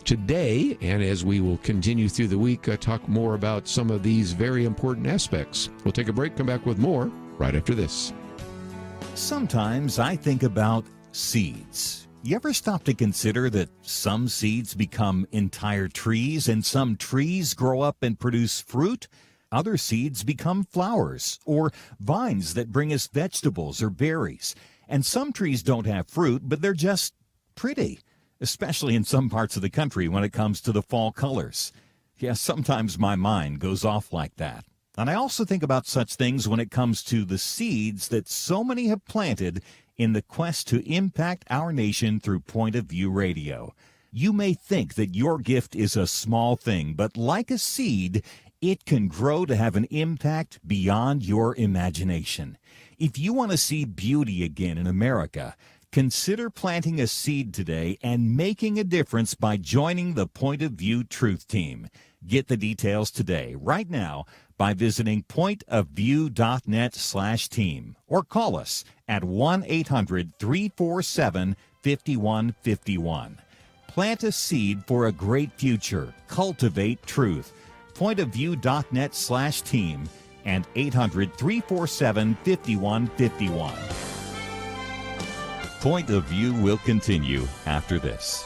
today, and as we will continue through the week, talk more about some of these very important aspects. We'll take a break, come back with more right after this. Sometimes I think about seeds. You ever stop to consider that some seeds become entire trees, and some trees grow up and produce fruit? Other seeds become flowers or vines that bring us vegetables or berries. And some trees don't have fruit, but they're just pretty, especially in some parts of the country when it comes to the fall colors. Yes, sometimes my mind goes off like that. And I also think about such things when it comes to the seeds that so many have planted in the quest to impact our nation through Point of View Radio. You may think that your gift is a small thing, but like a seed, it can grow to have an impact beyond your imagination. If you want to see beauty again in America, consider planting a seed today and making a difference by joining the Point of View Truth Team. Get the details today, right now, by visiting pointofview.net/team or call us at 1-800-347-5151. Plant a seed for a great future. Cultivate truth. Pointofview.net/team and 800-347-5151. Point of View will continue after this.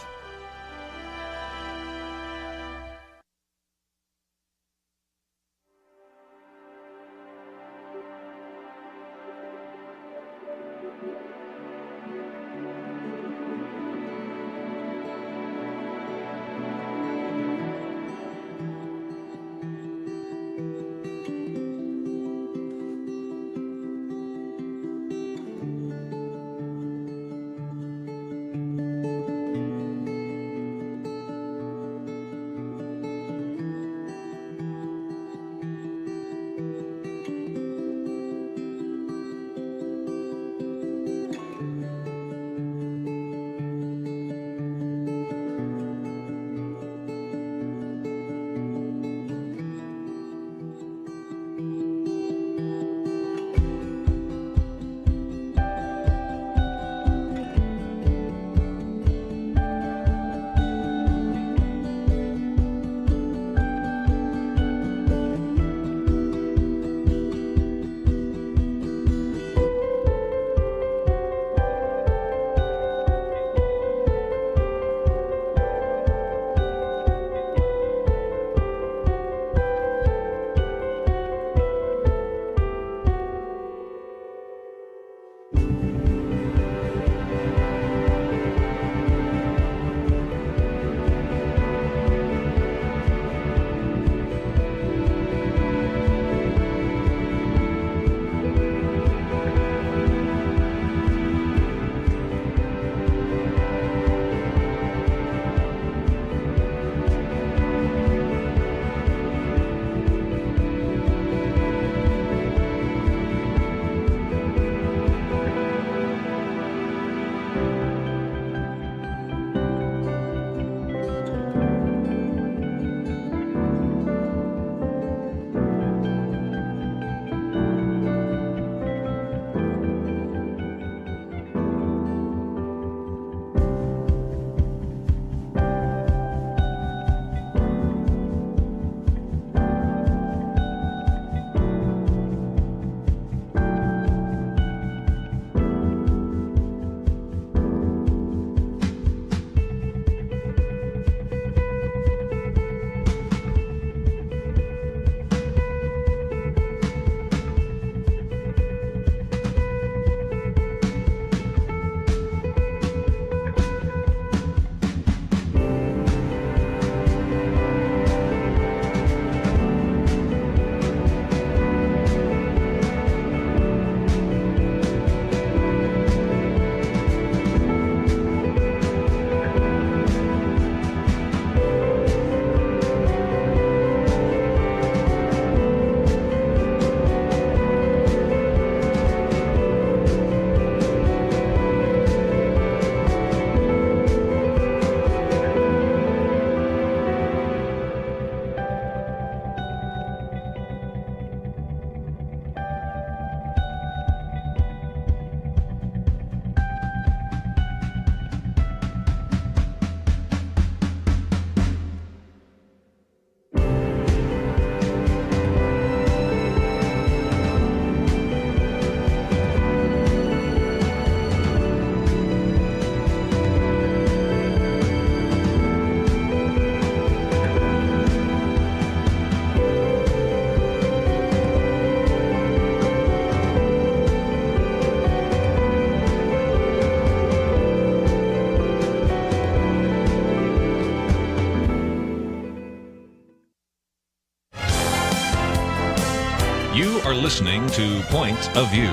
You are listening to Point of View.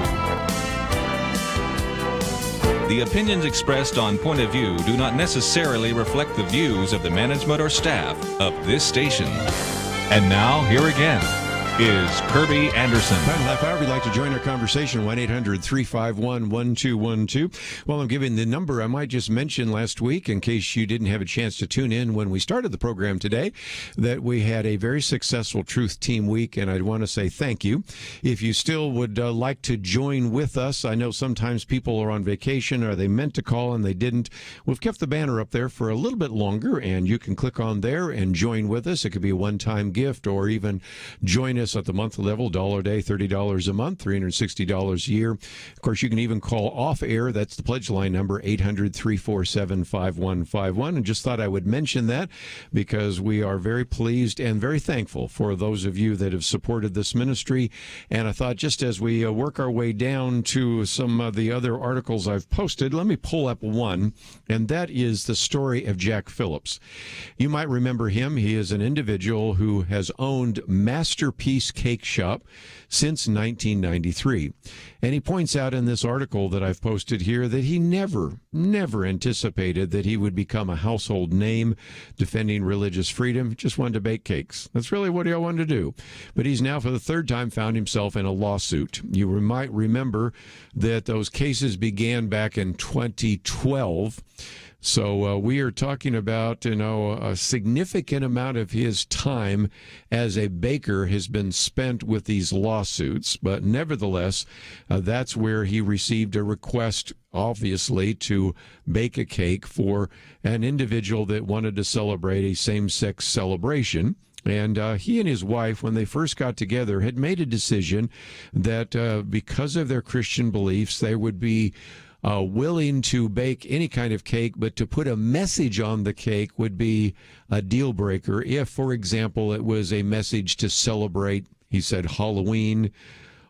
The opinions expressed on Point of View do not necessarily reflect the views of the management or staff of this station. And now, here again is Kerby Anderson. Final half hour, if you'd like to join our conversation, 1-800-351-1212. Well, I'm giving the number I might just mention last week, in case you didn't have a chance to tune in when we started the program today, that we had a very successful Truth Team Week, and I'd want to say thank you. If you still would like to join with us, I know sometimes people are on vacation or they meant to call and they didn't. We've kept the banner up there for a little bit longer, and you can click on there and join with us. It could be a one-time gift or even join us at the monthly level, $1 a day, $30 a month, $360 a year. Of course, you can even call off air. That's the pledge line number, 800-347-5151. And just thought I would mention that because we are very pleased and very thankful for those of you that have supported this ministry. And I thought just as we work our way down to some of the other articles I've posted, let me pull up one, and that is the story of Jack Phillips. You might remember him. He is an individual who has owned Masterpiece Cake Shop since 1993. And he points out in this article that I've posted here that he never anticipated that he would become a household name defending religious freedom. He just wanted to bake cakes. That's really what he wanted to do. But he's now for the third time found himself in a lawsuit. You might remember that those cases began back in 2012. So we are talking about, a significant amount of his time as a baker has been spent with these lawsuits. But nevertheless, that's where he received a request, obviously, to bake a cake for an individual that wanted to celebrate a same-sex celebration. And he and his wife, when they first got together, had made a decision that because of their Christian beliefs, they would be willing to bake any kind of cake, but to put a message on the cake would be a deal breaker. If, for example, it was a message to celebrate, he said, Halloween,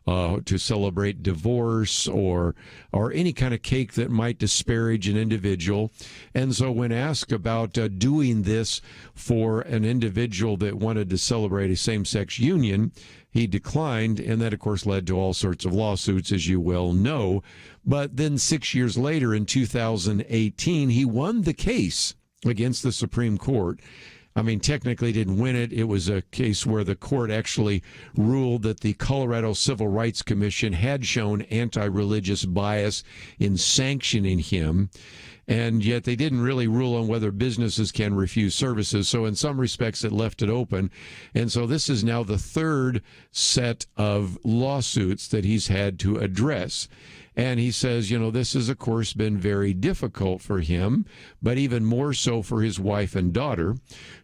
to celebrate divorce, or any kind of cake that might disparage an individual. And so when asked about doing this for an individual that wanted to celebrate a same-sex union, he declined, and that, of course, led to all sorts of lawsuits, as you well know. But then 6 years later, in 2018, he won the case against the Supreme Court. I mean, technically didn't win it. It was a case where the court actually ruled that the Colorado Civil Rights Commission had shown anti-religious bias in sanctioning him. And yet they didn't really rule on whether businesses can refuse services. So in some respects, it left it open. And so this is now the third set of lawsuits that he's had to address. And he says, this has, of course, been very difficult for him, but even more so for his wife and daughter,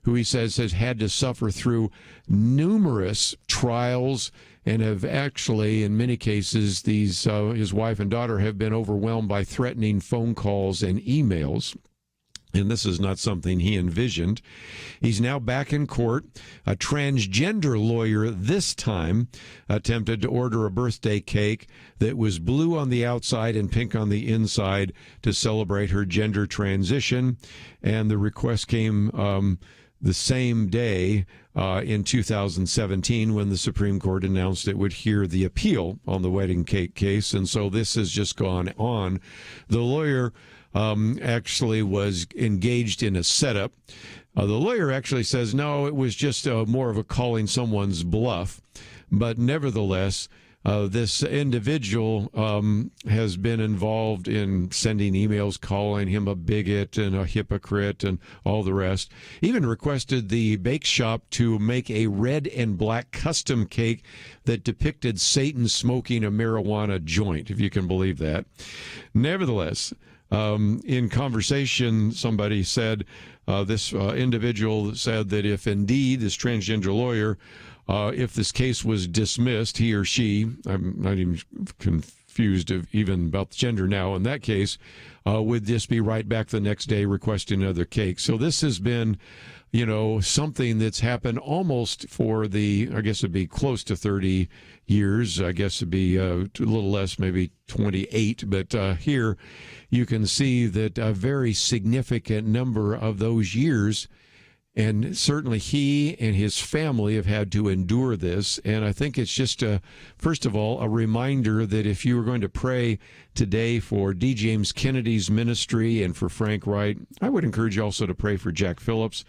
who he says has had to suffer through numerous trials and have actually, in many cases, his wife and daughter have been overwhelmed by threatening phone calls and emails. And this is not something he envisioned. He's now back in court. A transgender lawyer this time attempted to order a birthday cake that was blue on the outside and pink on the inside to celebrate her gender transition. And the request came the same day in 2017 when the Supreme Court announced it would hear the appeal on the wedding cake case. And so this has just gone on. The lawyer actually was engaged in a setup. The lawyer actually says, no, it was just more of a calling someone's bluff. But nevertheless, this individual has been involved in sending emails calling him a bigot and a hypocrite and all the rest. Even requested the bake shop to make a red and black custom cake that depicted Satan smoking a marijuana joint, if you can believe that. Nevertheless, in conversation, somebody said, this individual said that if indeed this transgender lawyer, if this case was dismissed, he or she, I'm not even confused even about the gender now, in that case, would just be right back the next day requesting another cake. So this has been, something that's happened almost for I guess it'd be close to 30 years. I guess it'd be a little less, maybe 28. But here you can see that a very significant number of those years And certainly he and his family have had to endure this. And I think it's just, first of all, a reminder that if you were going to pray today for D. James Kennedy's ministry and for Frank Wright, I would encourage you also to pray for Jack Phillips.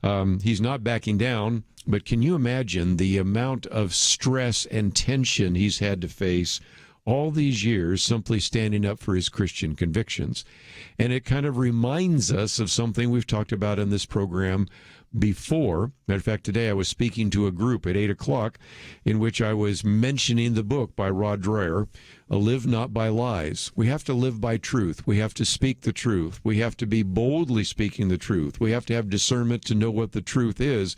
He's not backing down, but can you imagine the amount of stress and tension he's had to face all these years simply standing up for his Christian convictions? And it kind of reminds us of something we've talked about in this program before. Matter of fact, today I was speaking to a group at 8 o'clock in which I was mentioning the book by Rod Dreher, Live Not by Lies. We have to live by truth. We have to speak the truth. We have to be boldly speaking the truth. We have to have discernment to know what the truth is,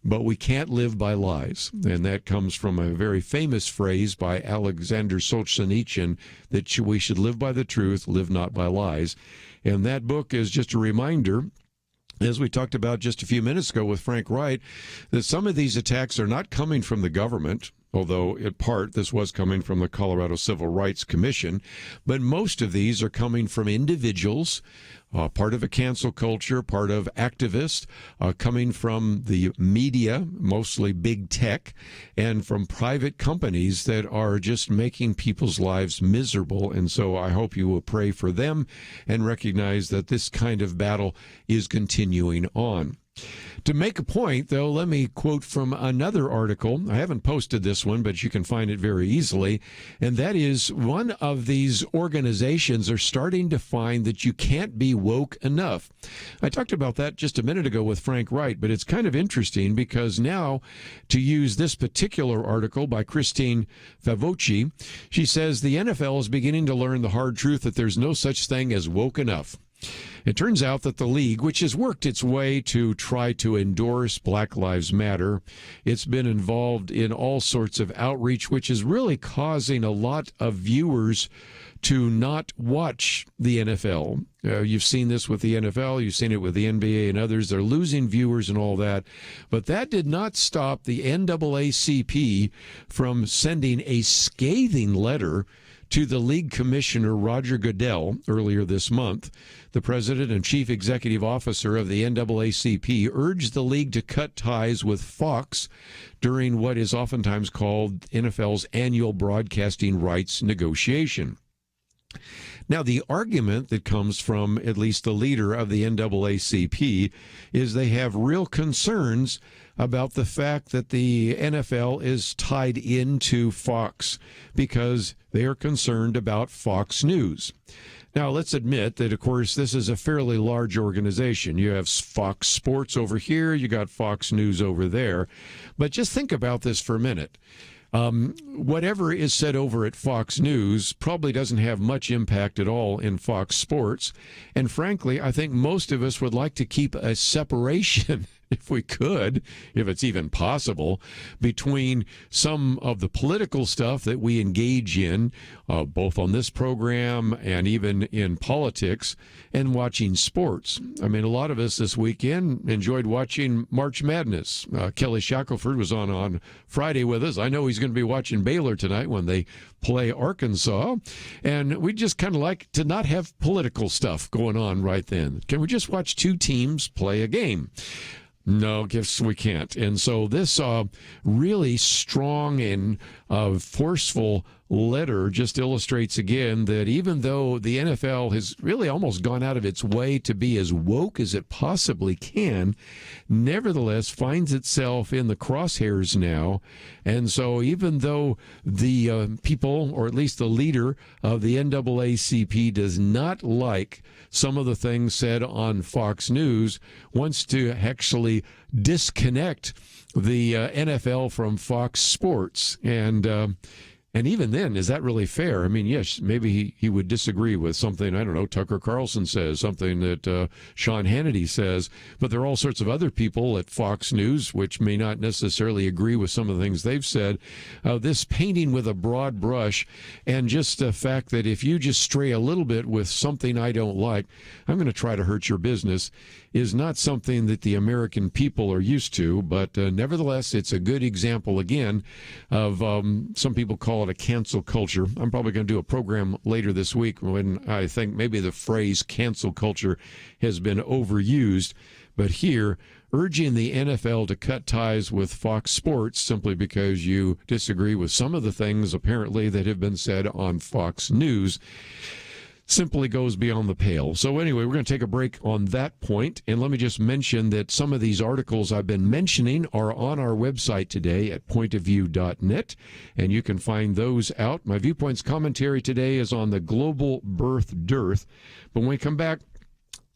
but we can't live by lies. And that comes from a very famous phrase by Alexander Solzhenitsyn that we should live by the truth, live not by lies. And that book is just a reminder, as we talked about just a few minutes ago with Frank Wright, that some of these attacks are not coming from the government, although in part this was coming from the Colorado Civil Rights Commission, but most of these are coming from individuals, part of a cancel culture, part of activists, coming from the media, mostly big tech, and from private companies that are just making people's lives miserable. And so I hope you will pray for them and recognize that this kind of battle is continuing on. To make a point, though, let me quote from another article. I haven't posted this one, but you can find it very easily. And that is, one of these organizations are starting to find that you can't be woke enough. I talked about that just a minute ago with Frank Wright, but it's kind of interesting because now, to use this particular article by Christine Favocci, she says the NFL is beginning to learn the hard truth that there's no such thing as woke enough. It turns out that the league, which has worked its way to try to endorse Black Lives Matter, it's been involved in all sorts of outreach, which is really causing a lot of viewers to not watch the NFL. You've seen this with the NFL, you've seen it with the NBA and others. They're losing viewers and all that. But that did not stop the NAACP from sending a scathing letter to the league commissioner, Roger Goodell, earlier this month. The president and chief executive officer of the NAACP urged the league to cut ties with Fox during what is oftentimes called NFL's annual broadcasting rights negotiation. Now, the argument that comes from at least the leader of the NAACP is they have real concerns about the fact that the NFL is tied into Fox because they are concerned about Fox News. Now, let's admit that, of course, this is a fairly large organization. You have Fox Sports over here, you got Fox News over there. But just think about this for a minute. Whatever is said over at Fox News probably doesn't have much impact at all in Fox Sports. And frankly, I think most of us would like to keep a separation, if we could, if it's even possible, between some of the political stuff that we engage in, both on this program and even in politics, and watching sports. I mean, a lot of us this weekend enjoyed watching March Madness. Kelly Shackelford was on Friday with us. I know he's going to be watching Baylor tonight when they play Arkansas. And we just kind of like to not have political stuff going on right then. Can we just watch two teams play a game? No, guess we can't. And so this really strong and forceful letter just illustrates again that even though the NFL has really almost gone out of its way to be as woke as it possibly can, nevertheless finds itself in the crosshairs now. And so even though the people, or at least the leader of the NAACP, does not like some of the things said on Fox News, wants to actually disconnect the NFL from Fox Sports. And even then, is that really fair? I mean, yes, maybe he would disagree with something, I don't know, Tucker Carlson says, something that Sean Hannity says, but there are all sorts of other people at Fox News which may not necessarily agree with some of the things they've said. This painting with a broad brush, and just the fact that if you just stray a little bit with something I don't like, I'm going to try to hurt your business, is not something that the American people are used to. But nevertheless, it's a good example, again, of some people call it a cancel culture. I'm probably going to do a program later this week when I think maybe the phrase cancel culture has been overused. But here, urging the NFL to cut ties with Fox Sports simply because you disagree with some of the things apparently that have been said on Fox News simply goes beyond the pale. So anyway, we're going to take a break on that point, and let me just mention that some of these articles I've been mentioning are on our website today at pointofview.net, and you can find those out. My Viewpoints commentary today is on the global birth dearth, but when we come back,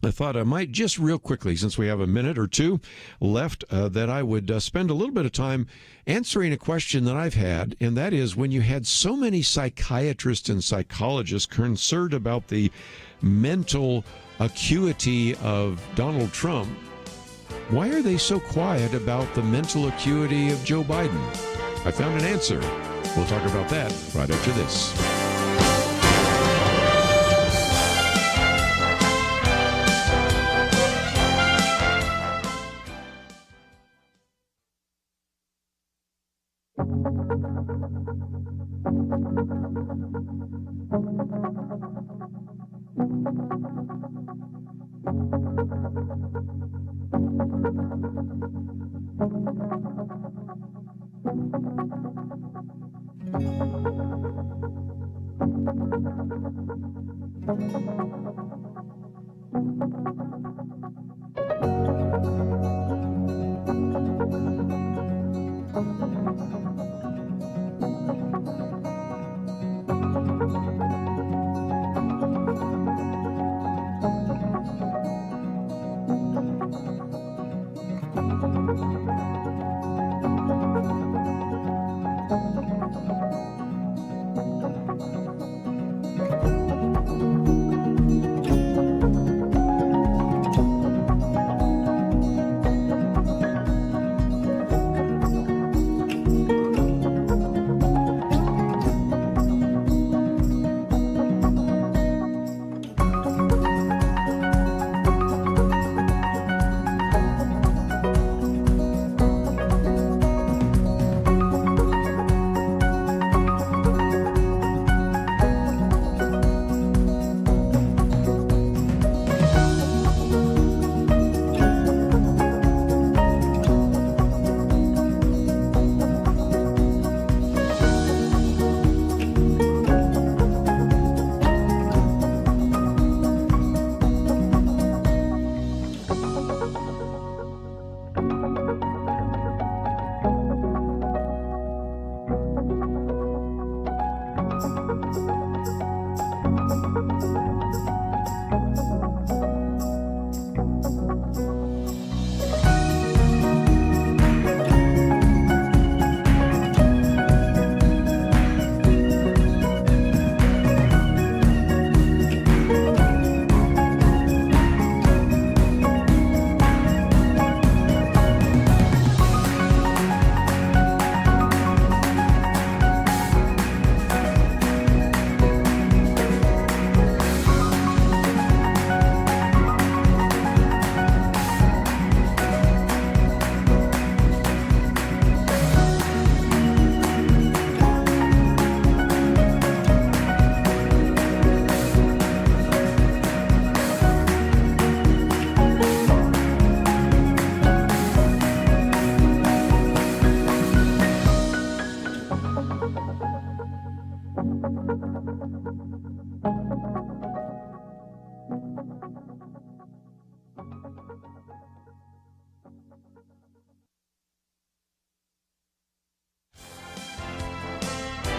I thought I might just real quickly, since we have a minute or two left, that I would spend a little bit of time answering a question that I've had, and that is, when you had so many psychiatrists and psychologists concerned about the mental acuity of Donald Trump, why are they so quiet about the mental acuity of Joe Biden? I found an answer. We'll talk about that right after this.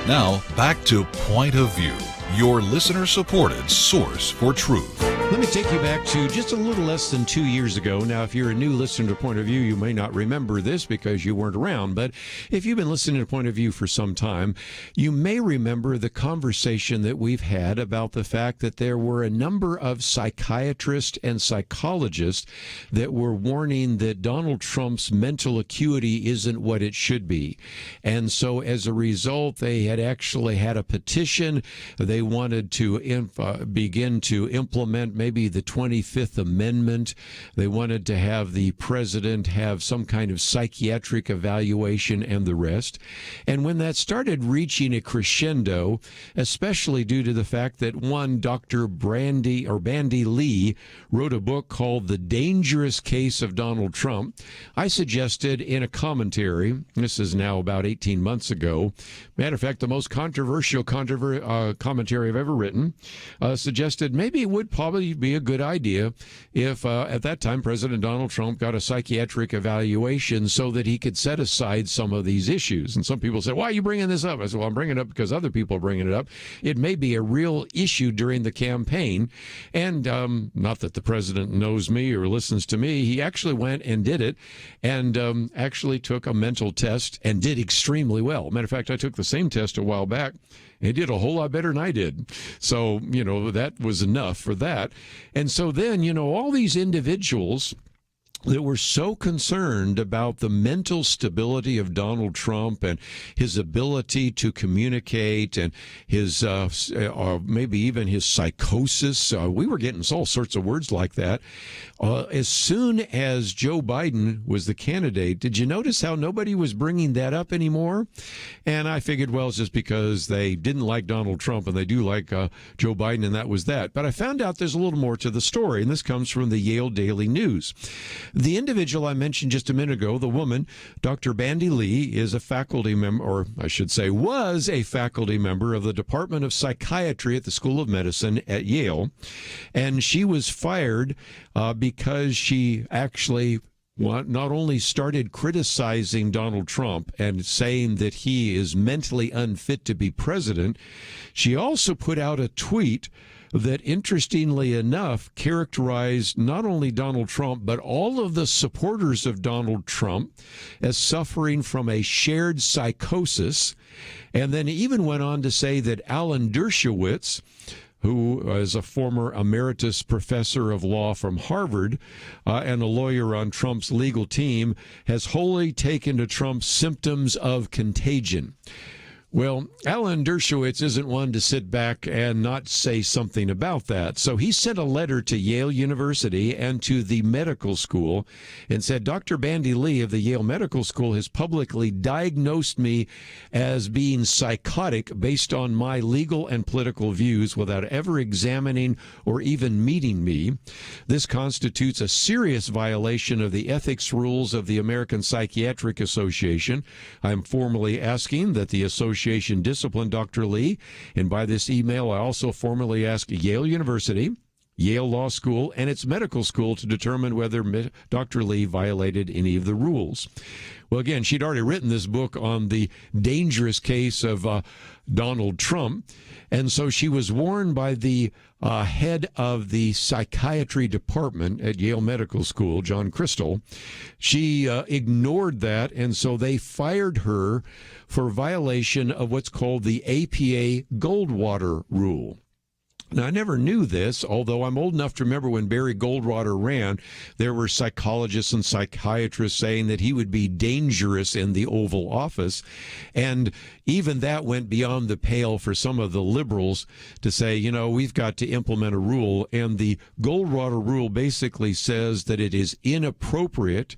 Now, back to Point of View, your listener-supported source for truth. Let me take you back to just a little less than 2 years ago. Now, if you're a new listener to Point of View, you may not remember this because you weren't around. But if you've been listening to Point of View for some time, you may remember the conversation that we've had about the fact that there were a number of psychiatrists and psychologists that were warning that Donald Trump's mental acuity isn't what it should be. And so as a result, they had actually had a petition. They wanted to begin to implement implement maybe the 25th Amendment. They wanted to have the president have some kind of psychiatric evaluation and the rest. And when that started reaching a crescendo, especially due to the fact that one Dr. Bandy Lee wrote a book called The Dangerous Case of Donald Trump, I suggested in a commentary, this is now about 18 months ago, matter of fact, the most controversial commentary I've ever written, suggested maybe it would probably be a good idea if at that time President Donald Trump got a psychiatric evaluation so that he could set aside some of these issues. And some people said, why are you bringing this up? I said, well, I'm bringing it up because other people are bringing it up. It may be a real issue during the campaign. And not that the president knows me or listens to me. He actually went and did it and actually took a mental test and did extremely well. Matter of fact, I took the same test a while back. He did a whole lot better than I did. So, that was enough for that. And so then, all these individuals that were so concerned about the mental stability of Donald Trump and his ability to communicate and his maybe even his psychosis. We were getting all sorts of words like that. As soon as Joe Biden was the candidate, did you notice how nobody was bringing that up anymore? And I figured, well, it's just because they didn't like Donald Trump and they do like Joe Biden, and that was that. But I found out there's a little more to the story, and this comes from the Yale Daily News. The individual I mentioned just a minute ago, the woman, Dr. Bandy Lee, is a faculty member, or I should say was a faculty member of the Department of Psychiatry at the School of Medicine at Yale. And she was fired because she actually not only started criticizing Donald Trump and saying that he is mentally unfit to be president, she also put out a tweet that, interestingly enough, characterized not only Donald Trump, but all of the supporters of Donald Trump as suffering from a shared psychosis, and then even went on to say that Alan Dershowitz, who is a former emeritus professor of law from Harvard and a lawyer on Trump's legal team, has wholly taken to Trump's symptoms of contagion. Well, Alan Dershowitz isn't one to sit back and not say something about that. So he sent a letter to Yale University and to the medical school and said, Dr. Bandy Lee of the Yale Medical School has publicly diagnosed me as being psychotic based on my legal and political views without ever examining or even meeting me. This constitutes a serious violation of the ethics rules of the American Psychiatric Association. I'm formally asking that the association discipline Dr. Lee, and by this email I also formally ask Yale University, Yale Law School, and its medical school to determine whether Dr. Lee violated any of the rules. Well, again, she'd already written this book on the dangerous case of Donald Trump, and so she was warned by the head of the psychiatry department at Yale Medical School, John Crystal. She ignored that, and so they fired her for violation of what's called the APA Goldwater Rule. Now, I never knew this, although I'm old enough to remember when Barry Goldwater ran, there were psychologists and psychiatrists saying that he would be dangerous in the Oval Office. And even that went beyond the pale for some of the liberals to say, we've got to implement a rule. And the Goldwater Rule basically says that it is inappropriate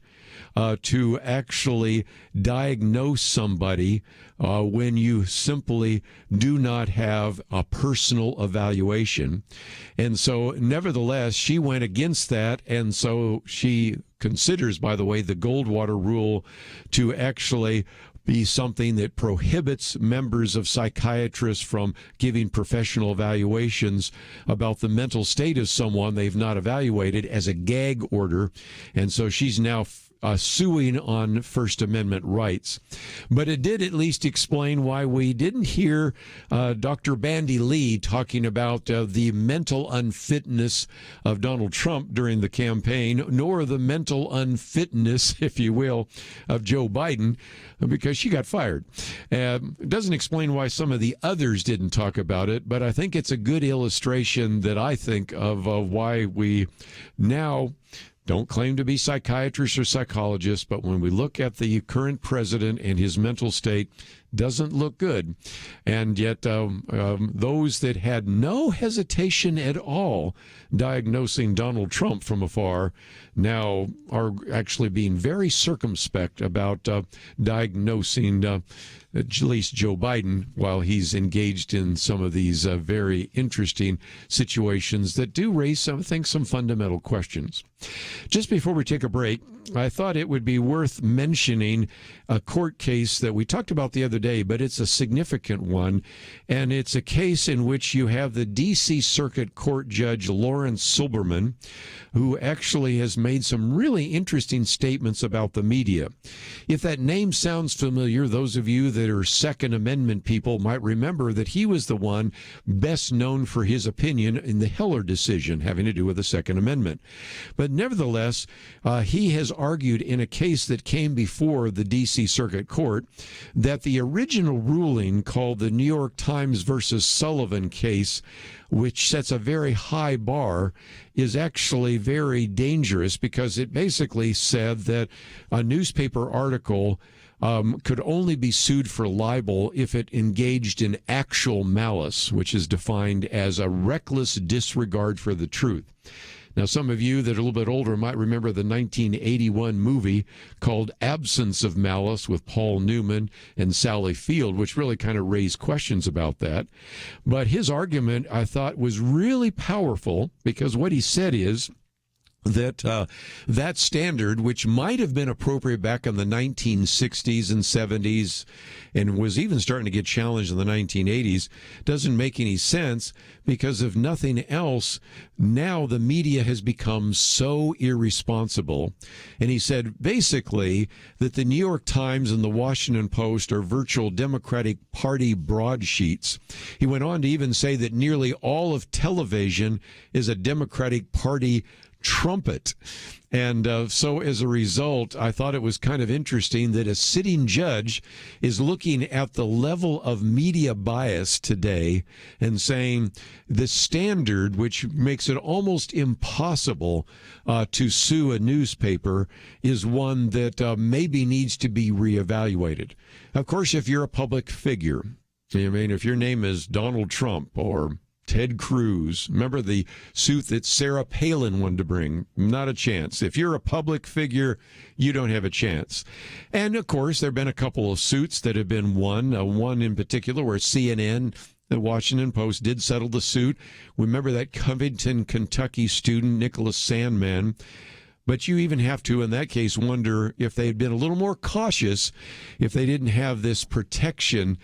to actually diagnose somebody when you simply do not have a personal evaluation. And so, nevertheless, she went against that, and so she considers, by the way, the Goldwater Rule to actually be something that prohibits members of psychiatrists from giving professional evaluations about the mental state of someone they've not evaluated as a gag order. And so she's now suing on First Amendment rights. But it did at least explain why we didn't hear Dr. Bandy Lee talking about the mental unfitness of Donald Trump during the campaign, nor the mental unfitness, if you will, of Joe Biden, because she got fired. It doesn't explain why some of the others didn't talk about it, but I think it's a good illustration that I think of why we now don't claim to be psychiatrists or psychologists, but when we look at the current president and his mental state, doesn't look good. And yet those that had no hesitation at all diagnosing Donald Trump from afar now are actually being very circumspect about diagnosing at least Joe Biden while he's engaged in some of these very interesting situations that do raise, I think, some fundamental questions. Just before we take a break, I thought it would be worth mentioning a court case that we talked about the other day, but it's a significant one, and it's a case in which you have the D.C. Circuit Court Judge Lawrence Silberman, who actually has made some really interesting statements about the media. If that name sounds familiar, those of you that are Second Amendment people might remember that he was the one best known for his opinion in the Heller decision having to do with the Second Amendment. But nevertheless, he has argued in a case that came before the D.C. Circuit Court that the original ruling called the New York Times versus Sullivan case, which sets a very high bar, is actually very dangerous because it basically said that a newspaper article could only be sued for libel if it engaged in actual malice, which is defined as a reckless disregard for the truth. Now, some of you that are a little bit older might remember the 1981 movie called Absence of Malice with Paul Newman and Sally Field, which really kind of raised questions about that. But his argument, I thought, was really powerful because what he said is that that standard, which might have been appropriate back in the 1960s and 70s and was even starting to get challenged in the 1980s, doesn't make any sense because if nothing else, now the media has become so irresponsible. And he said basically that the New York Times and the Washington Post are virtual Democratic Party broadsheets. He went on to even say that nearly all of television is a Democratic Party trumpet. And so as a result, I thought it was kind of interesting that a sitting judge is looking at the level of media bias today and saying the standard, which makes it almost impossible to sue a newspaper, is one that maybe needs to be reevaluated. Of course, if you're a public figure, I mean, if your name is Donald Trump or Ted Cruz. Remember the suit that Sarah Palin wanted to bring? Not a chance. If you're a public figure, you don't have a chance. And, of course, there have been a couple of suits that have been won, one in particular where CNN, the Washington Post, did settle the suit. Remember that Covington, Kentucky student, Nicholas Sandman. But you even have to, in that case, wonder if they had been a little more cautious if they didn't have this protection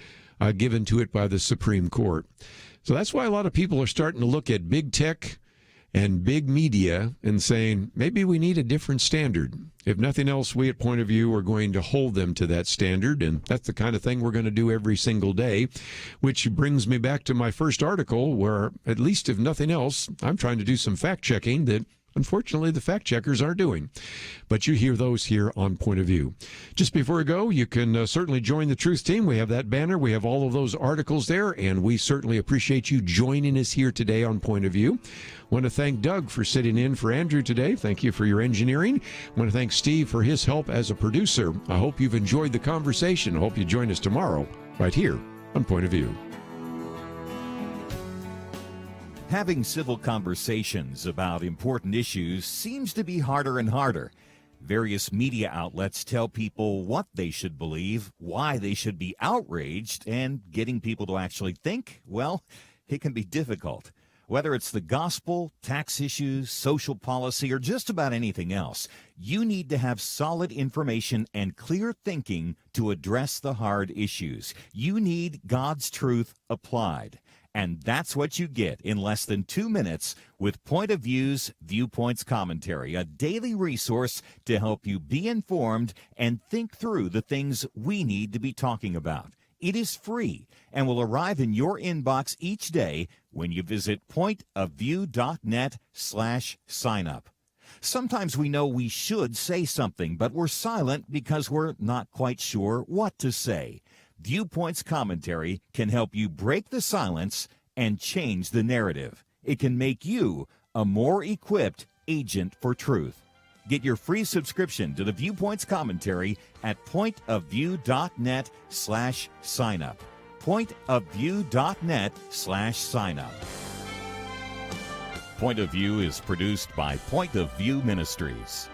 given to it by the Supreme Court. So that's why a lot of people are starting to look at big tech and big media and saying, maybe we need a different standard. If nothing else, we at Point of View are going to hold them to that standard, and that's the kind of thing we're going to do every single day, which brings me back to my first article where, at least if nothing else, I'm trying to do some fact-checking that unfortunately, the fact checkers aren't doing. But you hear those here on Point of View. Just before we go, you can certainly join the Truth Team. We have that banner. We have all of those articles there, and we certainly appreciate you joining us here today on Point of View. Want to thank Doug for sitting in for Andrew today. Thank you for your engineering. Want to thank Steve for his help as a producer. I hope you've enjoyed the conversation. I hope you join us tomorrow right here on Point of View. Having civil conversations about important issues seems to be harder and harder. Various media outlets tell people what they should believe, why they should be outraged, and getting people to actually think, well, it can be difficult. Whether it's the gospel, tax issues, social policy, or just about anything else, you need to have solid information and clear thinking to address the hard issues. You need God's truth applied. And that's what you get in less than 2 minutes with Point of View's Viewpoints Commentary, a daily resource to help you be informed and think through the things we need to be talking about. It is free and will arrive in your inbox each day when you visit pointofview.net/signup. Sometimes we know we should say something, but we're silent because we're not quite sure what to say. Viewpoints Commentary can help you break the silence and change the narrative. It can make you a more equipped agent for truth. Get your free subscription to the Viewpoints commentary at pointofview.net/signup. pointofview.net/signup. Point of View is produced by Point of View Ministries.